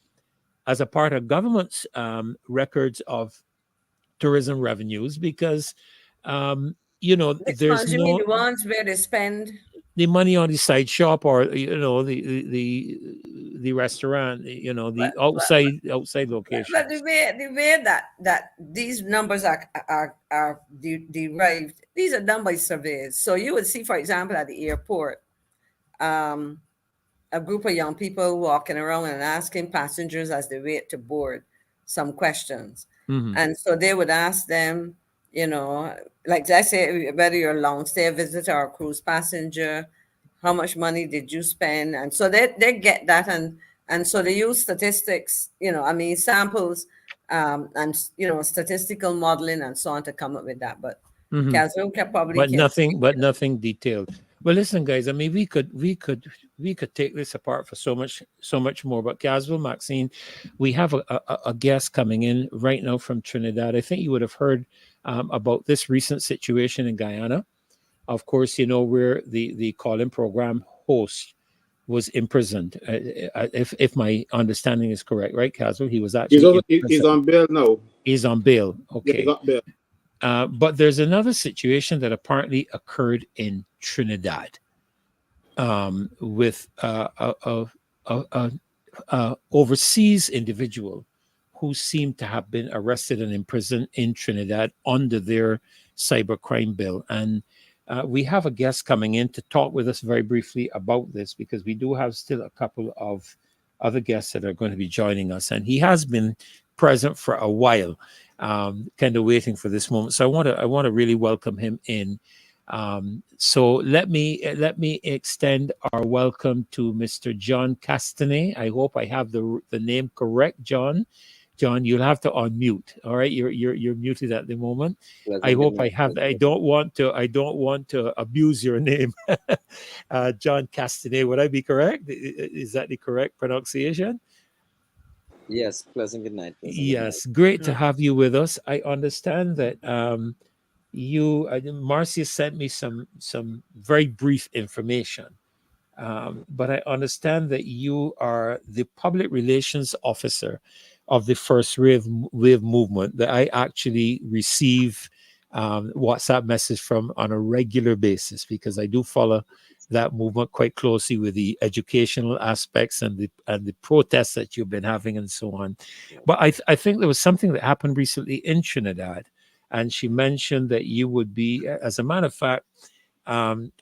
as a part of government's records of tourism revenues, because you know, there's you mean the ones where they spend the money on the side shop, or you know, the restaurant, you know, the outside location. But the way that these numbers are derived, these are done by surveys. So you would see, for example, at the airport, a group of young people walking around and asking passengers as they wait to board some questions. Mm-hmm. And so they would ask them, you know, like I say, whether you're a long stay visitor or a cruise passenger, how much money did you spend? And so they get that, and so they use statistics, samples, and statistical modeling and so on to come up with that. But Caswell probably but nothing detailed. Well, listen, guys. I mean, we could take this apart for so much more. But Caswell, Maxine, we have a guest coming in right now from Trinidad. I think you would have heard about this recent situation in Guyana. Of course, where the COLIN program host was imprisoned. If my understanding is correct, right, Caswell? He was actually he's on bail now. He's on bail. Okay. Yeah, he got bail. But there's another situation that apparently occurred in Trinidad with a overseas individual who seemed to have been arrested and imprisoned in Trinidad under their cybercrime bill. And we have a guest coming in to talk with us very briefly about this, because we do have still a couple of other guests that are going to be joining us. And he has been present for a while, kind of waiting for this moment. So I want to really welcome him in. So let me extend our welcome to Mr. John Castanet. I hope I have the name correct, John. John, you'll have to unmute. All right, you're muted at the moment. I hope I have. I don't want to abuse your name, John Castanet. Would I be correct? Is that the correct pronunciation? Yes. Pleasant good night. Yes, great to have you with us. I understand that Marcia sent me some very brief information, but I understand that you are the public relations officer of the First Wave movement that I actually receive WhatsApp message from on a regular basis, because I do follow that movement quite closely with the educational aspects and the protests that you've been having and so on. But I think there was something that happened recently in Trinidad, and she mentioned that you would be, as a matter of fact,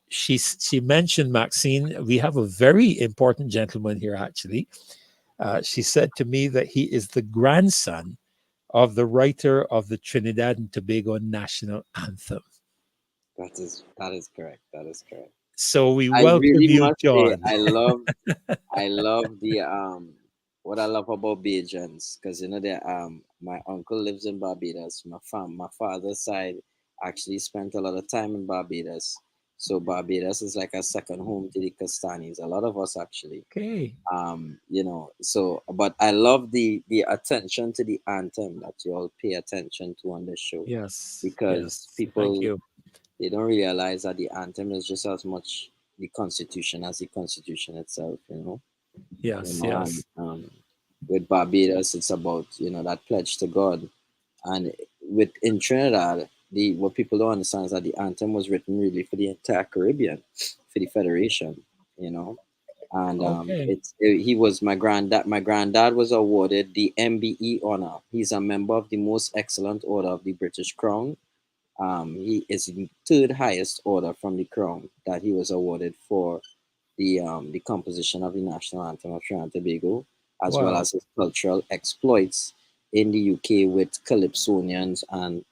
she mentioned, Maxine, we have a very important gentleman here actually. She said to me that he is the grandson of the writer of the Trinidad and Tobago national anthem. That is correct. That is correct. So we welcome you, John. I love the what I love about Bajans, because my uncle lives in Barbados. My father's side actually spent a lot of time in Barbados. So Barbados is like a second home to the Castanis. A lot of us actually. Okay. So but I love the attention to the anthem that you all pay attention to on the show. Yes. Because people they don't realize that the anthem is just as much the Constitution as the Constitution itself, Yes, yes. With Barbados, it's about, that pledge to God. And in Trinidad, what people don't understand is that the anthem was written really for the entire Caribbean, for the Federation, And he was my granddad. My granddad was awarded the MBE honor. He's a member of the Most Excellent Order of the British Crown. He is the third highest order from the Crown that he was awarded for the composition of the national anthem of Trinidad and Tobago, as well as his cultural exploits in the UK with Calypsonians and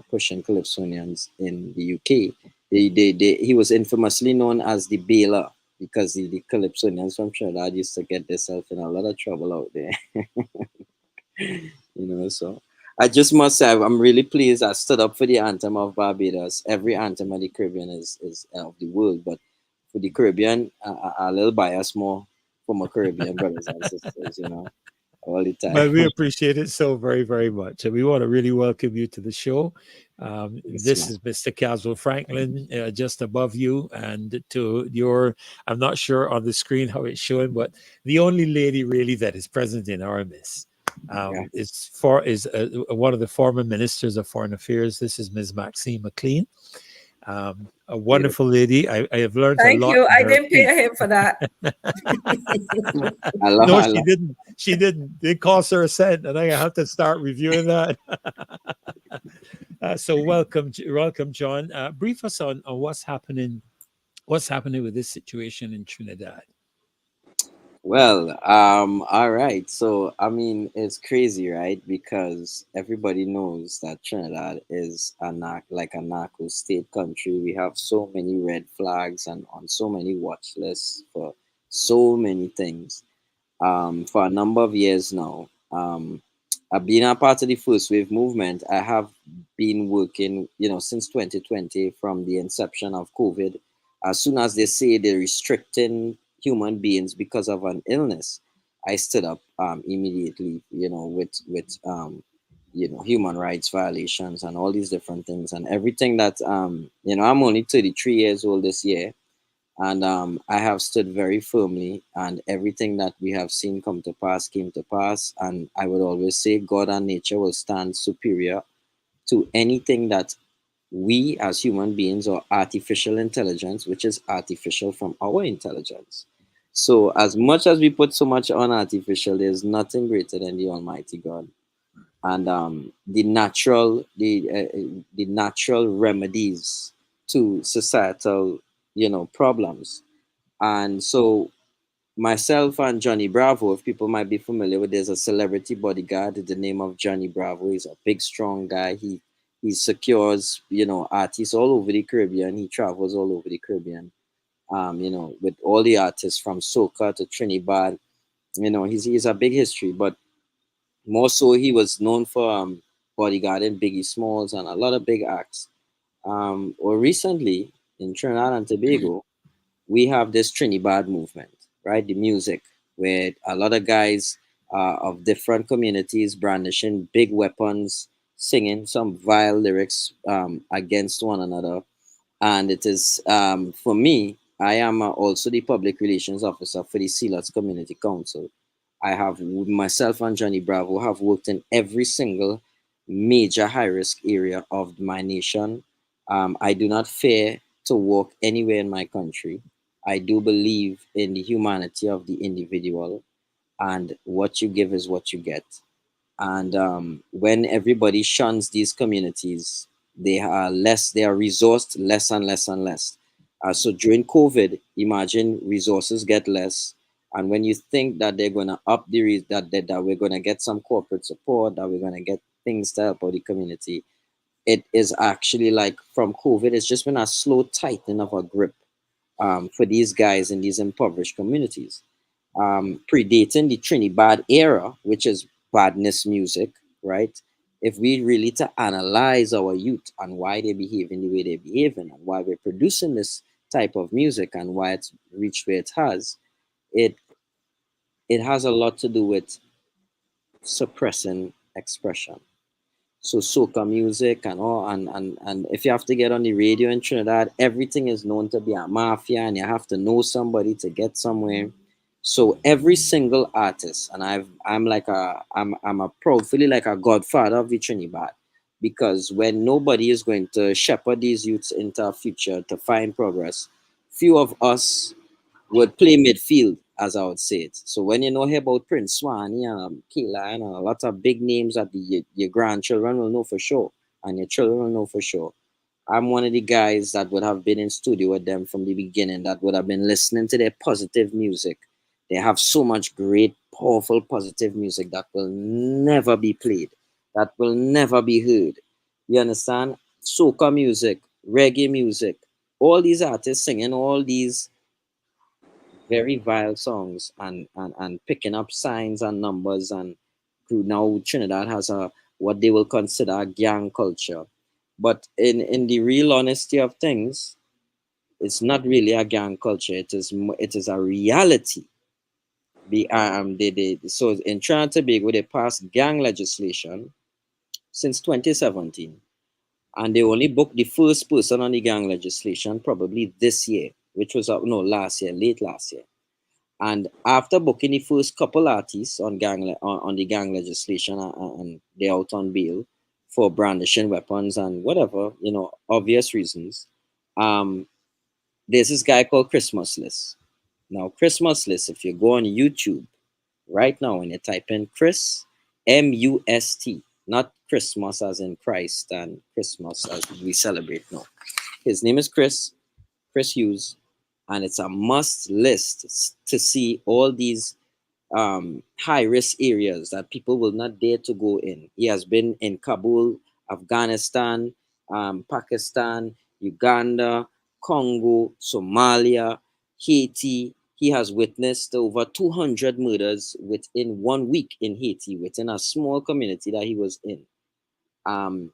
pushing Calypsonians in the UK. He was infamously known as the Bailer, because the Calypsonians from Trinidad used to get themselves in a lot of trouble out there. So I just must say, I'm really pleased I stood up for the anthem of Barbados. Every anthem of the Caribbean is of the world, but for the Caribbean, a little bias more for my Caribbean brothers and sisters, all the time. But we appreciate it so very, very much. And we want to really welcome you to the show. This is Mr. Caswell Franklin, just above you, and to your, I'm not sure on the screen how it's showing, but the only lady really that is present in our midst. Is one of the former ministers of foreign affairs. This is Ms. Maxine McLean, a wonderful lady. I have learned a lot. Thank you. I didn't pay him for that. She didn't. She didn't. It cost her a cent, and I have to start reviewing that. So welcome, John. Brief us on what's happening with this situation in Trinidad. Well, all right. So, I mean, it's crazy, right? Because everybody knows that Trinidad is like a narco state country. We have so many red flags and on so many watch lists for so many things. For a number of years now. I've been a part of the first wave movement. I have been working, since 2020 from the inception of COVID. As soon as they say they're restricting human beings because of an illness, I stood up immediately, with human rights violations and all these different things and everything that I'm only 33 years old this year, and I have stood very firmly, and everything that we have seen come to pass came to pass. And I would always say God and nature will stand superior to anything that we as human beings or artificial intelligence, which is artificial from our intelligence. So as much as we put so much on artificial, there's nothing greater than the Almighty God. And the natural remedies to societal problems. And so myself and Johnny Bravo, if people might be familiar with, there's a celebrity bodyguard with the name of Johnny Bravo. He's a big, strong guy. He secures, artists all over the Caribbean. He travels all over the Caribbean, with all the artists from soca to Trinidad. He's a big history, but more so he was known for bodyguarding Biggie Smalls and a lot of big acts. Or recently in Trinidad and Tobago, we have this Trinidad movement, right? The music, where a lot of guys of different communities brandishing big weapons, singing some vile lyrics against one another. And it is, for me, I am also the public relations officer for the Sealots Community Council. I have, myself and Johnny Bravo have worked in every single major high risk area of my nation. I do not fear to walk anywhere in my country. I do believe in the humanity of the individual, and what you give is what you get. And when everybody shuns these communities, they are resourced less and less and less. So during COVID, imagine resources get less. And when you think that they're going to up that we're going to get some corporate support, that we're going to get things to help out the community, it is actually like from COVID, it's just been a slow tightening of a grip for these guys in these impoverished communities. Predating the Trinidad era, which is badness music, right? If we really to analyze our youth and why they behave in the way they're behaving and why we're producing this type of music and why it's reached where it has, it it has a lot to do with suppressing expression. So soca music and all, and if you have to get on the radio in Trinidad, everything is known to be a mafia, and you have to know somebody to get somewhere. So every single artist, and I'm a proudly like a godfather of the Trinidad, because when nobody is going to shepherd these youths into a future to find progress, few of us would play midfield, as I would say it. So when you know here about Prince Swanee and Kayla and a lot of big names that your grandchildren will know for sure, and your children will know for sure, I'm one of the guys that would have been in studio with them from the beginning, that would have been listening to their positive music. They have so much great, powerful, positive music that will never be played, that will never be heard. You understand? Soca music, reggae music, all these artists singing all these very vile songs and picking up signs and numbers, and now Trinidad has a what they will consider a gang culture. But in the real honesty of things, it's not really a gang culture. It is a reality. So in Trinidad and Tobago, they passed gang legislation since 2017, and they only booked the first person on the gang legislation probably this year, which was no last year, late last year. And after booking the first couple artists on on the gang legislation, and they're out on bail for brandishing weapons and whatever, obvious reasons, there's this guy called Christmas List. Now, Christmas List, if you go on YouTube right now and you type in Chris, M-U-S-T, not Christmas as in Christ and Christmas as we celebrate, no. His name is Chris Hughes, and it's a must list to see all these high risk areas that people will not dare to go in. He has been in Kabul, Afghanistan, Pakistan, Uganda, Congo, Somalia, Haiti. He has witnessed over 200 murders within 1 week in Haiti, within a small community that he was in.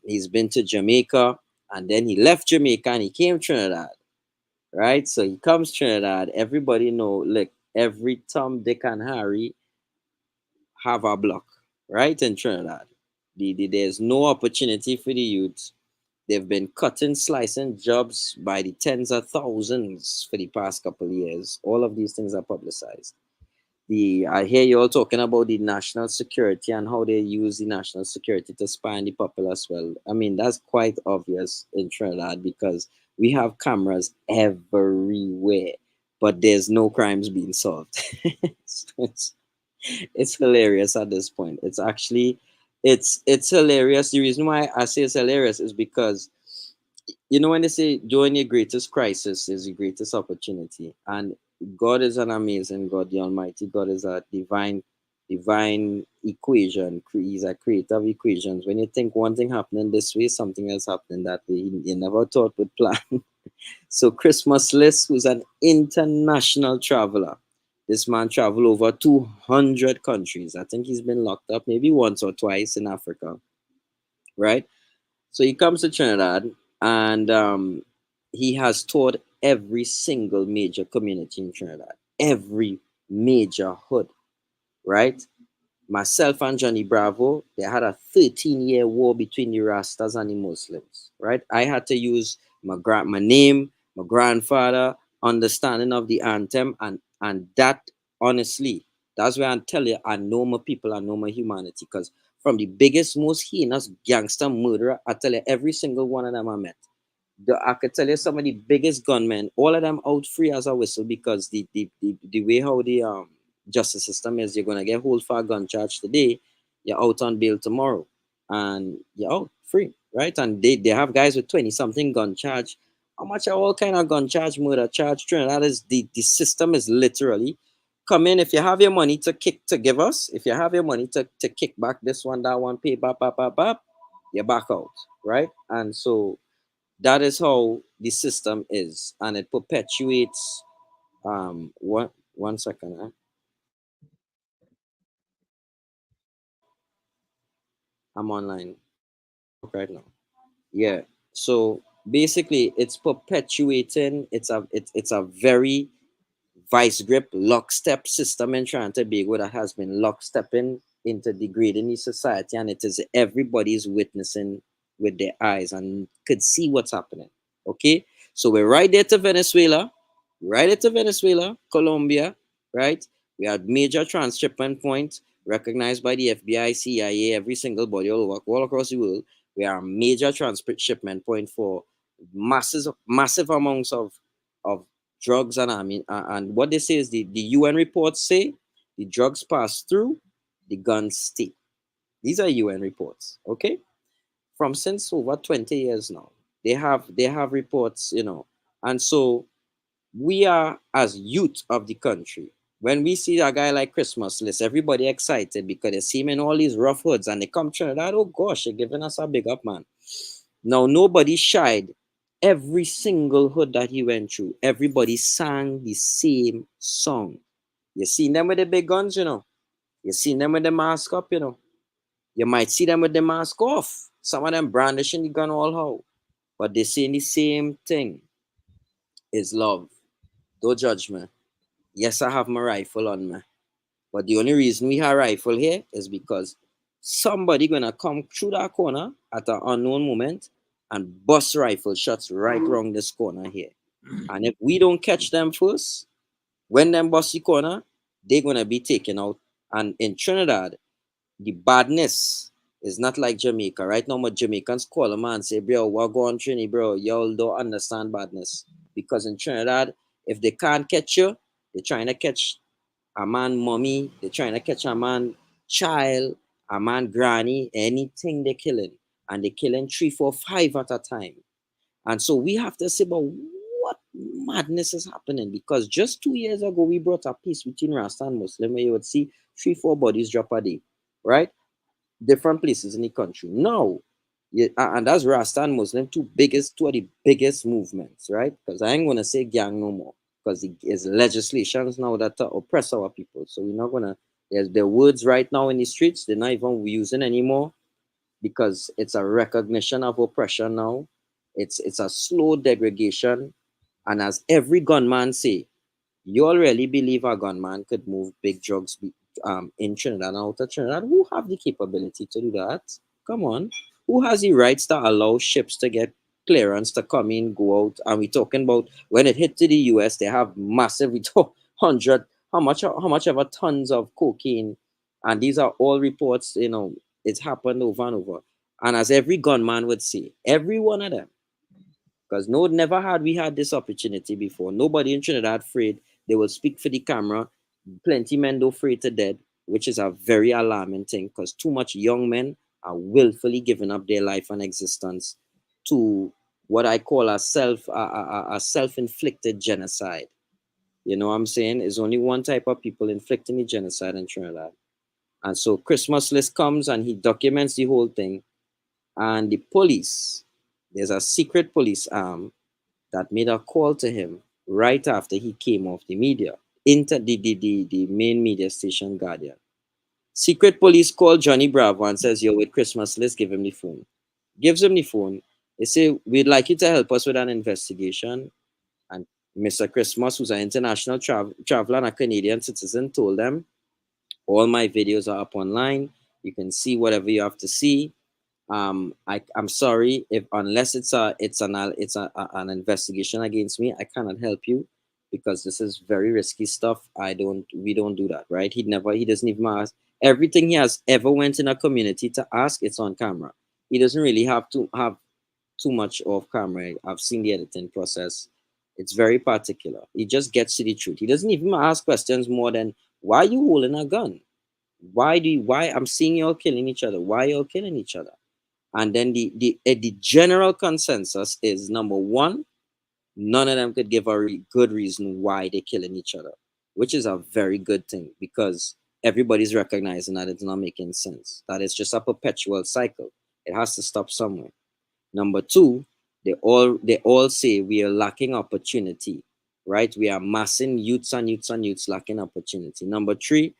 He's been to Jamaica, and then he left Jamaica and he came to Trinidad, right? So he comes to Trinidad. Everybody know, like, every Tom, Dick, and Harry have a block, right, in Trinidad. There's no opportunity for the youth. They've been cutting, slicing jobs by the tens of thousands for the past couple of years. All of these things are publicized. I hear you all talking about the national security and how they use the national security to spy on the populace. Well, I mean, that's quite obvious in Trinidad because we have cameras everywhere, but there's no crimes being solved. It's hilarious at this point. It's actually, it's hilarious. The reason why I say it's hilarious is because, you know, when they say during your greatest crisis is your greatest opportunity, and God is an amazing God. The Almighty God is a divine equation. He's a creator of equations. When you think one thing happening this way, something else happening that way. You never thought would plan. So Christmas List, who's an international traveler. This man traveled over 200 countries. I think he's been locked up maybe once or twice in Africa, right? So he comes to Trinidad, and he has toured every single major community in Trinidad, every major hood, right? Myself and Johnny Bravo, they had a 13-year war between the Rastas and the Muslims, right? I had to use my name, my grandfather, understanding of the anthem, and that, honestly, that's where I tell you, I know my people, I know my humanity, because from the biggest, most heinous gangster murderer, I tell you, every single one of them I met. I could tell you some of the biggest gunmen, all of them out free as a whistle, because the way how the justice system is, you're gonna get hold for a gun charge today, you're out on bail tomorrow, and you're out free, right? And they have guys with 20-something gun charge. How much are all kind of gun charge, murder charge? Trinidad is the system is literally come in. If you have your money to give us, if you have your money to kick back this one, that one, pay bap, you're back out, right? And so that is how the system is, and it perpetuates. One second. I'm online right now. Yeah. So basically, it's perpetuating. It's a very vice grip lockstep system in Trinidad and Tobago that has been lockstepping into degrading the society, and it is everybody's witnessing with their eyes and could see what's happening. Okay, so we're right there to Venezuela, Colombia, right? We had major transshipment points recognized by the FBI, CIA, every single body all across the world. We are a major transshipment point for massive amounts of drugs, and I mean, and what they say is the UN reports say the drugs pass through, the guns stay. These are UN reports, okay? From since over 20 years now, they have reports, you know, and so we are, as youth of the country, when we see a guy like Christmas List, everybody excited because they see him in all these rough hoods, and they come to Trinidad. Oh gosh, they're giving us a big up, man. Now nobody shied. Every single hood that he went through, everybody sang the same song. You seen them with the big guns, you know. You seen them with the mask up, you know. You might see them with the mask off. Some of them brandishing the gun all how. But they saying the same thing. Is love. Don't judge me. Yes, I have my rifle on me. But the only reason we have rifle here is because somebody gonna come through that corner at an unknown moment and bust rifle shots right around this corner here. And if we don't catch them first, when them bust the corner, they're gonna be taken out. And in Trinidad, the badness is not like Jamaica. Right now, my Jamaicans call a man and say, bro, what go on Trini, bro? Y'all don't understand badness. Because in Trinidad, if they can't catch you, they're trying to catch a man mommy, they're trying to catch a man child, a man granny, anything they're killing. And they're killing 3, 4, 5 at a time. And so we have to say, but what madness is happening, because just 2 years ago, we brought up peace between Rasta and Muslim, where you would see 3-4 bodies drop a day, right? Different places in the country. Now, and that's Rasta and Muslim, two of the biggest movements, right? Because I ain't going to say gang no more, because there's legislations now that oppress our people. So we're not going to, there's the words right now in the streets, they're not even using anymore, because it's a recognition of oppression now. It's a slow degradation. And as every gunman say, you all really believe a gunman could move big drugs in Trinidad and out of Trinidad? Who have the capability to do that? Come on. Who has the rights to allow ships to get clearance to come in, go out? And we're talking about when it hit to the US, they have massive, we talk 100, how much ever tons of cocaine. And these are all reports, you know, it's happened over and over. And as every gunman would say, every one of them, because never had we had this opportunity before. Nobody in Trinidad afraid. They will speak for the camera. Plenty men don't afraid to dead, which is a very alarming thing, because too much young men are willfully giving up their life and existence to what I call a self-inflicted genocide. You know what I'm saying? There's only one type of people inflicting the genocide in Trinidad. And so Christmas list comes and he documents the whole thing. And the police, there's a secret police arm that made a call to him right after he came off the media, into the main media station, Guardian. Secret police called Johnny Bravo and says, "You're with Christmas list, give him the phone." Gives him the phone. They say, "We'd like you to help us with an investigation." And Mr. Christmas, who's an international traveler and a Canadian citizen, told them, "All my videos are up online. You can see whatever you have to see. I'm sorry if unless it's an investigation against me, I cannot help you, because this is very risky stuff. We don't do that, right?" He doesn't even ask. Everything he has ever went in a community to ask, it's on camera. He doesn't really have to have too much off camera. I've seen the editing process. It's very particular. He just gets to the truth. He doesn't even ask questions more than, "Why are you holding a gun? Why I'm seeing you all killing each other. Why are you all killing each other?" And then the general consensus is, number one, none of them could give a good reason why they're killing each other, which is a very good thing, because everybody's recognizing that it's not making sense, that it's just a perpetual cycle. It has to stop somewhere. Number two, they all say we are lacking opportunity, right? We are massing youths and youths lacking opportunity. Number three,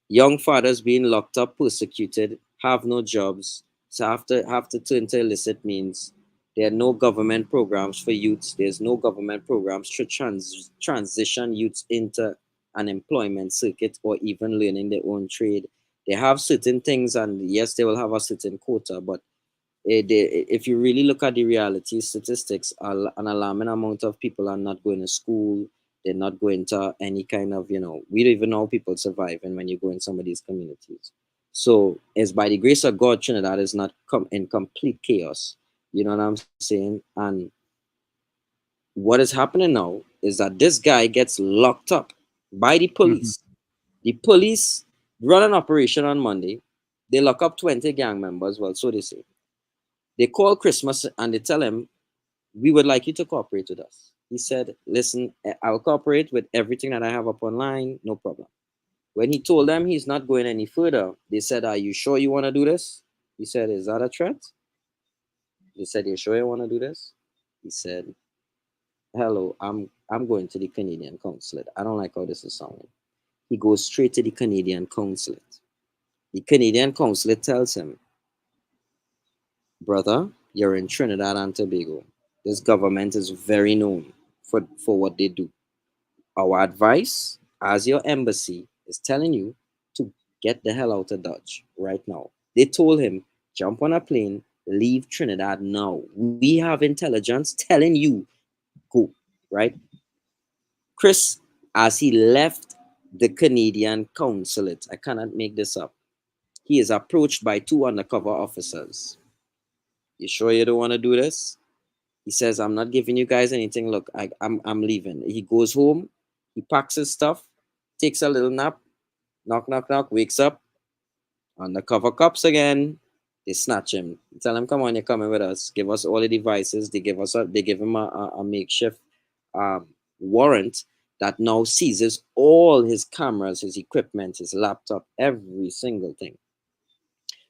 young fathers being locked up, persecuted, have no jobs, so have to turn to illicit means. There are no government programs for youths. There's no government programs to transition youths into an employment circuit or even learning their own trade. They have certain things, and yes, they will have a certain quota, but if you really look at the reality statistics, an alarming amount of people are not going to school. They're not going to any kind of, we don't even know how people surviving when you go in some of these communities. So it's by the grace of God, Trinidad is not in complete chaos. You know what I'm saying? And what is happening now is that this guy gets locked up by the police. The police run an operation on Monday. They lock up 20 gang members. Well, so they say. They call Christmas and they tell him, "We would like you to cooperate with us." He said, "Listen, I'll cooperate with everything that I have up online, no problem." When he told them he's not going any further, they said, "Are you sure you want to do this?" He said, "Is that a threat?" They said, "You sure you want to do this?" He said, "Hello, I'm going to the Canadian consulate. I don't like how this is sounding." He goes straight to the Canadian consulate. The Canadian consulate tells him, "Brother, you're in Trinidad and Tobago. This government is very known for what they do. Our advice as your embassy is telling you to get the hell out of Dodge right now." They told him, "Jump on a plane, leave Trinidad now. We have intelligence telling you, go," right? Chris, as he left the Canadian consulate, I cannot make this up, he is approached by two undercover officers. "You sure you don't want to do this?" He says, "I'm not giving you guys anything. Look, I'm leaving." He goes home, he packs his stuff, takes a little nap, knock, knock, knock, wakes up, undercover cops again. They snatch him, tell him, "Come on, you're coming with us. Give us all the devices." They give him a makeshift warrant that now seizes all his cameras, his equipment, his laptop, every single thing.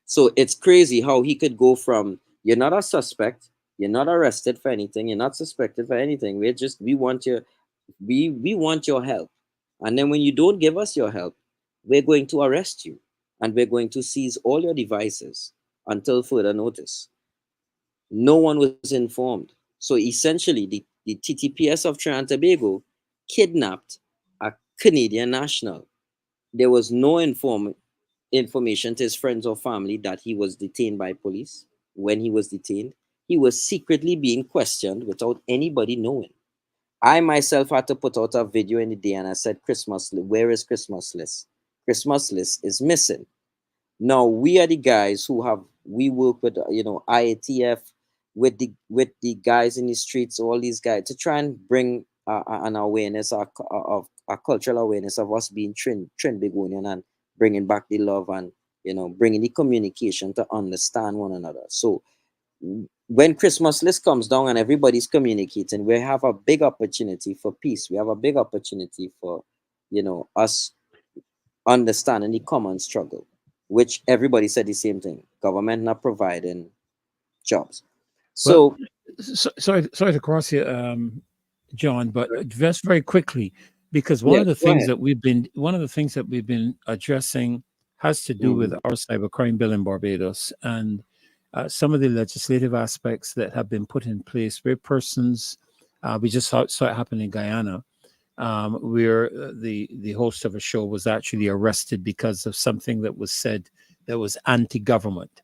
So it's crazy how he could go from, you're not a suspect, you're not arrested for anything, you're not suspected for anything. We want your help. And then when you don't give us your help, we're going to arrest you and we're going to seize all your devices until further notice. No one was informed. So essentially, the TTPS of Trinidad and Tobago kidnapped a Canadian national. There was no information to his friends or family that he was detained by police. When he was detained, he was secretly being questioned without anybody knowing. I myself had to put out a video in the day and I said, where is Christmas list? Christmas list is missing. Now we are the guys we work with, IATF, with the guys in the streets, all these guys, to try and bring an awareness of a cultural awareness of us being Trinbagonian and bringing back the love and, bringing the communication to understand one another. So when Christmas list comes down and everybody's communicating, we have a big opportunity for peace. We have a big opportunity for, us understanding the common struggle, which everybody said the same thing. Government not providing jobs. So, sorry to cross you, John, but just very quickly, because one of the things that we've been addressing has to do with our cybercrime bill in Barbados and some of the legislative aspects that have been put in place where persons, we just saw it happen in Guyana, where the host of a show was actually arrested because of something that was said that was anti-government.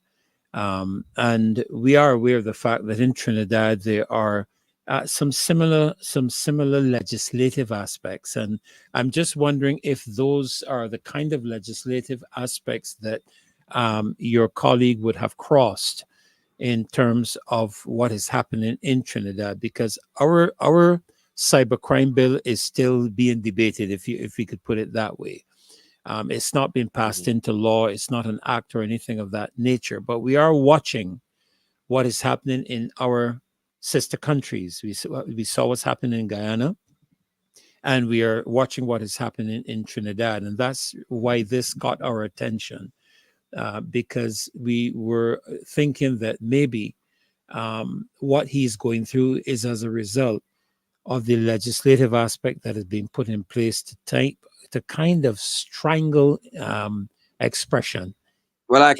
And we are aware of the fact that in Trinidad there are some similar legislative aspects, and I'm just wondering if those are the kind of legislative aspects that your colleague would have crossed in terms of what is happening in Trinidad, because our cybercrime bill is still being debated, if we could put it that way. It's not been passed into law. It's not an act or anything of that nature, but we are watching what is happening in our sister countries. We saw what's happening in Guyana, and we are watching what is happening in Trinidad. And that's why this got our attention, because we were thinking that maybe what he's going through is as a result of the legislative aspect that has been put in place to kind of strangle expression. Well,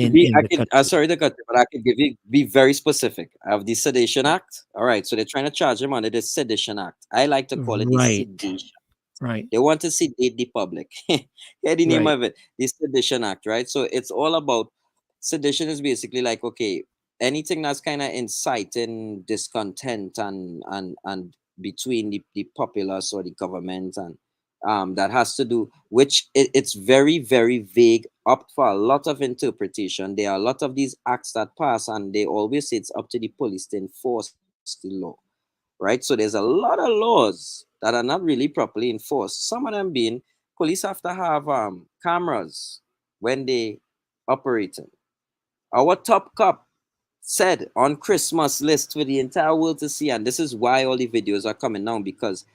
sorry to cut you, but I could be very specific. I have the Sedition Act. All right, so they're trying to charge him under the Sedition Act. I like to call it the Sedition. Right. They want to sedate the public. Hear the name of it, the Sedition Act, right? So it's all about, sedition is basically like, okay, anything that's kind of inciting discontent and between the populace or the government, and that has to do, which it's very, very vague, up for a lot of interpretation. There are a lot of these acts that pass, and they always say it's up to the police to enforce the law, right? So there's a lot of laws that are not really properly enforced. Some of them being, police have to have cameras when they operating. Our top cop said on Christmas list for the entire world to see, and this is why all the videos are coming down, because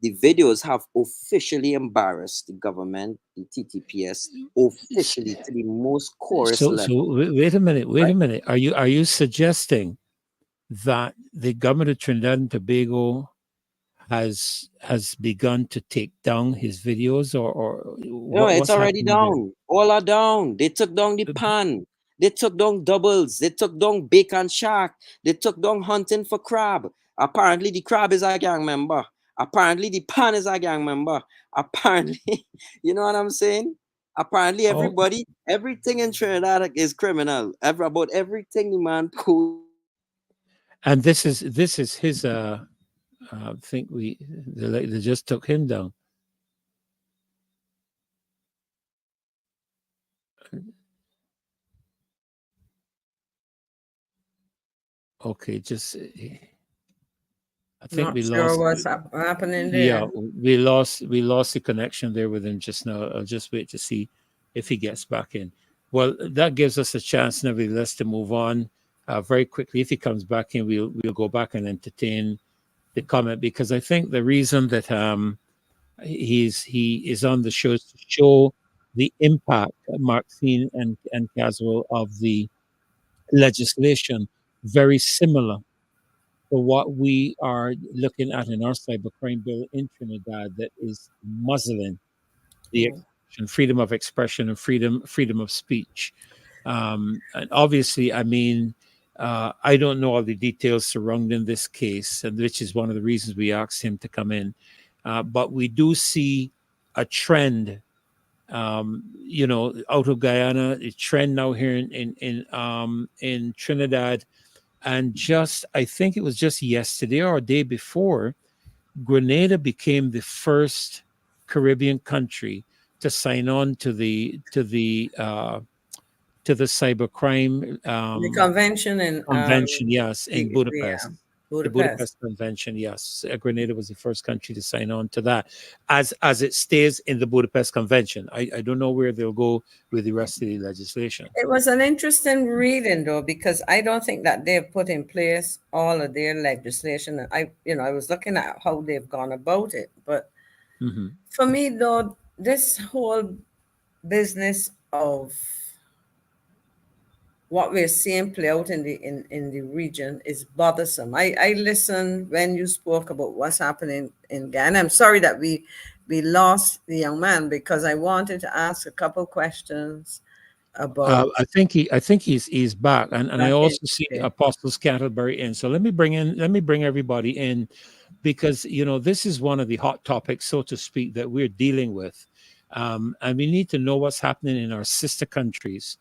the videos have officially embarrassed the government, the TTPS, officially to the most coarse level. So wait a minute. Are you suggesting that the government of Trinidad and Tobago has begun to take down his videos, or no, it's already down. All are down. They took down the pan. They took down doubles. They took down bacon shark. They took down hunting for crab. Apparently the crab is a gang member. Apparently the pan is a gang member. Apparently, you know what I'm saying? Apparently everything in Trinidad is criminal. About everything the man cool. And this is his I think they just took him down. Okay, just I think we lost. What's happening there. Yeah, we lost the connection there with him just now. I'll just wait to see if he gets back in. Well, that gives us a chance, nevertheless, to move on very quickly. If he comes back in, we'll go back and entertain comment, because I think the reason that he is on the show is to show the impact, Maxine and Caswell, of the legislation, very similar to what we are looking at in our cybercrime bill in Trinidad, that is muzzling the freedom of expression and freedom of speech. And obviously, I mean, I don't know all the details surrounding this case, and which is one of the reasons we asked him to come in. But we do see a trend, you know, out of Guyana, a trend now here in Trinidad. And just, I think it was just yesterday or a day before, Grenada became the first Caribbean country to sign on to the cybercrime the convention in yes, in Budapest. Yeah. The Budapest Convention, yes. Grenada was the first country to sign on to that, as it stays in the Budapest Convention. I don't know where they'll go with the rest of the legislation. It was an interesting reading, though, because I don't think that they've put in place all of their legislation. I was looking at how they've gone about it, but for me, though, this whole business of what we're seeing play out in the region is bothersome. I listened when you spoke about what's happening in Ghana. I'm sorry that we lost the young man, because I wanted to ask a couple questions about. I think he's back, and I also see Apostle Scattleberry in. So let me bring everybody in, because this is one of the hot topics, so to speak, that we're dealing with, and we need to know what's happening in our sister countries.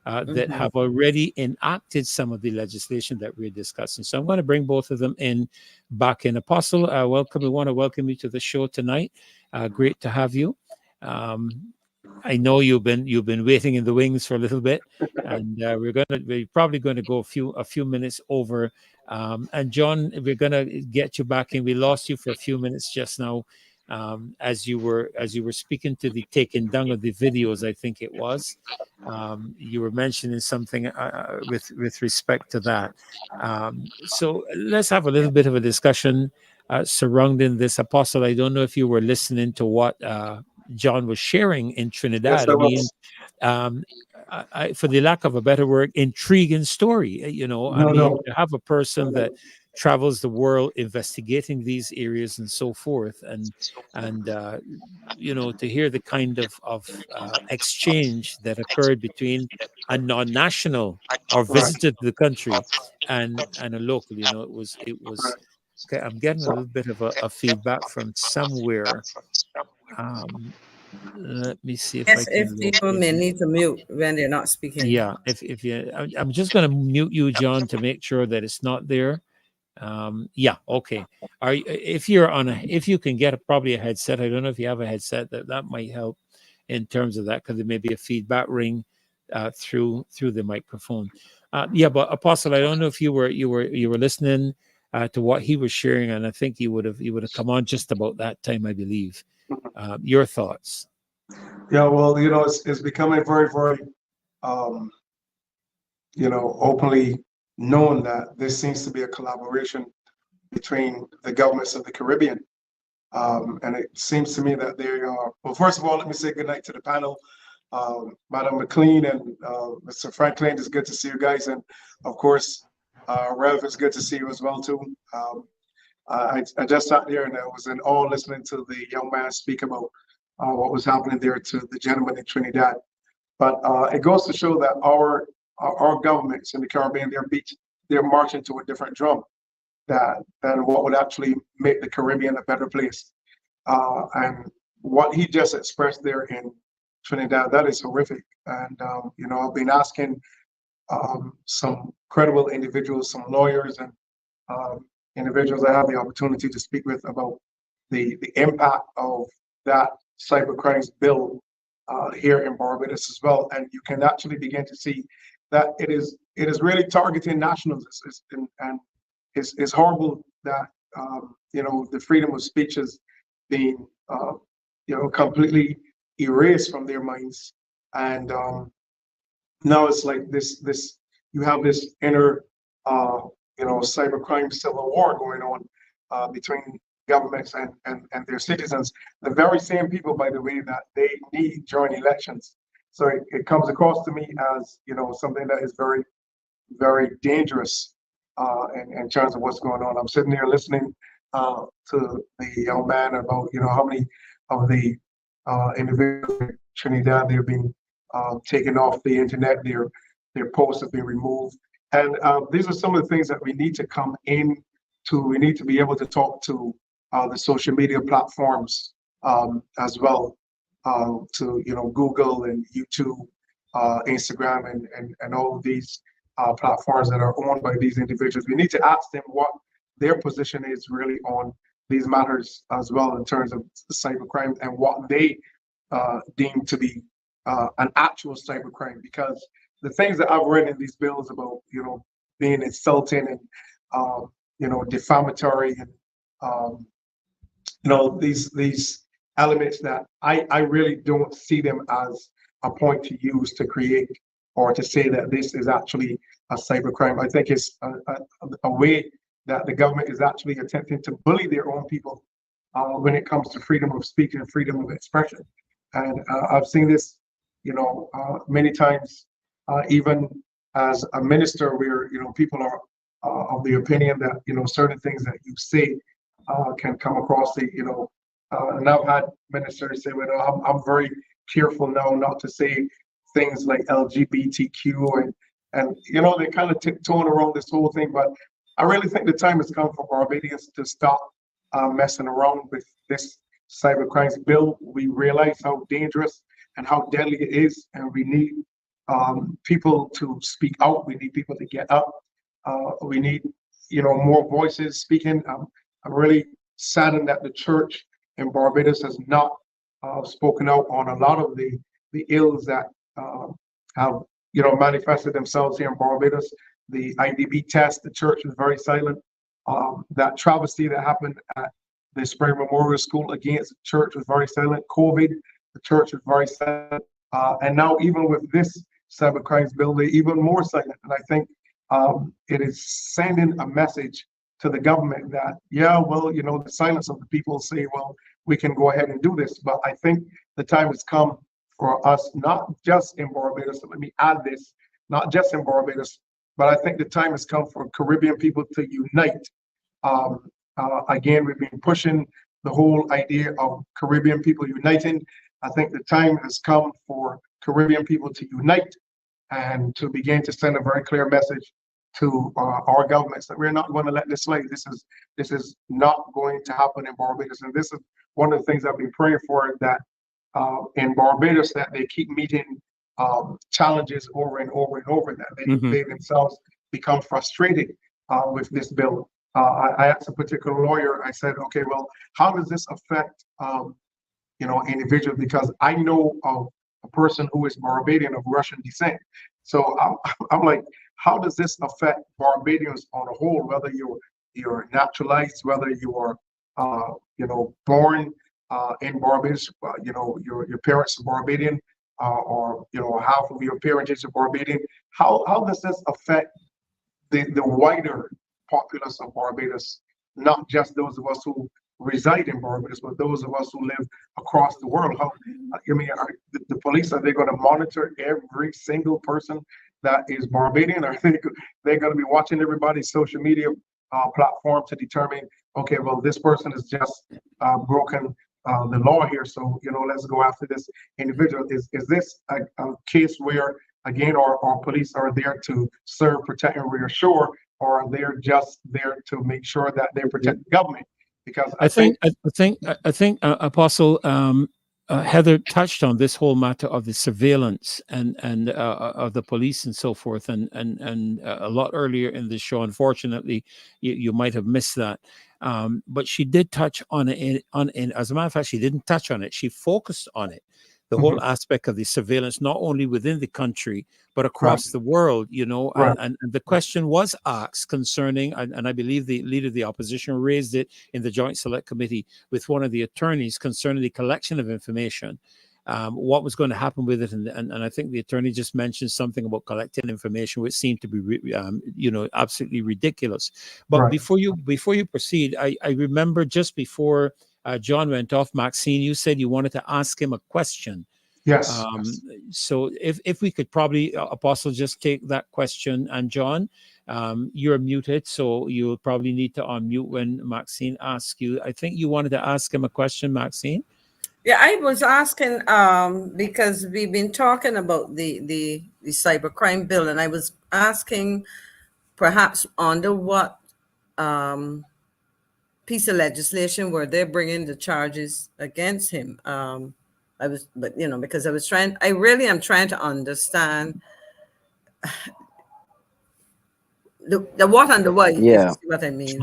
That have already enacted some of the legislation that we're discussing. So I'm going to bring both of them back in. Apostle, welcome. We want to welcome you to the show tonight. Great to have you. I know you've been waiting in the wings for a little bit, and we're probably going to go a few minutes over. And John, we're going to get you back in. We lost you for a few minutes just now, as you were speaking to the taking down of the videos. I think it was. You were mentioning something with respect to that. So let's have a little bit of a discussion surrounding this. Apostle, I don't know if you were listening to what John was sharing in Trinidad. Yes, I mean, for the lack of a better word, intriguing story. To have a person that travels the world investigating these areas and so forth, and to hear the kind of exchange that occurred between a non-national or visitor to the country and a local. It was okay. I'm getting a little bit of a feedback from somewhere. Let me see if I can. If people may need to mute when they're not speaking. Yeah, if you, I'm just going to mute you, John, to make sure that it's not there. Yeah, okay. If you can get probably a headset. I don't know if you have a headset, that might help in terms of that, because there may be a feedback ring through the microphone. Yeah, but Apostle, I don't know if you were listening to what he was sharing, and I think you would have come on just about that time, I believe. Your thoughts? Yeah, well, it's becoming very, very, openly known that there seems to be a collaboration between the governments of the Caribbean. And it seems to me that they are, well, first of all, let me say good night to the panel. Madam McLean and Mr. Franklin, it's good to see you guys. And of course, Rev, it's good to see you as well, too. I just sat there and I was in awe listening to the young man speak about what was happening there to the gentleman in Trinidad. But it goes to show that our governments in the Caribbean, they're marching to a different drum than what would actually make the Caribbean a better place. And what he just expressed there in Trinidad, that is horrific. And I've been asking some credible individuals, some lawyers and individuals I have the opportunity to speak with about the impact of that cybercrimes bill here in Barbados as well. And you can actually begin to see that it is really targeting nationals. It's horrible that the freedom of speech is being completely erased from their minds. And now it's like this you have this inner cybercrime civil war going on, between governments and their citizens, the very same people, by the way, that they need during elections. So it comes across to me as, something that is very, very dangerous in terms of what's going on. I'm sitting here listening to the young man about, how many of the individuals in Trinidad, they're being taken off the internet, their posts have been removed. And these are some of the things that we need to come in to. We need to be able to talk to the social media platforms as well, to Google and YouTube, Instagram, and all of these platforms that are owned by these individuals. We need to ask them what their position is really on these matters as well, in terms of cybercrime and what they deem to be an actual cybercrime. Because the things that I've read in these bills about, being insulting and defamatory and these elements that I really don't see them as a point to use to create or to say that this is actually a cybercrime. I think it's a way that the government is actually attempting to bully their own people when it comes to freedom of speech and freedom of expression. And I've seen this, many times, even as a minister, where people are of the opinion that certain things that you say can come across the and I've had ministers say, well, I'm very careful now not to say things like LGBTQ and they kind of tiptoeing around this whole thing. But I really think the time has come for Barbadians to stop messing around with this cybercrimes bill. We realize how dangerous and how deadly it is, and we need people to speak out. We need people to get up. We need more voices speaking. I'm really saddened that the church in Barbados has not spoken out on a lot of the ills that have manifested themselves here in Barbados. The IDB test, the church was very silent. That travesty that happened at the Spring Memorial School against the church was very silent. COVID, the church was very silent. And now even with this cybercrimes bill, they're even more silent. And I think it is sending a message to the government that, the silence of the people say, well, we can go ahead and do this. But I think the time has come for us, not just in Barbados, so let me add this, not just in Barbados, but I think the time has come for Caribbean people to unite. Again, we've been pushing the whole idea of Caribbean people uniting. I think the time has come for Caribbean people to unite and to begin to send a very clear message to our governments that we're not going to let this slide. This is not going to happen in Barbados. And this is one of the things I've been praying for, that in Barbados, that they keep meeting challenges over and over and over, that they themselves become frustrated with this bill. I asked a particular lawyer, I said, okay, well, how does this affect individuals? Because I know of a person who is Barbadian of Russian descent. So I'm like, how does this affect Barbadians on a whole, whether you're naturalized, whether you are born in Barbados, your parents are Barbadian, or half of your parentage are Barbadian. How does this affect the wider populace of Barbados, not just those of us who reside in Barbados, but those of us who live across the world? How, the police, are they going to monitor every single person that is Barbadian? Or they're going to be watching everybody's social media platform to determine, okay, well, this person has just broken the law here, so let's go after this individual. Is this a case where, again, our police are there to serve, protect, and reassure, or are they just there to make sure that they protect the government? Because I think Apostle Heather touched on this whole matter of the surveillance and of the police and so forth, and a lot earlier in the show. Unfortunately, you might have missed that, but she did touch on it. As a matter of fact, she didn't touch on it. She focused on it. The whole aspect of the surveillance, not only within the country, but across the world, and the question was asked concerning, and I believe the leader of the opposition raised it in the Joint Select Committee with one of the attorneys concerning the collection of information what was going to happen with it. And I think the attorney just mentioned something about collecting information, which seemed to be, absolutely ridiculous. But Right. before you proceed, I remember just before John went off, Maxine, you said you wanted to ask him a question. Yes. So if we could probably, Apostle, just take that question. And John, you're muted, so you'll probably need to unmute when Maxine asks you. I think you wanted to ask him a question, Maxine. Yeah, I was asking because we've been talking about the cybercrime bill, and I was asking perhaps under what piece of legislation were they bringing the charges against him. Because I really am trying to understand the what and the why. Yeah. Is what I mean.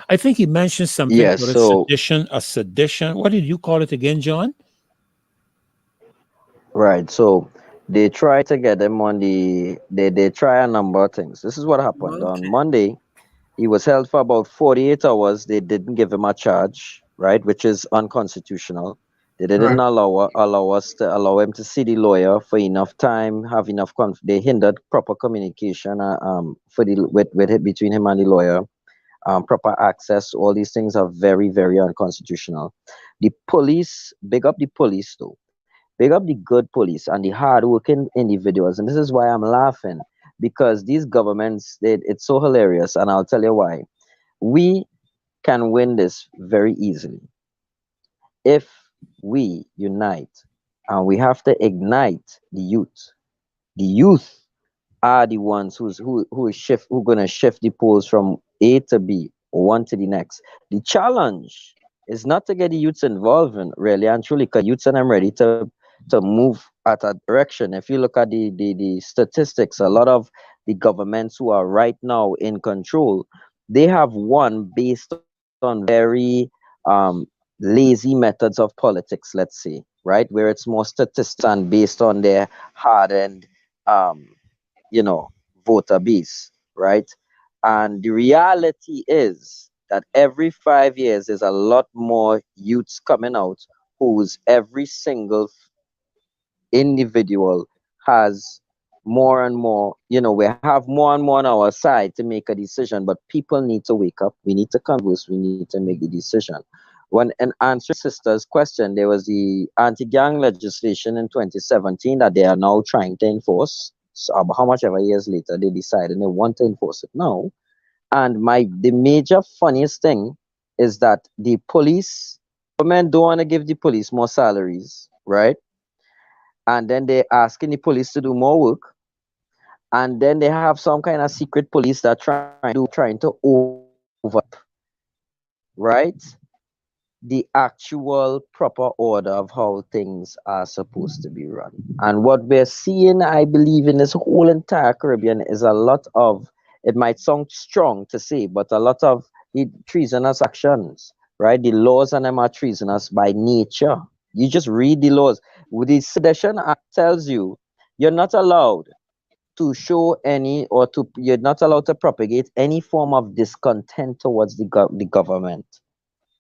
I think he mentioned something Yeah, about so a sedition. What did you call it again, John? right, so they try to get him on they try a number of things. This is what happened. Okay. On Monday, he was held for about 48 hours. They didn't give him a charge, right, which is unconstitutional. They didn't allow him to see the lawyer for enough time, have enough they hindered proper communication between him and the lawyer. Proper access, all these things are very, very unconstitutional. The police, big up the police though. Big up the good police and the hardworking individuals. And this is why I'm laughing, because these governments, it's so hilarious. And I'll tell you why. We can win this very easily if we unite, and we have to ignite the youth. The youth are the ones who gonna shift the polls from A to B or one to the next. The challenge is not to get the youths involved in really and truly, because youths and I'm ready to move at a direction. If you look at the statistics, a lot of the governments who are right now in control, they have won based on very lazy methods of politics, let's say, right, where it's more statistics and based on their hardened voter base, right? And the reality is that every 5 years there's a lot more youths coming out whose every single individual has more and more, we have more and more on our side to make a decision, but people need to wake up. We need to converse. We need to make the decision. When an answering sister's question, there was the anti-gang legislation in 2017 that they are now trying to enforce. So how much ever years later they decided they want to enforce it now. And the major funniest thing is that the police, government don't want to give the police more salaries, right? And then they're asking the police to do more work. And then they have some kind of secret police that trying to over, right? The actual proper order of how things are supposed to be run. And what we're seeing, I believe, in this whole entire Caribbean is a lot of, it might sound strong to say, but a lot of the treasonous actions, right? The laws on them are treasonous by nature. You just read the laws. With the Sedition Act tells you, you're not allowed to show you're not allowed to propagate any form of discontent towards the government.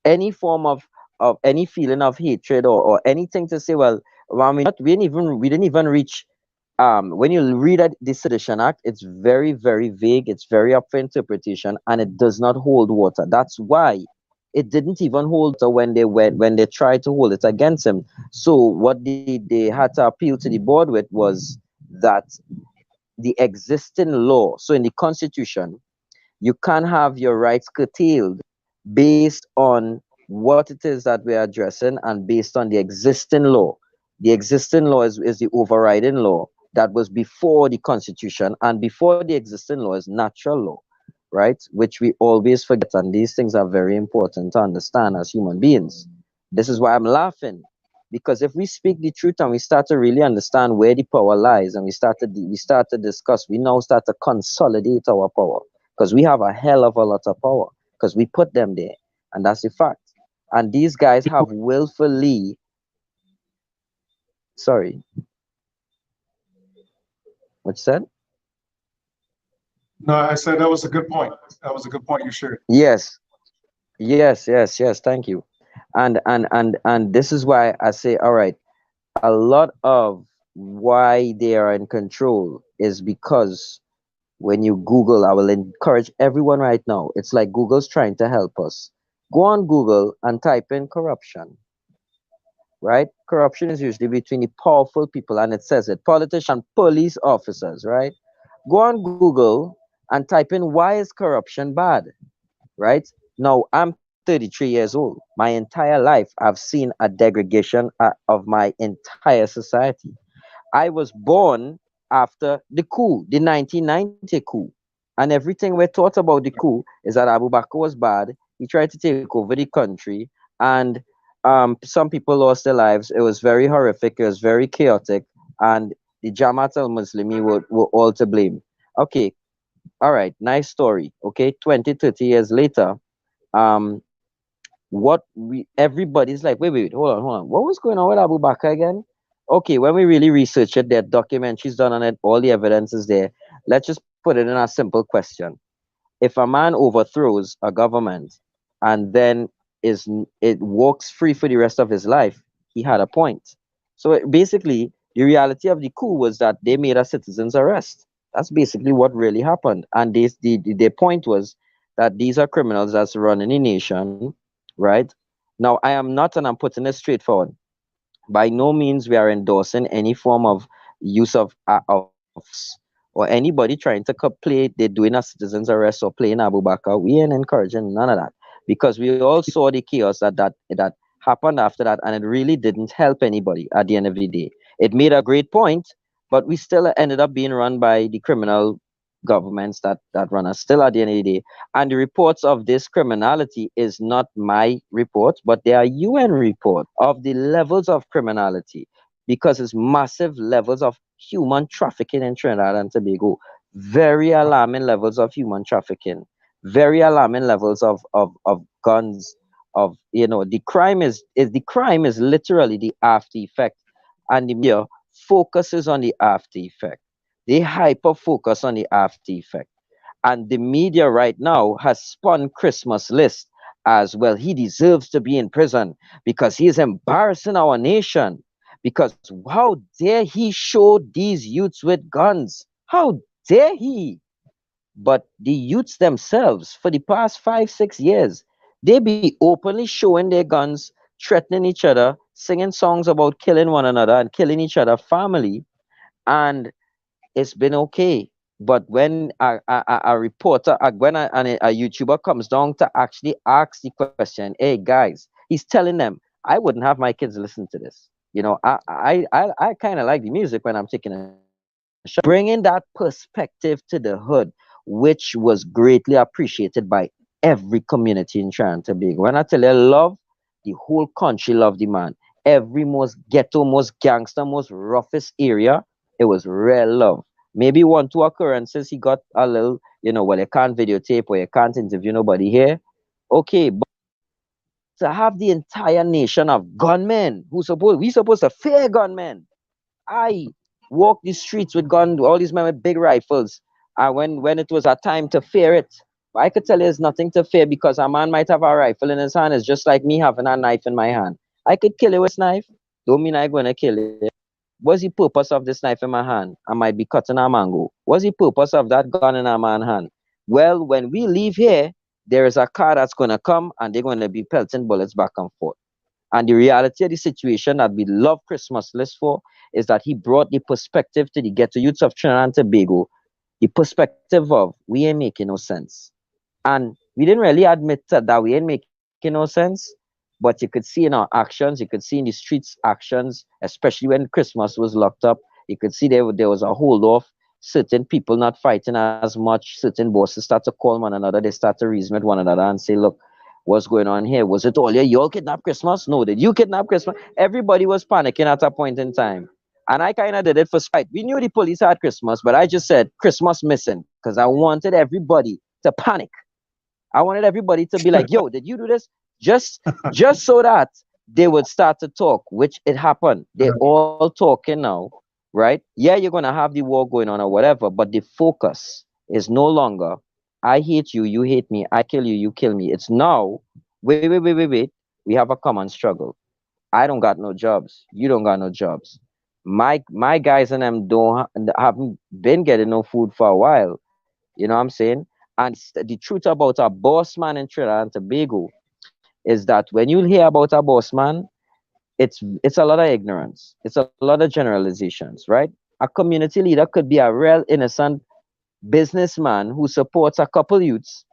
Any form of any feeling of hatred or anything to say, well, we didn't even reach. When you read the Sedition Act, it's very, very vague. It's very up for interpretation, and it does not hold water. That's why it didn't even hold water when they tried to hold it against him. So what they had to appeal to the board with was that the existing law. So in the Constitution, you can't have your rights curtailed based on what it is that we're addressing and based on the existing law. The existing law is the overriding law that was before the Constitution, and before the existing law is natural law, right? Which we always forget, and these things are very important to understand as human beings. This is why I'm laughing, because if we speak the truth and we start to really understand where the power lies, and we start to discuss, we now start to consolidate our power, because we have a hell of a lot of power, because we put them there, and that's the fact. And these guys have willfully, sorry, what's that? No, I said that was a good point. That was a good point you shared. Yes. Thank you. And this is why I say, all right, a lot of why they are in control is because when you Google, I will encourage everyone right now. It's like Google's trying to help us. Go on Google and type in corruption, right? Corruption is usually between the powerful people, and it says it, politicians, police officers, right? Go on Google and type in why is corruption bad, right? Now, I'm 33 years old. My entire life, I've seen a degradation of my entire society. I was born after the coup, the 1990 coup. And everything we're taught about the coup is that Abu Bakr was bad. He tried to take over the country, and some people lost their lives. It was very horrific. It was very chaotic. And the Jamaat al-Muslimi were all to blame. Okay, all right, nice story. Okay, 20, 30 years later, um, everybody's like, wait, hold on. What was going on with Abu Bakr again? Okay, when we really research it, there are documentaries done on it, all the evidence is there. Let's just put it in a simple question. If a man overthrows a government and then it walks free for the rest of his life, he had a point. So basically, the reality of the coup was that they made a citizen's arrest. That's basically what really happened. And their point was that these are criminals that's running the nation, right? Now, I am not, and I'm putting this straightforward. By no means we are endorsing any form of use of or anybody trying to play they're doing a citizen's arrest or playing Abu Bakr. We ain't encouraging none of that, because we all saw the chaos that happened after that, and it really didn't help anybody at the end of the day. It made a great point, but we still ended up being run by the criminal governments that run us still at the end of the day. And the reports of this criminality is not my reports, but they are UN reports of the levels of criminality, because it's massive levels of human trafficking in Trinidad and Tobago. Very alarming levels of human trafficking, very alarming levels of guns, of the crime is literally the after effect, and the media focuses on the after effect. They hyper focus on the after effect. And the media right now has spun Christmas list as well. He deserves to be in prison because he is embarrassing our nation. Because how dare he show these youths with guns? How dare he? But the youths themselves, for the past 5, 6 years, they be openly showing their guns, threatening each other, singing songs about killing one another and killing each other family. And it's been okay. But when a reporter, a YouTuber comes down to actually ask the question, hey guys, he's telling them, I wouldn't have my kids listen to this. You know, I kind of like the music when I'm taking a shot. Bringing that perspective to the hood, which was greatly appreciated by every community in Trinidad and Tobago. When I tell you love, the whole country loved the man. Every most ghetto, most gangster, most roughest area, it was real love. Maybe 1, 2 occurrences he got a little, well, you can't videotape or you can't interview nobody here. Okay, but to have the entire nation of gunmen we supposed to fear gunmen. I walk the streets with guns, all these men with big rifles. And when it was a time to fear it, I could tell you there's nothing to fear, because a man might have a rifle in his hand. It's just like me having a knife in my hand. I could kill you with this knife. Don't mean I'm going to kill you. What's the purpose of this knife in my hand? I might be cutting a mango. What's the purpose of that gun in a man's hand? Well, when we leave here, there is a car that's going to come and they're going to be pelting bullets back and forth. And the reality of the situation that we love Christmas list for is that he brought the perspective to the ghetto youths of Trinidad and Tobago, the perspective of we ain't making no sense. And we didn't really admit that we ain't making no sense, but you could see in our actions, you could see in the streets actions, especially when Christmas was locked up, you could see there was a hold off, certain people not fighting as much, certain bosses start to call one another, they start to reason with one another and say, look, what's going on here? Was it all you all kidnapped Christmas? No, did you kidnap Christmas? Everybody was panicking at a point in time. And I kind of did it for spite. We knew the police had Christmas, but I just said Christmas missing because I wanted everybody to panic. I wanted everybody to be like, yo, did you do this? Just so that they would start to talk, which it happened. They're all talking now, right? Yeah, you're going to have the war going on or whatever, but the focus is no longer, I hate you, you hate me, I kill you, you kill me. It's now, wait. We have a common struggle. I don't got no jobs. You don't got no jobs. My guys and them haven't been getting no food for a while. You know what I'm saying? And the truth about a boss man in Trinidad and Tobago is that when you hear about a boss man, it's a lot of ignorance. It's a lot of generalizations, right? A community leader could be a real innocent businessman who supports a couple youths,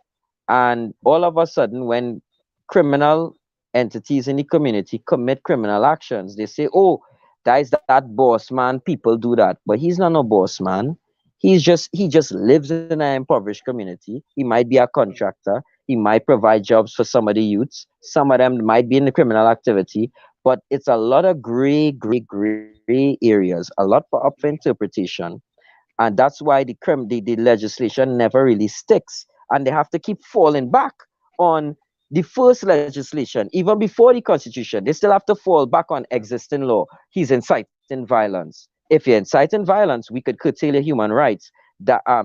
and all of a sudden, when criminal entities in the community commit criminal actions, they say, oh, that is that boss man, people do that. But he's not no boss man. He just lives in an impoverished community. He might be a contractor. He might provide jobs for some of the youths. Some of them might be in the criminal activity. But it's a lot of gray areas, a lot for up for interpretation. And that's why the legislation never really sticks, and they have to keep falling back on the first legislation. Even before the constitution, they still have to fall back on existing law. He's inciting violence. If you're inciting violence, we could curtail your human rights.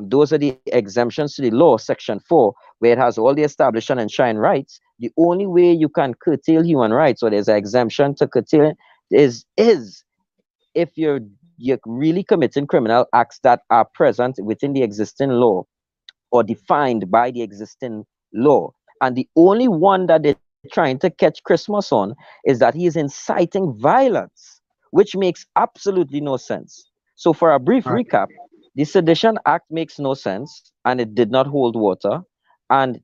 Those are the exemptions to the law, section 4, where it has all the established and enshrined rights. The only way you can curtail human rights, or there's an exemption to curtail it, is if you're really committing criminal acts that are present within the existing law or defined by the existing law. And the only one that they're trying to catch Christmas on is that he is inciting violence, which makes absolutely no sense. So for a brief recap, the Sedition Act makes no sense, and it did not hold water. And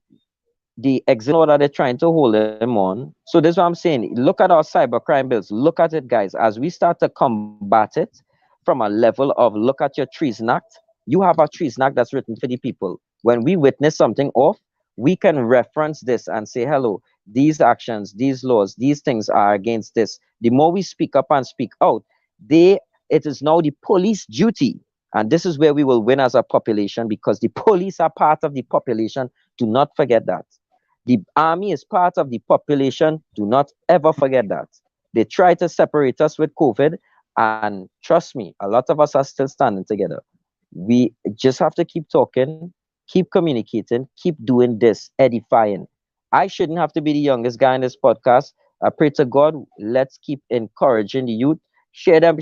the exit order they're trying to hold him on. So this is what I'm saying. Look at our cybercrime bills. Look at it, guys. As we start to combat it from a level of look at your Treason Act, you have a Treason Act that's written for the people. When we witness something off, we can reference this and say, hello, these actions, these laws, these things are against this. The more we speak up and speak out, it is now the police duty. And this is where we will win as a population, because the police are part of the population. Do not forget that. The army is part of the population. Do not ever forget that. They try to separate us with COVID, and trust me, a lot of us are still standing together. We just have to keep talking, keep communicating, keep doing this, edifying. I shouldn't have to be the youngest guy in this podcast. I pray to God, let's keep encouraging the youth. Share them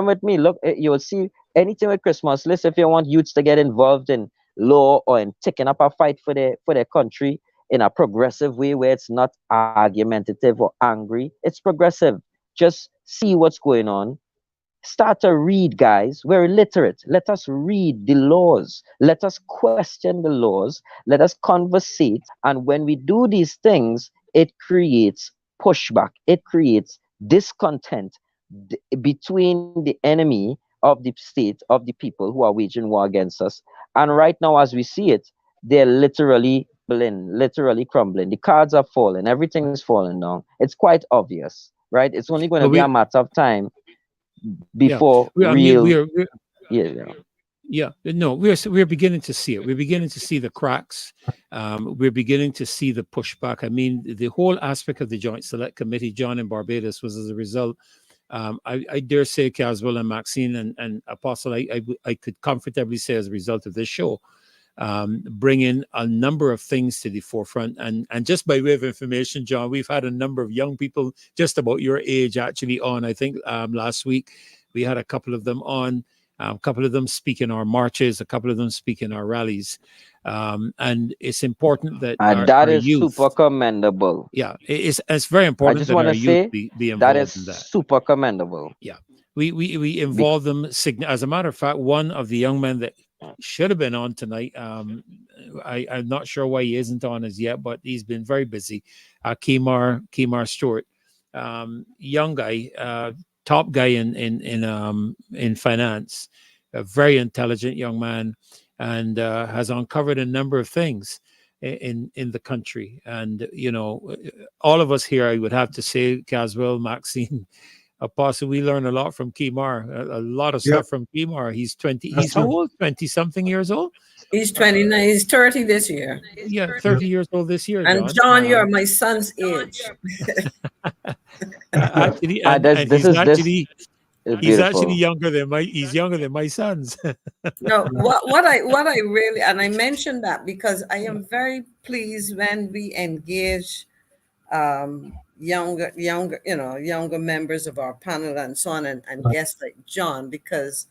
with me. Look, you'll see anything with Christmas list. If you want youths to get involved in law or in taking up a fight for their country in a progressive way, where it's not argumentative or angry, it's progressive. Just see what's going on. Start to read, guys. We're illiterate. Let us read the laws. Let us question the laws. Let us conversate. And when we do these things, it creates pushback. It creates discontent between the enemy of the state, of the people who are waging war against us. And right now, as we see it, they're literally crumbling. The cards are falling. Everything's falling down. It's quite obvious, right? It's only going to be a matter of time before we're beginning to see it. We're beginning to see the cracks. We're beginning to see the pushback. I mean, the whole aspect of the Joint Select Committee, John, in Barbados, was as a result. I dare say, Caswell and Maxine and Apostle, I could comfortably say, as a result of this show, bringing a number of things to the forefront. And just by way of information, John, we've had a number of young people just about your age actually on. I think last week we had a couple of them on, a couple of them speak in our marches, a couple of them speak in our rallies. And it's important that that is youth, super commendable. Yeah, it's very important that our youth be involved that is in that. Super commendable. Yeah, we involve them. As a matter of fact, one of the young men that should have been on tonight, I'm not sure why he isn't on as yet, but he's been very busy. Kemar Stewart, young guy, top guy in finance, a very intelligent young man, and has uncovered a number of things in the country. And all of us here, I would have to say, Caswell, Maxine, Apostle, we learn a lot from Kemar, a lot of stuff from Kemar. He's 20. He's how old? 20-something years old? He's 29. He's 30 this year. Yeah, 30 years old this year. And John, you're my son's age. Actually, he's actually younger than my sons. No, what I really, and I mentioned that because I am very pleased when we engage younger members of our panel and so on, and guests like John, because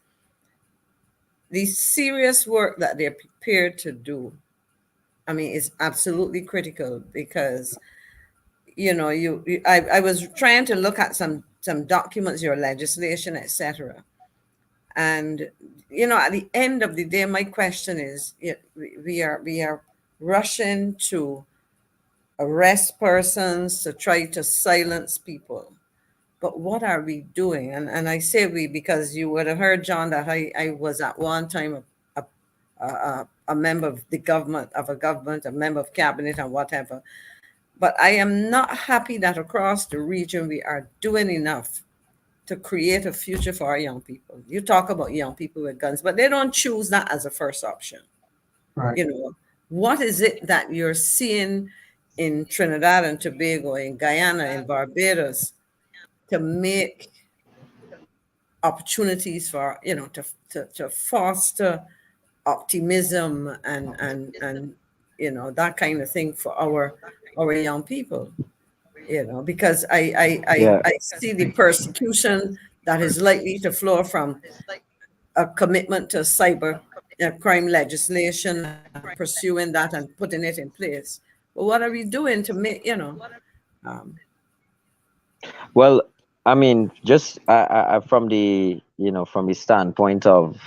the serious work that they're prepared to do, I mean, is absolutely critical. Because I was trying to look at some documents, your legislation, etc. And at the end of the day, my question is, we are rushing to arrest persons, to try to silence people. But what are we doing? And I say we because you would have heard, John, that I was at one time a member of the government, a member of cabinet and whatever. But I am not happy that across the region we are doing enough to create a future for our young people. You talk about young people with guns, but they don't choose that as a first option. Right. What is it that you're seeing in Trinidad and Tobago, in Guyana, in Barbados, to make opportunities for, to foster optimism and that kind of thing for our young people? Because I see the persecution that is likely to flow from a commitment to cyber crime legislation, pursuing that and putting it in place. But what are we doing to make, Well, I mean, just from the from the standpoint of,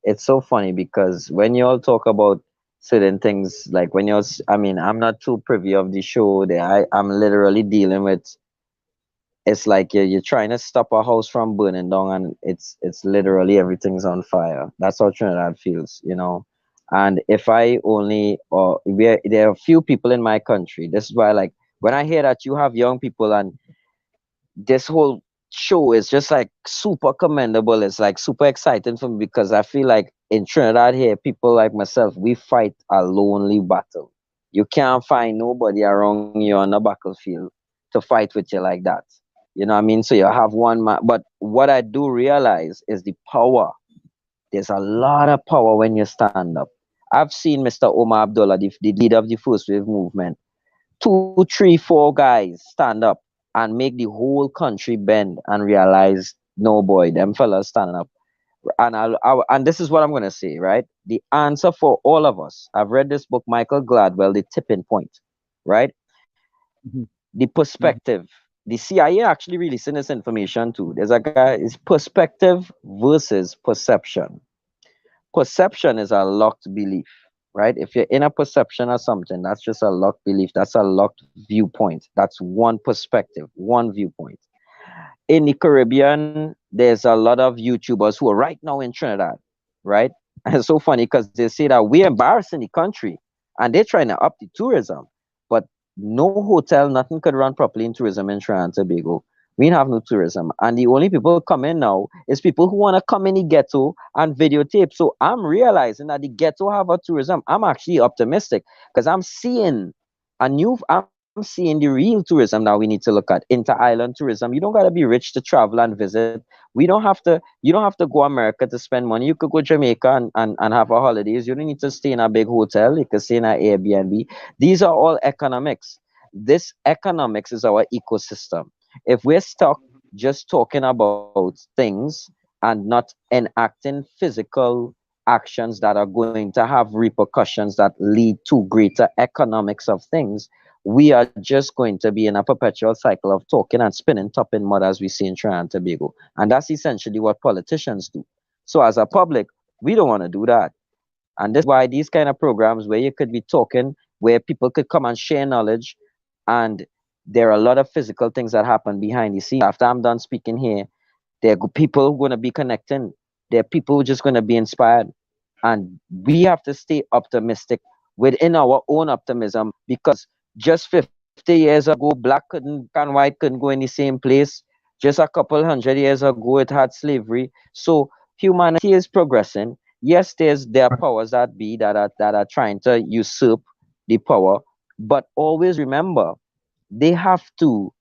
it's so funny because when you all talk about certain things, like when you're, I mean, I'm not too privy of the show there. I'm literally dealing with, it's like you're trying to stop a house from burning down, and it's literally everything's on fire. That's how Trinidad feels, And if I only, or there are a few people in my country. This is why, like, when I hear that you have young people and this whole show is just like super commendable, it's like super exciting for me, because I feel like in Trinidad here, people like myself, we fight a lonely battle. You can't find nobody around you on the battlefield to fight with you like that. You know what I mean? So you have one man. But what I do realize is the power. There's a lot of power when you stand up. I've seen Mr. Omar Abdullah, the leader of the First Wave movement, 2, 3, 4 guys stand up and make the whole country bend and realize, no boy, them fellas standing up. And and this is what I'm going to say, right? The answer for all of us. I've read this book, Michael Gladwell, The Tipping Point, right? The perspective. The CIA actually releasing this information too. There's a guy, it's perspective versus perception. Perception is a locked belief, right? If you're in a perception of something, that's just a locked belief. That's a locked viewpoint. That's one perspective, one viewpoint. In the Caribbean, there's a lot of YouTubers who are right now in Trinidad, right? And it's so funny because they say that we're embarrassing the country and they're trying to up the tourism. But no hotel, nothing could run properly in tourism in Trinidad and Tobago. We have no tourism. And the only people come in now is people who want to come in the ghetto and videotape. So I'm realizing that the ghetto have a tourism. I'm actually optimistic because I'm seeing I'm seeing the real tourism now we need to look at. Inter-island tourism. You don't got to be rich to travel and visit. You don't have to go America to spend money. You could go Jamaica and have a holidays. You don't need to stay in a big hotel. You could stay in an Airbnb. These are all economics. This economics is our ecosystem. If we're stuck just talking about things and not enacting physical actions that are going to have repercussions that lead to greater economics of things, we are just going to be in a perpetual cycle of talking and spinning top in mud, as we see in Trinidad and Tobago. And that's essentially what politicians do. So as a public, we don't want to do that. And this is why these kind of programs where you could be talking, where people could come and share knowledge, and there are a lot of physical things that happen behind the scenes. After I'm done speaking here, there are people who are going to be connecting. There are people who are just going to be inspired. And we have to stay optimistic within our own optimism, because just 50 years ago, black and white couldn't go in the same place. Just a couple 100 years ago, it had slavery. So humanity is progressing. Yes, there are powers that be that are trying to usurp the power, but always remember, they have to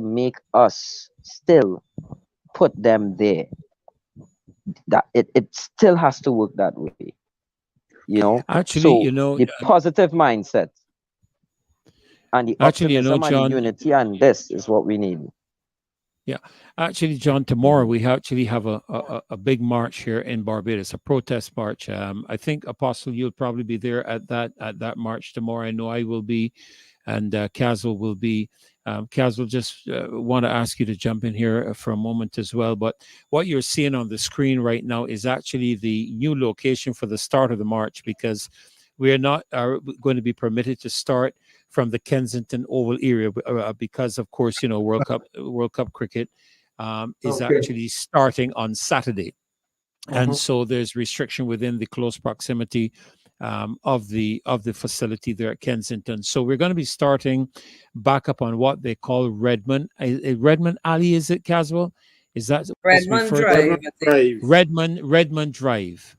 make us still put them there. That it still has to work that way, Actually, so the positive mindset. And the Actually, optimism and John, the unity and this is what we need. Yeah, actually, John, tomorrow we actually have a big march here in Barbados, a protest march. I think Apostle, you'll probably be there at that march tomorrow. I know I will be, and Caswell will be. Caswell, just want to ask you to jump in here for a moment as well. But what you're seeing on the screen right now is actually the new location for the start of the march, because we are not going to be permitted to start from the Kensington Oval area because, of course, World Cup cricket is actually starting on Saturday, and so there's restriction within the close proximity of the facility there at Kensington. So we're going to be starting back up on what they call REDMAN. REDMAN Alley, is it, Caswell? Is that REDMAN Drive? REDMAN Drive.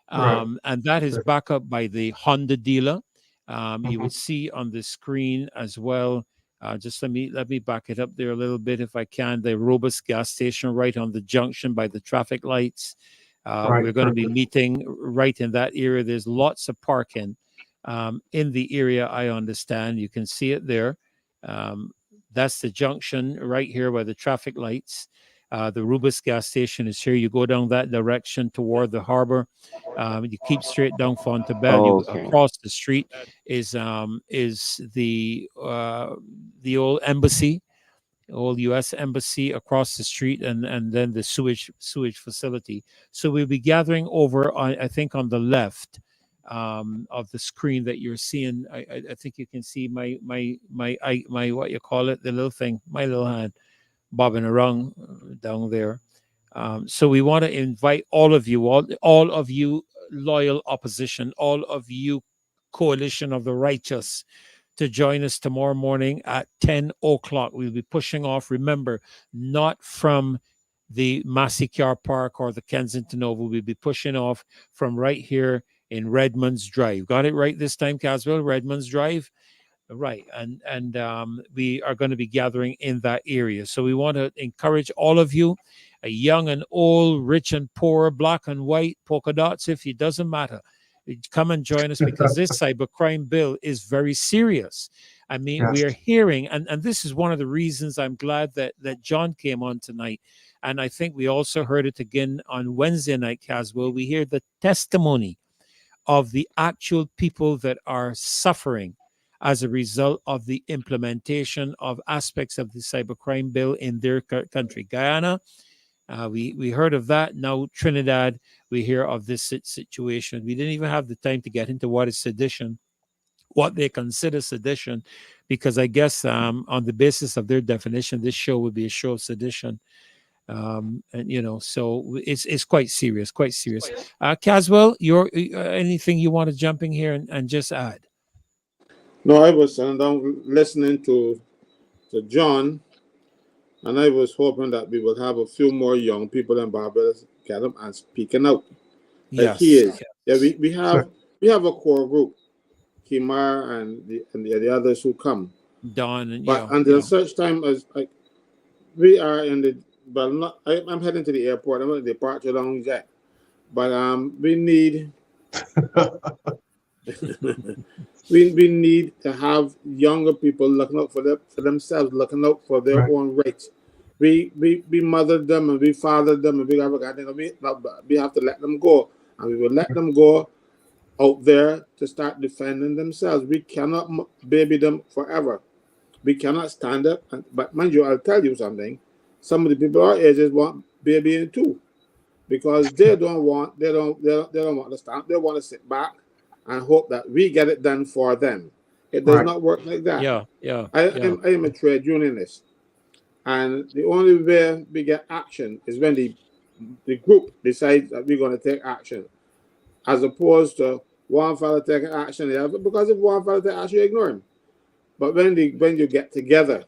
And that is back up by the Honda dealer. You would see on the screen as well. Just let me back it up there a little bit if I can. The Robust gas station right on the junction by the traffic lights. We're going to be meeting right in that area. There's lots of parking in the area, I understand. You can see it there. That's the junction right here by the traffic lights. The Robust gas station is here. You go down that direction toward the harbor. You keep straight down Fontebelle. Across the street is the old embassy, old U.S. embassy across the street, and then the sewage facility. So we'll be gathering over, I think, on the left of the screen that you're seeing. I think you can see my what you call it, the little thing, my little hand bobbing around down there. So we want to invite all of you, all of you loyal opposition, all of you coalition of the righteous, to join us tomorrow morning at 10 o'clock. We'll be pushing off, remember, not from the Massey-Car Park or the Kensington Oval. We'll be pushing off from right here in Redmond's Drive. Got it right this time, Caswell? Redmond's Drive? Right, and we are going to be gathering in that area. So we want to encourage all of you, young and old, rich and poor, black and white, polka dots, if it doesn't matter. Come and join us, because this cybercrime bill is very serious. I mean, we are hearing, and this is one of the reasons I'm glad that John came on tonight. And I think we also heard it again on Wednesday night, Caswell. We hear the testimony of the actual people that are suffering as a result of the implementation of aspects of the cybercrime bill in their country. Guyana, we heard of that. Now Trinidad, we hear of this situation. We didn't even have the time to get into what is sedition, what they consider sedition, because I guess on the basis of their definition, this show would be a show of sedition. And so it's quite serious, quite serious. Caswell, anything you want to jump in here and just add? No, I was listening to John, and I was hoping that we would have a few more young people in Barbados get up and speaking out. Like he is. Yeah, we have a core group, Kimar and the others who come. Don and but until such time as we are in the I'm heading to the airport. I'm at the departure lounge yet, but we need. we need to have younger people looking out for themselves, looking out for their own rights. We mothered them and we fathered them, and we have to let them go, and we will let them go out there to start defending themselves. We cannot baby them forever. We cannot stand up. But mind you, I'll tell you something. Some of the people our ages want babying too, because they don't want to stand. They want to sit back and hope that we get it done for them. It does not work like that. I am a trade unionist, and the only way we get action is when the group decides that we're going to take action, as opposed to one fellow taking action, because if one fellow takes action, you ignore him. But when you get together,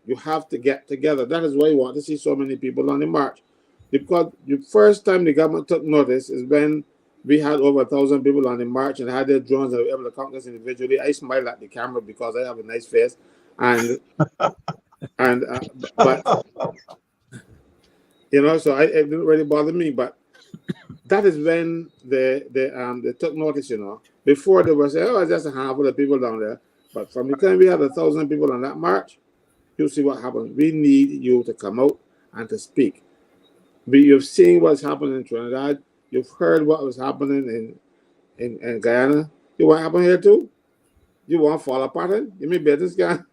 you have to get together. That is why you want to see so many people on the march, because the first time the government took notice is when we had over 1,000 people on the march and had their drones and were able to count us individually. I smile at the camera because I have a nice face, and but so it didn't really bother me. But that is when they took notice. Before they were saying, "Oh, it's just a handful of people down there." But from the time we had 1,000 people on that march, you see what happened. We need you to come out and to speak. You've seen what's happening in Trinidad. You've heard what was happening in Guyana. You want to happen here too? You want to fall apart? You mean business can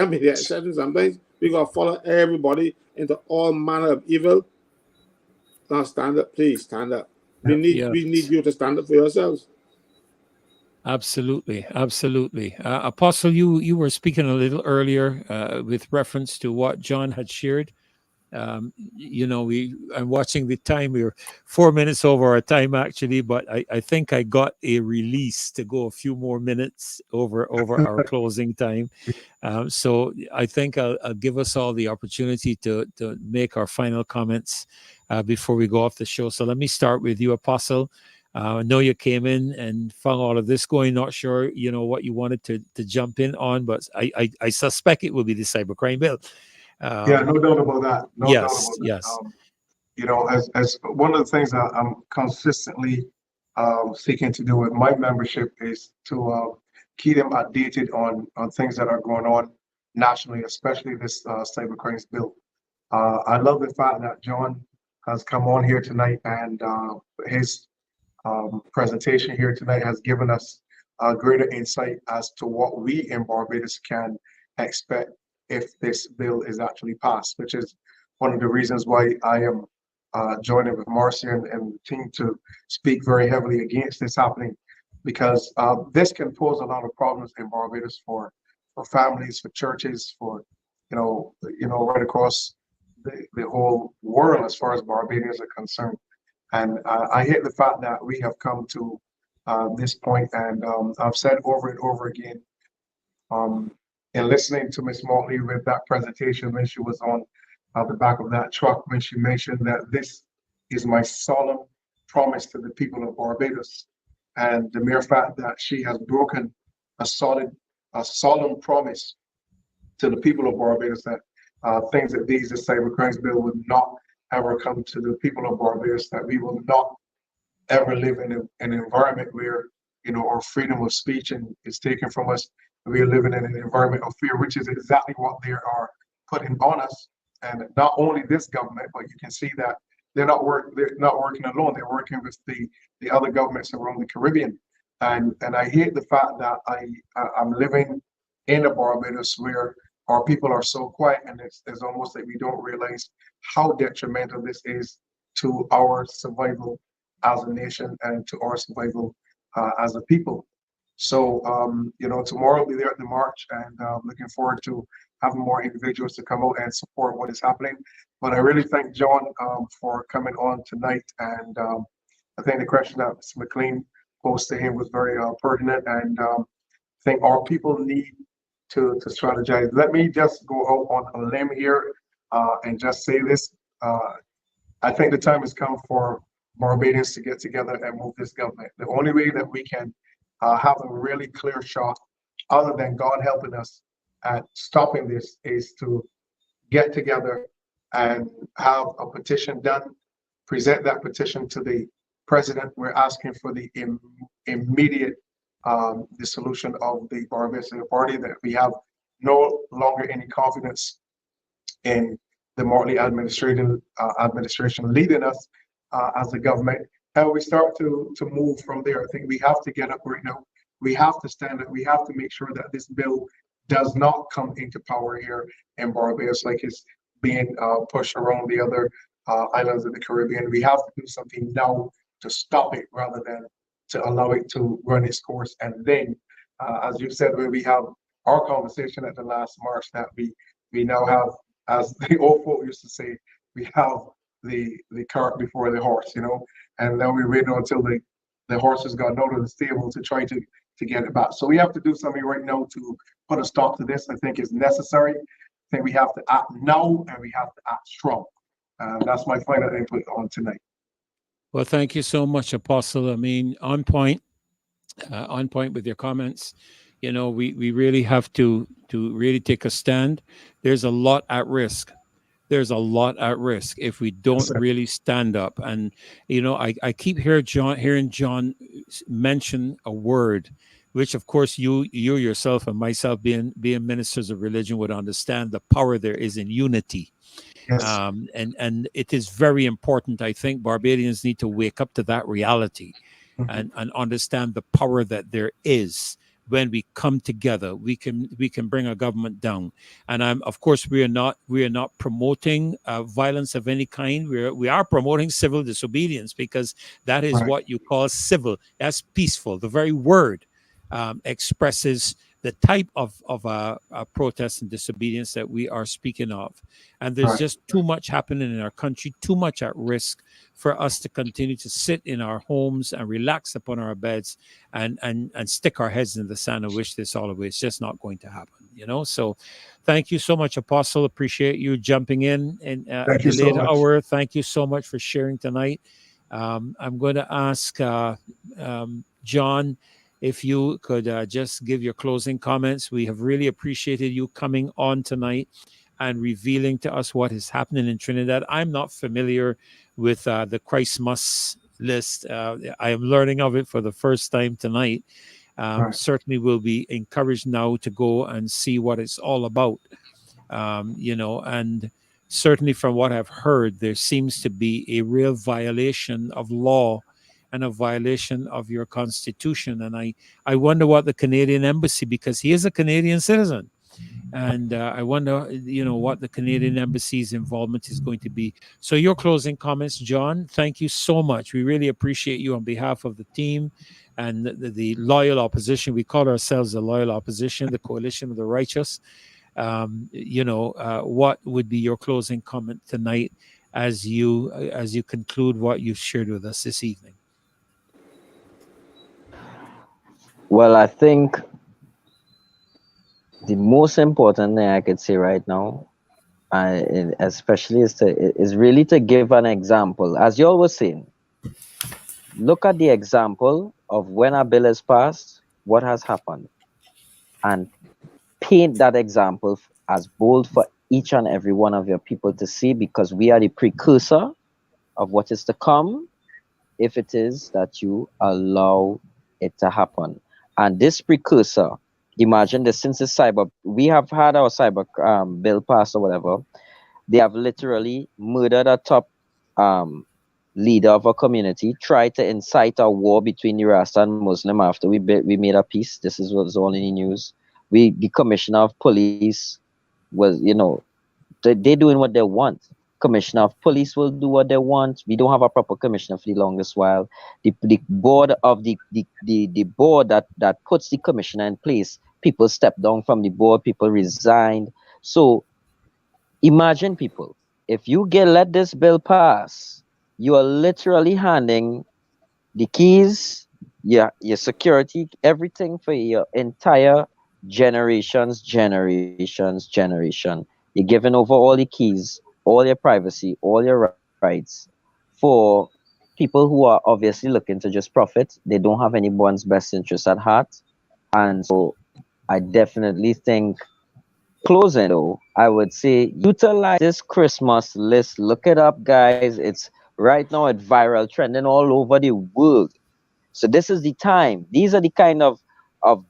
be the exception sometimes. We got to follow everybody into all manner of evil. Now stand up, please stand up. We need you to stand up for yourselves. Absolutely, absolutely. Apostle, you were speaking a little earlier with reference to what John had shared. You know, I'm watching the time. We're 4 minutes over our time actually, but I think I got a release to go a few more minutes over our closing time. So I think I'll give us all the opportunity to make our final comments before we go off the show. So let me start with you, Apostle. I know you came in and found all of this going. Not sure, you know, what you wanted to jump in on, but I suspect it will be the cybercrime bill. Yeah, no doubt about that. No doubt about that. Yes. You know, as one of the things that I'm consistently seeking to do with my membership is to keep them updated on things that are going on nationally, especially this cybercrimes bill. I love the fact that John has come on here tonight, and his presentation here tonight has given us a greater insight as to what we in Barbados can expect if this bill is actually passed, which is one of the reasons why I am joining with Marcy and the team to speak very heavily against this happening, because this can pose a lot of problems in Barbados for families, for churches, for you know right across the whole world as far as Barbadians are concerned. And I hate the fact that we have come to this point, and I've said over and over again, in listening to Miss Motley with that presentation when she was on the back of that truck, when she mentioned that this is my solemn promise to the people of Barbados, and the mere fact that she has broken a solemn promise to the people of Barbados that things that the cybercrimes bill would not ever come to the people of Barbados, that we will not ever live in an environment where, you know, our freedom of speech is taken from us. We are living in an environment of fear, which is exactly what they are putting on us. And not only this government, but you can see that they're not working alone. They're working with the other governments around the Caribbean. And I hate the fact that I'm living in a Barbados where our people are so quiet, and it's almost like we don't realize how detrimental this is to our survival as a nation and to our survival as a people. So, you know, tomorrow I'll be there at the march, and looking forward to having more individuals to come out and support what is happening. But I really thank John for coming on tonight, and I think the question that Mr. McLean posed to him was very pertinent, and I think our people need to strategize. Let me just go out on a limb here and just say this. I think the time has come for Barbadians to get together and move this government. The only way that we can have a really clear shot, other than God helping us at stopping this, is to get together and have a petition done, present that petition to the president. We're asking for the immediate dissolution of the Barbadian Party, that we have no longer any confidence in the Motley administration leading us as a government. And we start to move from there. I think we have to get up right now. We have to stand up. We have to make sure that this bill does not come into power here in Barbados like it's being pushed around the other islands of the Caribbean. We have to do something now to stop it rather than to allow it to run its course. And then, as you said, when we have our conversation at the last march, that we now have, as the old folk used to say, we have the cart before the horse, you know, and now we're waiting until the horse has gotten out of the stable to try to get it back. So we have to do something right now to put a stop to this. I think is necessary. I think we have to act now, and we have to act strong. That's my final input on tonight. Well, thank you so much, Apostle. I mean, on point with your comments. You know, we really have to really take a stand. There's a lot at risk. There's a lot at risk if we don't really stand up. And, you know, I keep hearing John mention a word, which of course you yourself and myself being ministers of religion would understand the power there is in unity. Yes. And it is very important. I think Barbadians need to wake up to that reality and understand the power that there is. When we come together, we can bring a government down. And of course, we are not promoting violence of any kind. We are promoting civil disobedience, because that is what you call civil. That's peaceful. The very word expresses the type of protest and disobedience that we are speaking of. And there's just too much happening in our country, too much at risk for us to continue to sit in our homes and relax upon our beds and stick our heads in the sand and wish this all away. It's just not going to happen, you know? So thank you so much, Apostle. Appreciate you jumping in at the late hour. Thank you so much for sharing tonight. I'm going to ask John, if you could just give your closing comments. We have really appreciated you coming on tonight and revealing to us what is happening in Trinidad. I'm not familiar with the Christmas list. I am learning of it for the first time tonight. Certainly will be encouraged now to go and see what it's all about. You know, and certainly from what I've heard, there seems to be a real violation of law and a violation of your constitution. And I wonder what the Canadian embassy, because he is a Canadian citizen, and I wonder, you know, what the Canadian embassy's involvement is going to be. So your closing comments, John. Thank you so much. We really appreciate you on behalf of the team and the loyal opposition. We call ourselves the loyal opposition, the coalition of the righteous. You know, what would be your closing comment tonight as you conclude what you've shared with us this evening? Well, I think the most important thing I could say right now, especially is really to give an example. As you all were saying, look at the example of when a bill is passed, what has happened, and paint that example as bold for each and every one of your people to see, because we are the precursor of what is to come if it is that you allow it to happen. And this precursor, imagine this, since we have had our cyber bill passed or whatever, they have literally murdered a top leader of a community, tried to incite a war between the Rasta and Muslim after we made a peace. This is what's all in the news. The commissioner of police was, you know, they're doing what they want. Commissioner of police will do what they want. We don't have a proper commissioner for the longest while. The board of the board that puts the commissioner in place, people stepped down from the board, people resigned. So imagine, people, if you let this bill pass, you are literally handing the keys, your security, everything for your entire generation. You're giving over all the keys, all your privacy, all your rights for people who are obviously looking to just profit. They don't have anyone's best interest at heart. And so I definitely think, closing though, I would say utilize this Christmas list. Look it up, guys. It's right now it's viral, trending all over the world. So this is the time. These are the kind of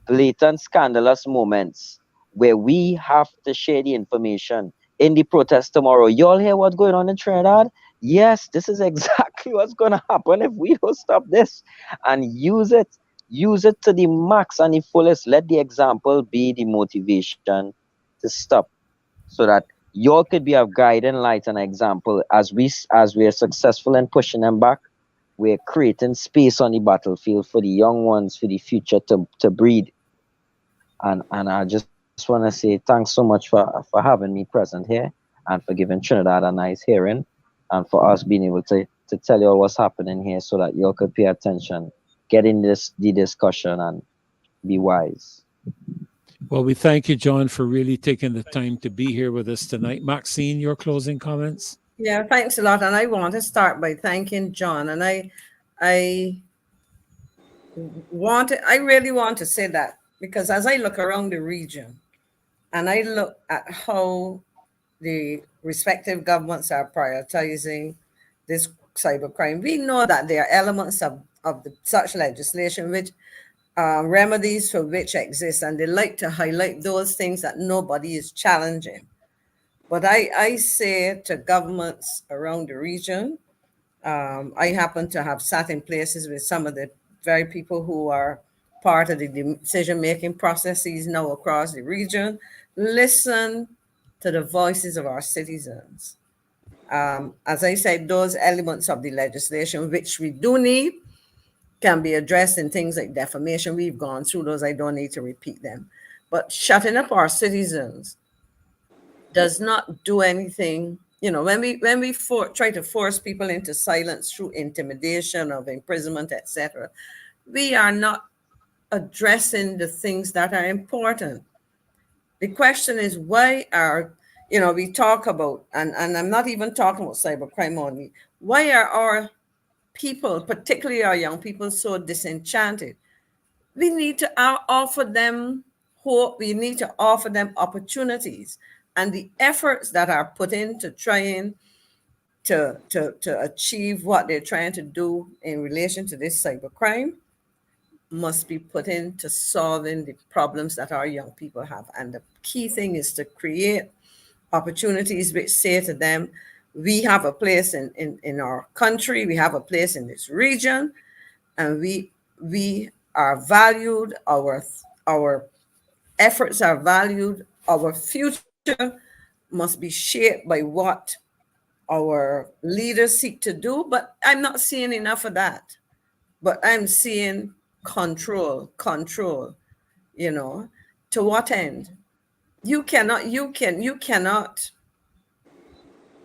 blatant, scandalous moments where we have to share the information. In the protest tomorrow, you all hear what's going on in Trinidad? Yes, this is exactly what's going to happen if we don't stop this. And use it to the max and the fullest. Let the example be the motivation to stop, so that y'all could be a guiding light and example. As we are successful in pushing them back, we're creating space on the battlefield for the young ones, for the future to breed. And I just want to say thanks so much for having me present here, and for giving Trinidad a nice hearing, and for us being able to tell you all what's happening here, so that you all could pay attention, get in the discussion, and be wise. Well, we thank you, John, for really taking the time to be here with us tonight. Maxine, your closing comments? Yeah, thanks a lot. And I want to start by thanking John. And I really want to say that, because as I look around the region and I look at how the respective governments are prioritizing this cybercrime, we know that there are elements of such legislation which remedies for which exist, and they like to highlight those things that nobody is challenging. But I say to governments around the region, I happen to have sat in places with some of the very people who are part of the decision-making processes now across the region. Listen to the voices of our citizens. As I said, those elements of the legislation which we do need can be addressed in things like defamation. We've gone through those. I don't need to repeat them. But shutting up our citizens does not do anything. You know, when we try to force people into silence through intimidation of imprisonment, etc., we are not addressing the things that are important. The question is, why are, you know, we talk about, and I'm not even talking about cybercrime only, why are our people, particularly our young people, so disenchanted? We need to offer them hope. We need to offer them opportunities, and the efforts that are put into trying to achieve what they're trying to do in relation to this cybercrime must be put into solving the problems that our young people have. And the key thing is to create opportunities which say to them, we have a place in our country, we have a place in this region, and we are valued, our efforts are valued, our future must be shaped by what our leaders seek to do. But I'm not seeing enough of that. But I'm seeing control, you know. To what end? You cannot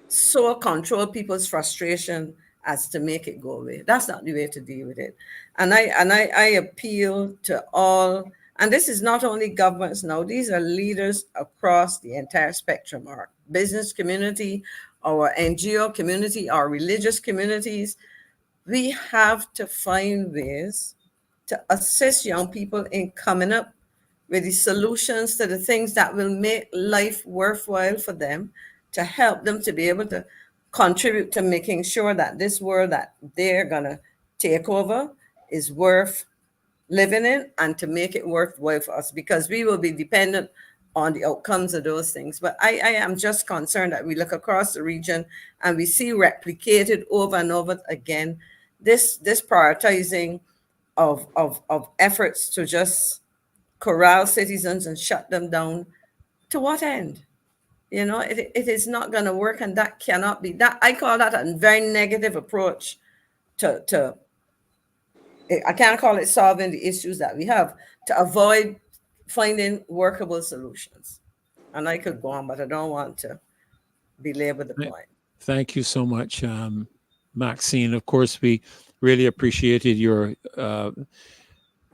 so control people's frustration as to make it go away. That's not the way to deal with it. And I appeal to all, and this is not only governments now, these are leaders across the entire spectrum, our business community, our NGO community, our religious communities. We have to find ways to assist young people in coming up with the solutions to the things that will make life worthwhile for them, to help them to be able to contribute to making sure that this world that they're going to take over is worth living in, and to make it worthwhile for us, because we will be dependent on the outcomes of those things. But I am just concerned that we look across the region and we see replicated over and over again this prioritizing of efforts to just corral citizens and shut them down. To what end? You know, it is not going to work, and that cannot be. That I call that a very negative approach to I can't call it solving the issues that we have, to avoid finding workable solutions. And I could go on, but I don't want to belabor the point. Thank you so much, Maxine. Of course, we really appreciated your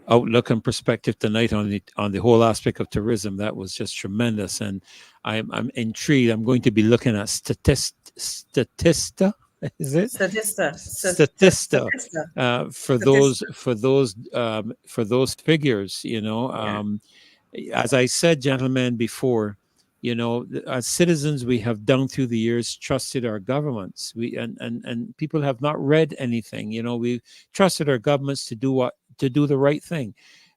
outlook and perspective tonight on the whole aspect of tourism. That was just tremendous, and I'm intrigued. I'm going to be looking at Statista. Is it Statista for those figures? You know, as I said, gentlemen, before, you know, as citizens, we have down through the years trusted our governments. And people have not read anything. You know, we trusted our governments to do the right thing.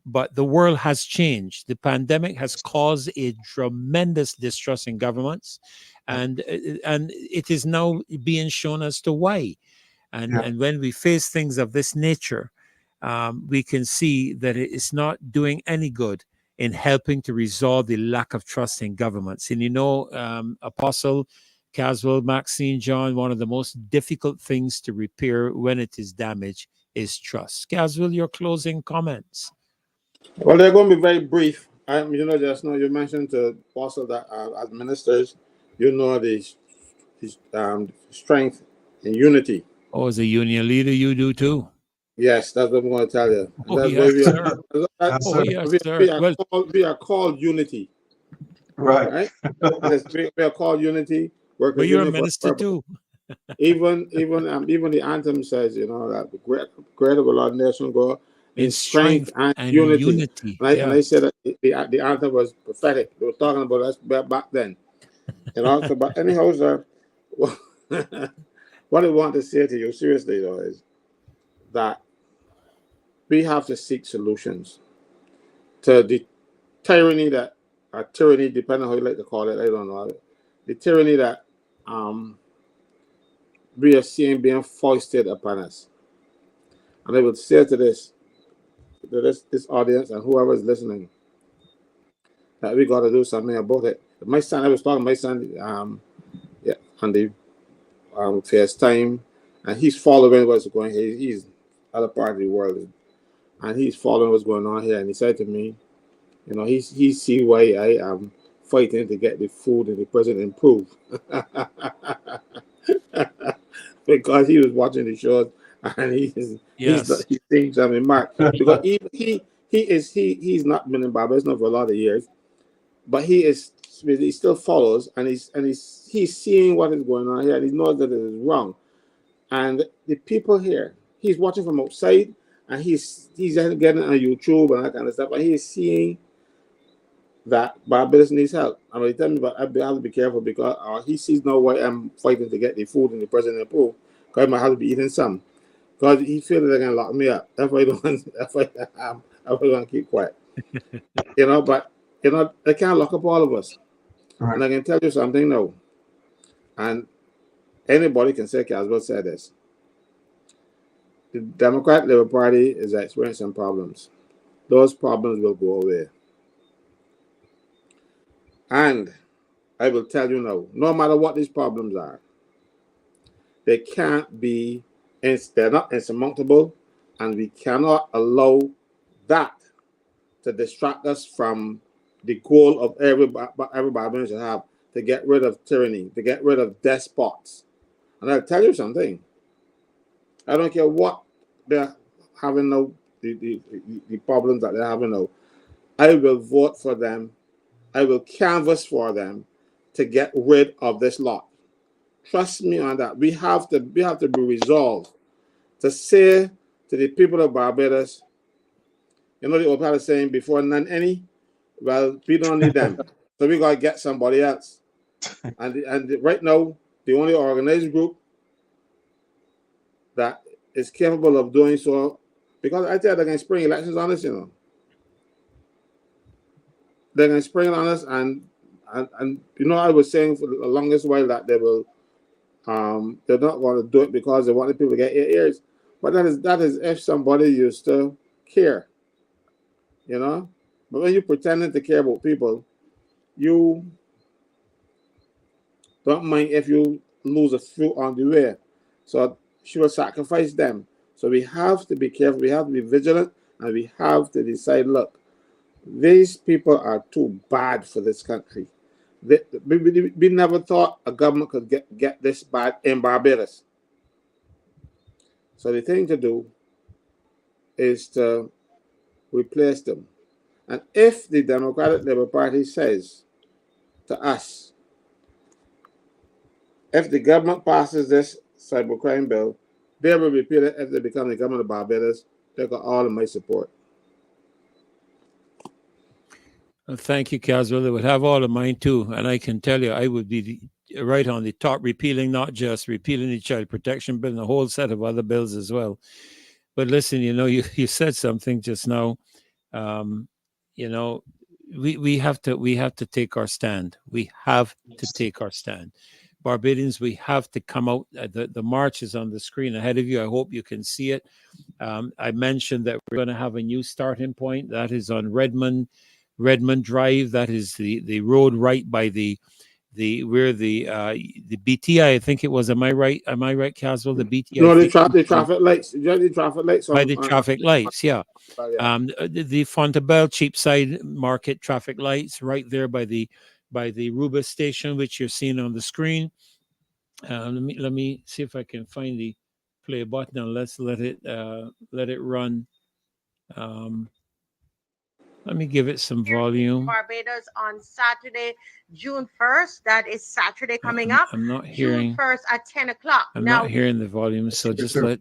But the world has changed. The pandemic has caused a tremendous distrust in governments, and it is now being shown as to why. And when we face things of this nature, we can see that it is not doing any good in helping to resolve the lack of trust in governments. And you know, Apostle, Caswell, Maxine, John, one of the most difficult things to repair when it is damaged is trust. Caswell, your closing comments. Well, they're going to be very brief. You know, just now you mentioned to Apostle that as ministers, you know, the strength and unity. Oh, as a union leader, you do too. Yes, that's what I'm going to tell you. We are called unity. Right? Yes, we are called unity. But you're a minister too. Even the anthem says, you know, that the great of the Lord nation go in strength and unity. And I said that the anthem was prophetic. They were talking about us back then. And also, but anyhow, sir, what I want to say to you seriously though is that we have to seek solutions. to the tyranny that, or tyranny, depending on how you like to call it, I don't know, the tyranny that we are seeing being foisted upon us. And I would say to this audience and whoever is listening, that we got to do something about it. My son, I was talking to my son on the FaceTime, and he's following what's going on. He's other part of the world, and he's following what's going on here. And he said to me, you know, he see why I am fighting to get the food in the prison improved. Because he was watching the shows and he's seeing something mark. Because he's not been in Barbados now for a lot of years, but he still follows, and he's seeing what is going on here, and he knows that it is wrong. And the people here, he's watching from outside, and he's getting on YouTube and that kind of stuff, and he's seeing that Barbados needs help. And when he tell me, but I have to be careful because he sees now why I'm fighting to get the food in the prison approved, because I might have to be eating some. Because he feels that they're gonna lock me up if I don't keep quiet. You know, but you know, they can't lock up all of us. Right. And I can tell you something now. And anybody can say Caswell said this. The Democrat Labour Party is experiencing problems. Those problems will go away. And I will tell you now, no matter what these problems are, they can't be, they're not insurmountable, and we cannot allow that to distract us from the goal of every Barbadian should have, to get rid of tyranny, to get rid of despots. And I'll tell you something. I don't care what they're having now, the problems that they're having now. I will vote for them. I will canvass for them to get rid of this lot. Trust me on that. We have to be resolved to say to the people of Barbados, you know the old part saying, before none any, well, we don't need them. So we gotta get somebody else. And right now, the only organized group that is capable of doing so, because I tell you, they're going to spring elections on us, you know. They're going to spring it on us, and you know, I was saying for the longest while that they will, they're not going to do it because they want the people to get ears. But that is if somebody used to care, you know. But when you're pretending to care about people, you don't mind if you lose a few on the way. So she will sacrifice them. So we have to be careful, we have to be vigilant, and we have to decide, look, these people are too bad for this country. We never thought a government could get this bad in Barbados. So the thing to do is to replace them. And if the Democratic Labour Party says to us, if the government passes this cybercrime bill, they will repeal it if they become the government of Barbados. They got all of my support. Well, thank you, Caswell. They would have all of mine too. And I can tell you, I would be right on the top, repealing not just repealing the child protection bill and a whole set of other bills as well. But listen, you know, you said something just now. You know, we have to take our stand. We have to take our stand. Barbadians, we have to come out. The march is on the screen ahead of you. I hope you can see it. I mentioned that we're going to have a new starting point. That is on REDMAN Drive. That is the road right by the BTI. I think it was. Am I right, Caswell? The BTI. No, the traffic lights. The traffic lights. By the traffic lights, yeah. The Fontabelle Cheapside Market traffic lights right there by the Ruba station, which you're seeing on the screen. Let me see if I can find the play button, and let's let it run. Let me give it some volume. Barbados on Saturday, June 1st. That is Saturday coming up. I'm not hearing. June 1st at 10 o'clock. I'm not hearing the volume, so just we're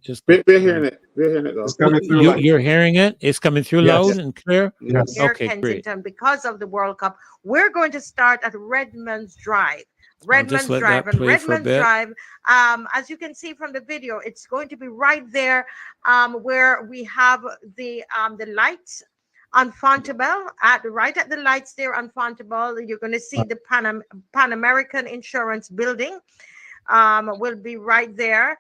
hearing it. We're hearing it. It's coming through. You're hearing it. It's coming through loud and clear. Yes. Here, Okay, Kensington, because of the World Cup, we're going to start at Redman's Drive. Redman's let Drive that and play for a Redman's bit. Drive. As you can see from the video, it's going to be right there where we have the lights on Fontebelle, right at the lights there on Fontebelle. You're going to see the Pan American Insurance Building. Will be right there.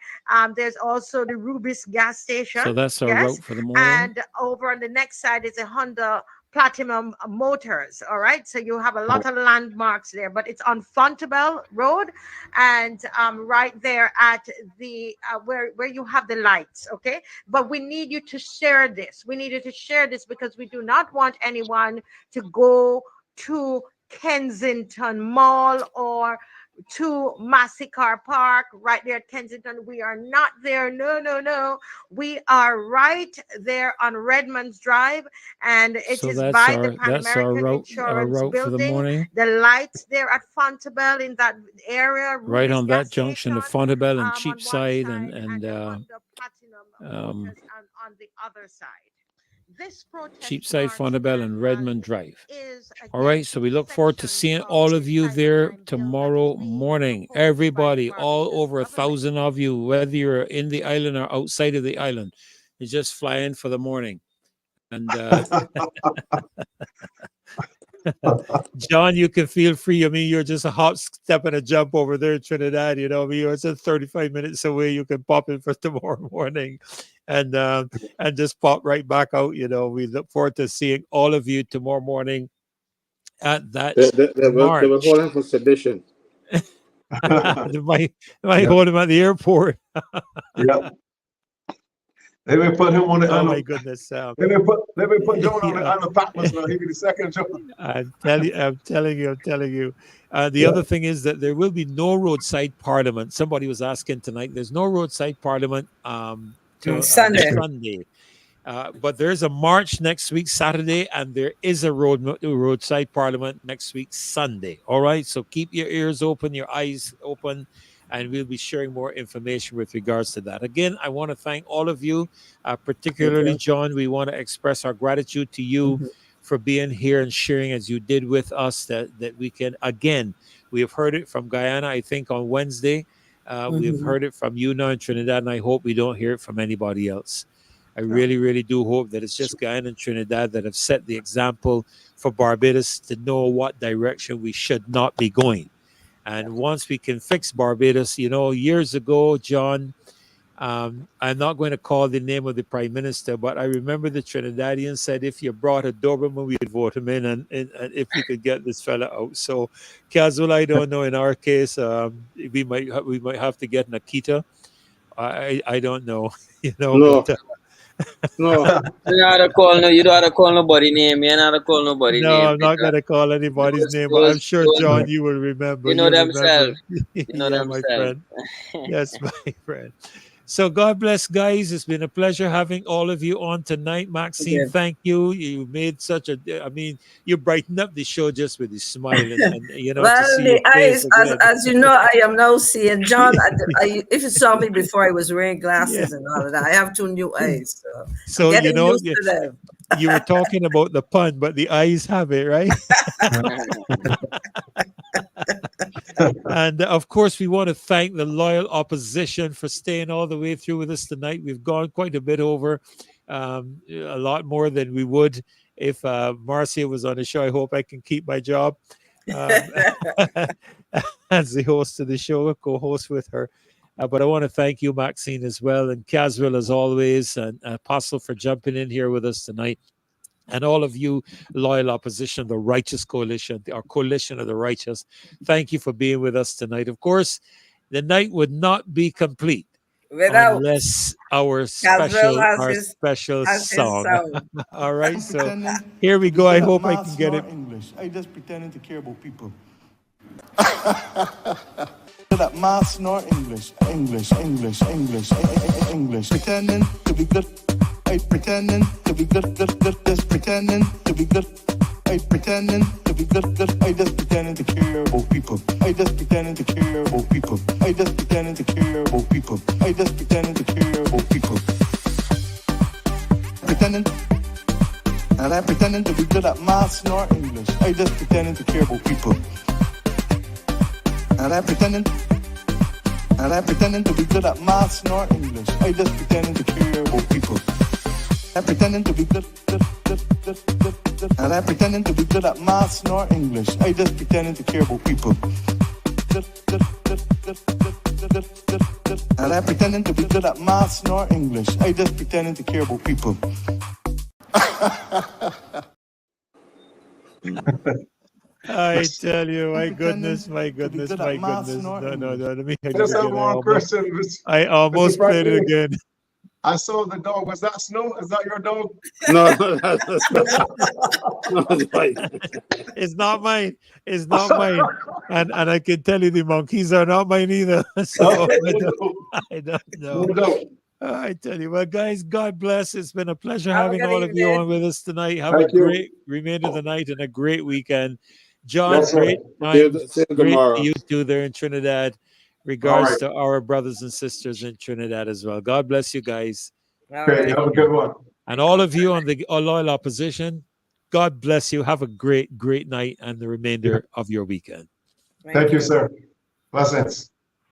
There's also the Rubis gas station. So that's our route for the morning. And over on the next side is a Honda Platinum Motors. All right, so you have a lot of landmarks there, but it's on Fontebelle Road, and right there at the where you have the lights. Okay, but we need you to share this. We need you to share this because we do not want anyone to go to Kensington Mall or to Massacre Park right there at Kensington. We are not there. No. We are right there on Redmond's Drive, and it is by the Pan American Insurance Building. The lights there at Fontebelle in that area. Right on that junction, the Fontebelle and Cheapside and on the other side. This Cheapside, Fontebelle, and Redmond Drive. All right, so we look forward to seeing all of you there tomorrow morning. Everybody, all over 1,000 of you, whether you're in the island or outside of the island, you just fly in for the morning. And John, you can feel free. I mean, you're just a hop, step, and a jump over there in Trinidad. You know, I mean, you're just 35 minutes away. You can pop in for tomorrow morning, and just pop right back out. You know, we look forward to seeing all of you tomorrow morning at that. They were calling for sedition. They might hold him at the airport. Yeah. They will put him on the. Oh my goodness! They will put John on the Patmos now. He'll be the second John. I'm telling you. The other thing is that there will be no roadside parliament. Somebody was asking tonight. There's no roadside parliament Sunday. But there's a march next week, Saturday, and there is a roadside parliament next week, Sunday. All right, so keep your ears open, your eyes open, and we'll be sharing more information with regards to that. Again, I want to thank all of you, particularly John. We want to express our gratitude to you for being here and sharing as you did with us, that we can, again, we have heard it from Guyana, I think, on Wednesday. We've heard it from you now in Trinidad, and I hope we don't hear it from anybody else. I really, really do hope that it's just Guyana and Trinidad that have set the example for Barbados to know what direction we should not be going. And once we can fix Barbados, you know, years ago, John, I'm not going to call the name of the Prime Minister, but I remember the Trinidadians said if you brought a Doberman, we'd vote him in, and if we could get this fella out. So, casual, I don't know. In our case, we might have to get an Akita. I don't know. You know. No. But, No. You don't have to call nobody name. You don't have to call nobody name. No, I'm not going to call anybody's name. But I'm sure, John, you will remember. You know themselves. You know my friend. Yes, my friend. So God bless, guys. It's been a pleasure having all of you on tonight. Maxine, thank you. You made such a, I mean, you brightened up the show just with the smile. And you know, well, to see the eyes, again. as you know, I am now seeing. John, if you saw me before, I was wearing glasses and all of that. I have 2 new eyes. So you know, you were talking about the pun, but the eyes have it, right? And of course, we want to thank the loyal opposition for staying all the way through with us tonight. We've gone quite a bit over, a lot more than we would if Marcia was on the show. I hope I can keep my job as the host of the show, co-host with her. But I want to thank you, Maxine, as well, and Caswell, as always, and Apostle for jumping in here with us tonight. And all of you loyal opposition, the Righteous Coalition, our coalition of the righteous, thank you for being with us tonight. Of course, the night would not be complete unless our special song. All right, so here we go. I hope I can get it. English. I just pretending to care about people. That mass nor English, English, pretending to be good. I pretending to be good, just pretending to be good. I pretending to be good, I just pretending to care about people. I just pretending to care about people. I just pretending to care about people. I just pretending to care about people. Pretending, and I'm pretending to be good at maths nor English. I just pretending to care about people. And I'm pretending to be good at maths nor English. I just pretending to care about people. I'm pretending to be good. And I'm pretending to be good at maths nor English. I just pretending to care about people. And I'm pretending to be good at maths nor English. I just pretending to care about people. I tell you, my goodness, my goodness. No. Let me Just have one question. I almost played it again. I saw the dog. Was that Snow? Is that your dog? No, that's right. It's not mine. It's not mine. And I can tell you the monkeys are not mine either. So I don't know. I tell you, well, guys, God bless. It's been a pleasure having all of you on with us tonight. Have a great remainder of the night and a great weekend. John, great time. Great to you two there in Trinidad. Regards to our brothers and sisters in Trinidad as well. God bless you guys. Great. Have a good one. And all of you on the loyal opposition, God bless you. Have a great, great night and the remainder of your weekend. Thank you, sir. Blessings.